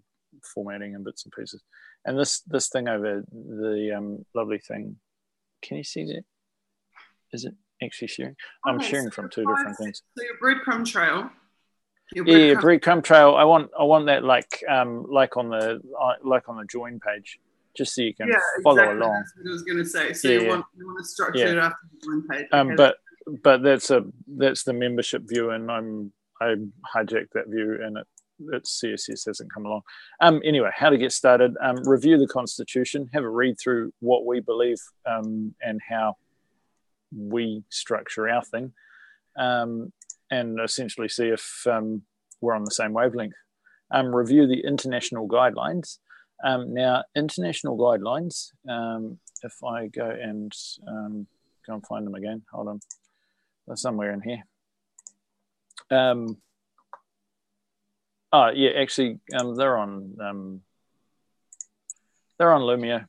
formatting and bits and pieces. And this thing over the lovely thing, can you see that? Is it actually sharing? I'm sharing from 2 different things. So your breadcrumb trail. Breadcrumb trail. I want that like on the join page, just so you can follow along. That's what I was going to say. So you want to structure it after the join page. Okay. But that's the membership view, and I hijacked that view, and its CSS hasn't come along. Anyway, how to get started. Review the Constitution. Have a read through what we believe and how we structure our thing, and essentially see if we're on the same wavelength. Review the international guidelines. Now, international guidelines, if I go and find them again, hold on, they're somewhere in here. Actually, they're on Lumio.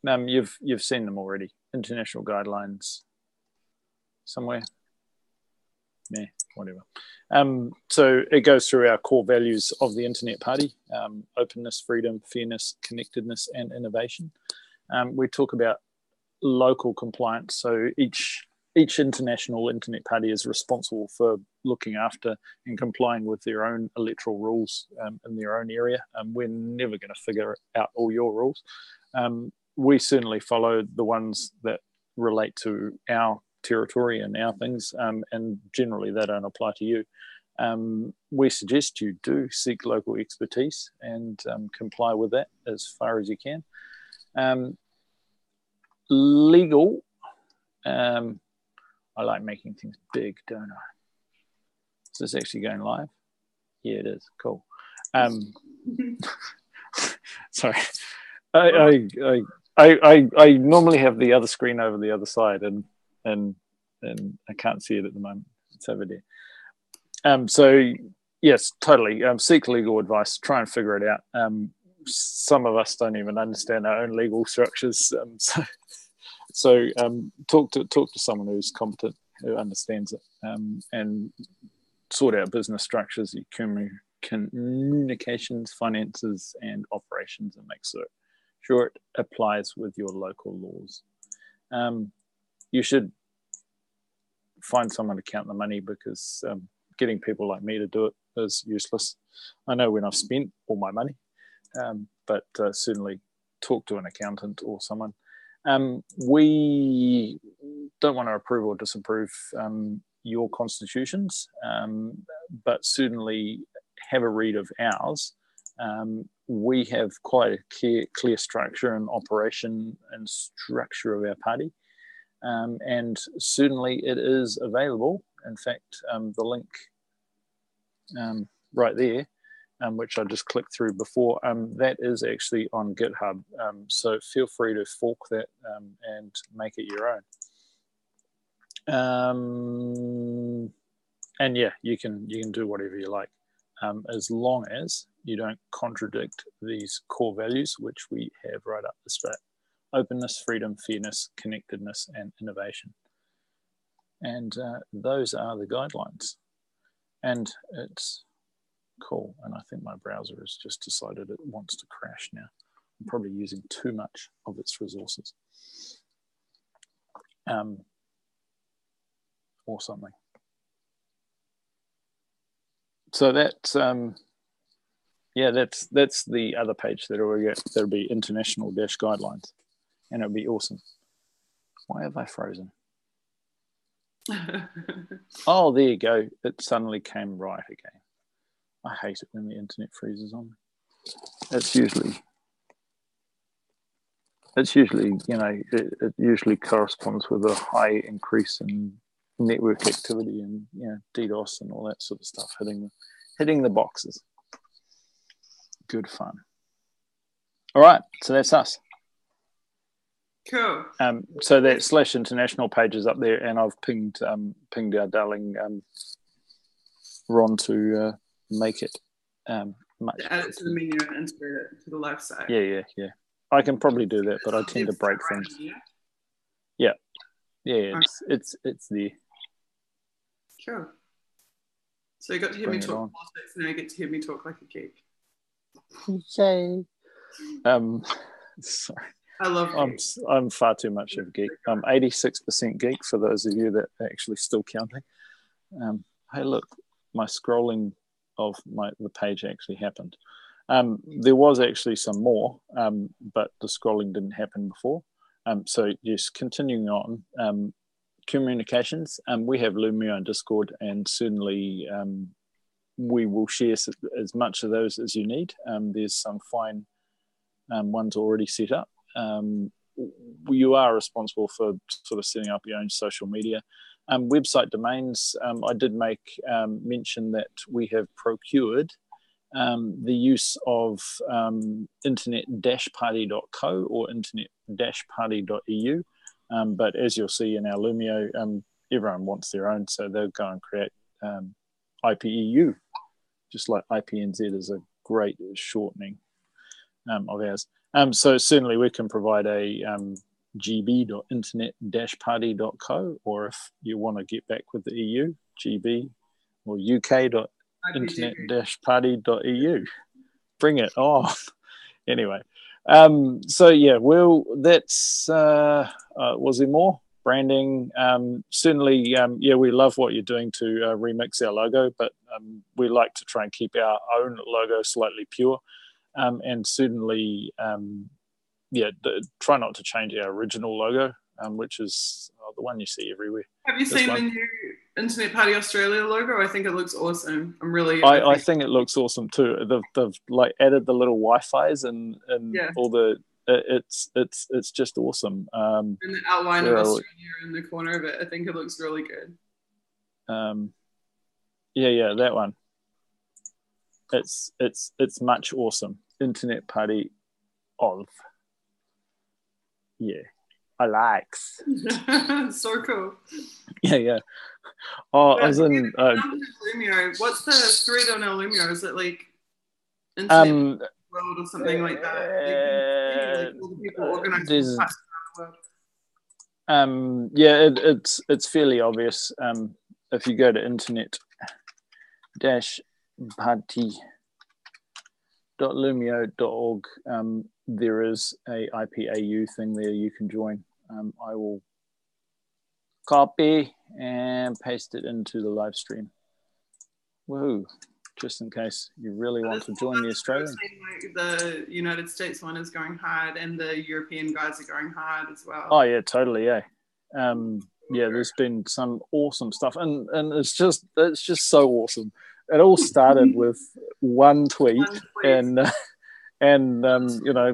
You've seen them already. International guidelines somewhere. Yeah, whatever. So it goes through our core values of the Internet Party: openness, freedom, fairness, connectedness, and innovation. We talk about local compliance. So each international Internet Party is responsible for looking after and complying with their own electoral rules in their own area. We're never going to figure out all your rules. We certainly follow the ones that relate to our territory and our things, and generally they don't apply to you. We suggest you do seek local expertise and comply with that as far as you can. Legal. I like making things big, don't I? Is this actually going live? Yeah, it is. Cool. Sorry. I normally have the other screen over the other side, and I can't see it at the moment. It's over there. So yes, totally. Seek legal advice. Try and figure it out. Some of us don't even understand our own legal structures. So talk to someone who's competent, who understands it, and sort out business structures, communications, finances, and operations, and make sure it applies with your local laws. You should find someone to count the money, because getting people like me to do it is useless. I know when I've spent all my money, but certainly talk to an accountant or someone. We don't want to approve or disapprove your constitutions, but certainly have a read of ours. We have quite a clear structure and operation and structure of our party, and certainly it is available. In fact, the link right there, which I just clicked through before, that is actually on GitHub. So feel free to fork that and make it your own. And yeah, you can do whatever you like, as long as you don't contradict these core values, which we have right up the straight: openness, freedom, fairness, connectedness, and innovation. And those are the guidelines. And it's Cool. And I think my browser has just decided it wants to crash now. I'm probably using too much of its resources. Or something. So that's that's the other page that'll be international guidelines, and it'll be awesome. Why have I frozen? Oh, there you go. It suddenly came right again. I hate it when the internet freezes on me. It's usually it usually corresponds with a high increase in network activity and DDoS and all that sort of stuff hitting the boxes. Good fun. All right, so that's us. Cool. So that /international page is up there, and I've pinged our darling Ron to make it much. To add it to the menu and integrate it to the left side. Yeah. I can probably do that, but I tend to break things. Yeah. It's there. Cool. So you got to hear me talk politics, now you get to hear me talk like a geek. Yay. Sorry. I love geeks. I'm far too much of a geek. I'm 86% geek for those of you that are actually still counting. Hey, look, my scrolling of the page actually happened. There was actually some more, but the scrolling didn't happen before. So just continuing on, communications. We have Lumio and Discord, and certainly we will share as much of those as you need. There's some fine ones already set up. You are responsible for sort of setting up your own social media. Website domains, I did make mention that we have procured the use of internet-party.co or internet-party.eu. But as you'll see in our Lumio, everyone wants their own, so they'll go and create IPEU, just like IPNZ is a great shortening of ours. So certainly we can provide a gb.internet-party.co, or if you want to get back with the EU, gb or uk.internet-party.eu. Bring it on. Anyway, so yeah, well, that's was there more branding? Certainly, we love what you're doing to remix our logo, but we like to try and keep our own logo slightly pure, and certainly try not to change our original logo, which is the one you see everywhere. Have you seen the new Internet Party Australia logo? I think it looks awesome. I think it looks awesome too. They've like added the little Wi-Fi's and all the. It's just awesome. And the outline of Australia in the corner of it, I think it looks really good. That one. It's much awesome. Internet Party of. Yeah, I likes. So cool. Yeah. Oh, as in Lumio. What's the thread on our Lumio? Is it like Internet World or something like that? Like all the people organizing parts around the world. It's fairly obvious. If you go to internet-party.lumio.org, there is a IPAU thing there you can join. I will copy and paste it into the live stream. Woohoo! Just in case you really want to join the Australian. The United States one is going hard, and the European guys are going hard as well. Oh yeah, totally. Yeah, there's been some awesome stuff, and it's just so awesome. It all started with one tweet. And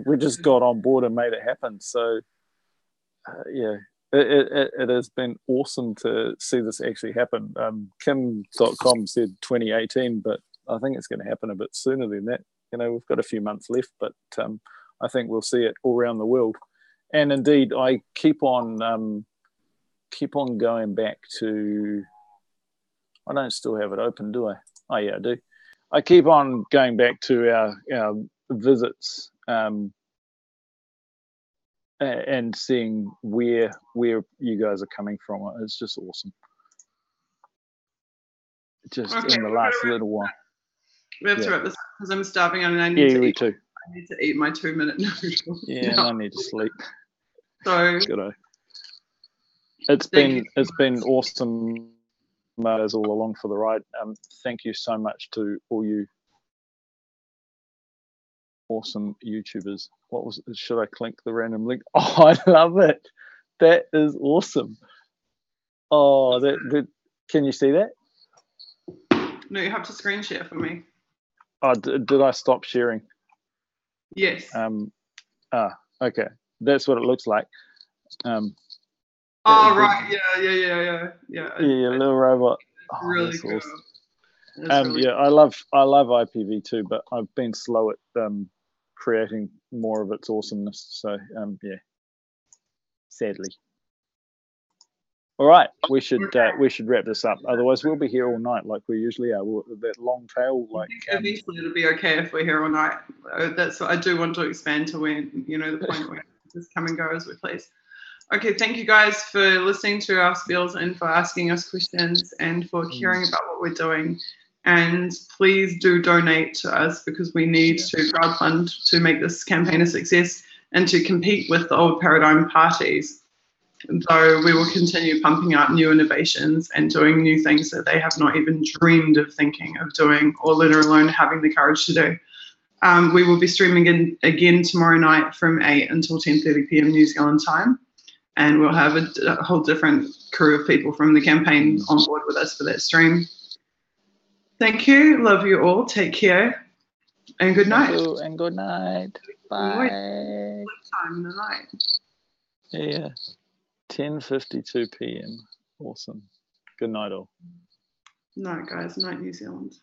we just got on board and made it happen. So it has been awesome to see this actually happen. Kim.com said 2018, but I think it's going to happen a bit sooner than that. We've got a few months left, but I think we'll see it all around the world. And indeed, I keep on going back to. I don't still have it open, do I? Oh yeah, I do. I keep on going back to our visits and seeing where you guys are coming from. It's just awesome. In the last little while. We have to wrap this up because I'm starving and I need to eat my 2-minute noodles. Yeah, and I need to sleep. So good. It's been awesome as all along for the ride. Thank you so much to all you awesome YouTubers. Should I click the random link? Oh, I love it. That is awesome. Oh, that can you see that? No, you have to screen share for me. Oh, did I stop sharing? Yes. Okay. That's what it looks like. Right. Yeah. Yeah, little robot. Oh, really cool. Awesome. Really cool. I love IPv2, but I've been slow at creating more of its awesomeness. So sadly. All right, we should wrap this up. Otherwise, we'll be here all night like we usually are. That long tail, like eventually it'll be okay if we're here all night. That's what I do want to expand to when the point where we just come and go as we please. Okay, thank you guys for listening to our spiels and for asking us questions and for caring about what we're doing. And please do donate to us because we need to crowdfund to make this campaign a success and to compete with the old paradigm parties. Though we will continue pumping out new innovations and doing new things that they have not even dreamed of thinking of doing, or let alone having the courage to do. We will be streaming again tomorrow night from 8 until 10:30 p.m. New Zealand time, and we'll have a whole different crew of people from the campaign on board with us for that stream. Thank you. Love you all. Take care. And good night. Thank you and good night. Bye. Time in the night. Yeah. 10:52 p.m. Awesome. Good night, all. Night, guys. Night, New Zealand.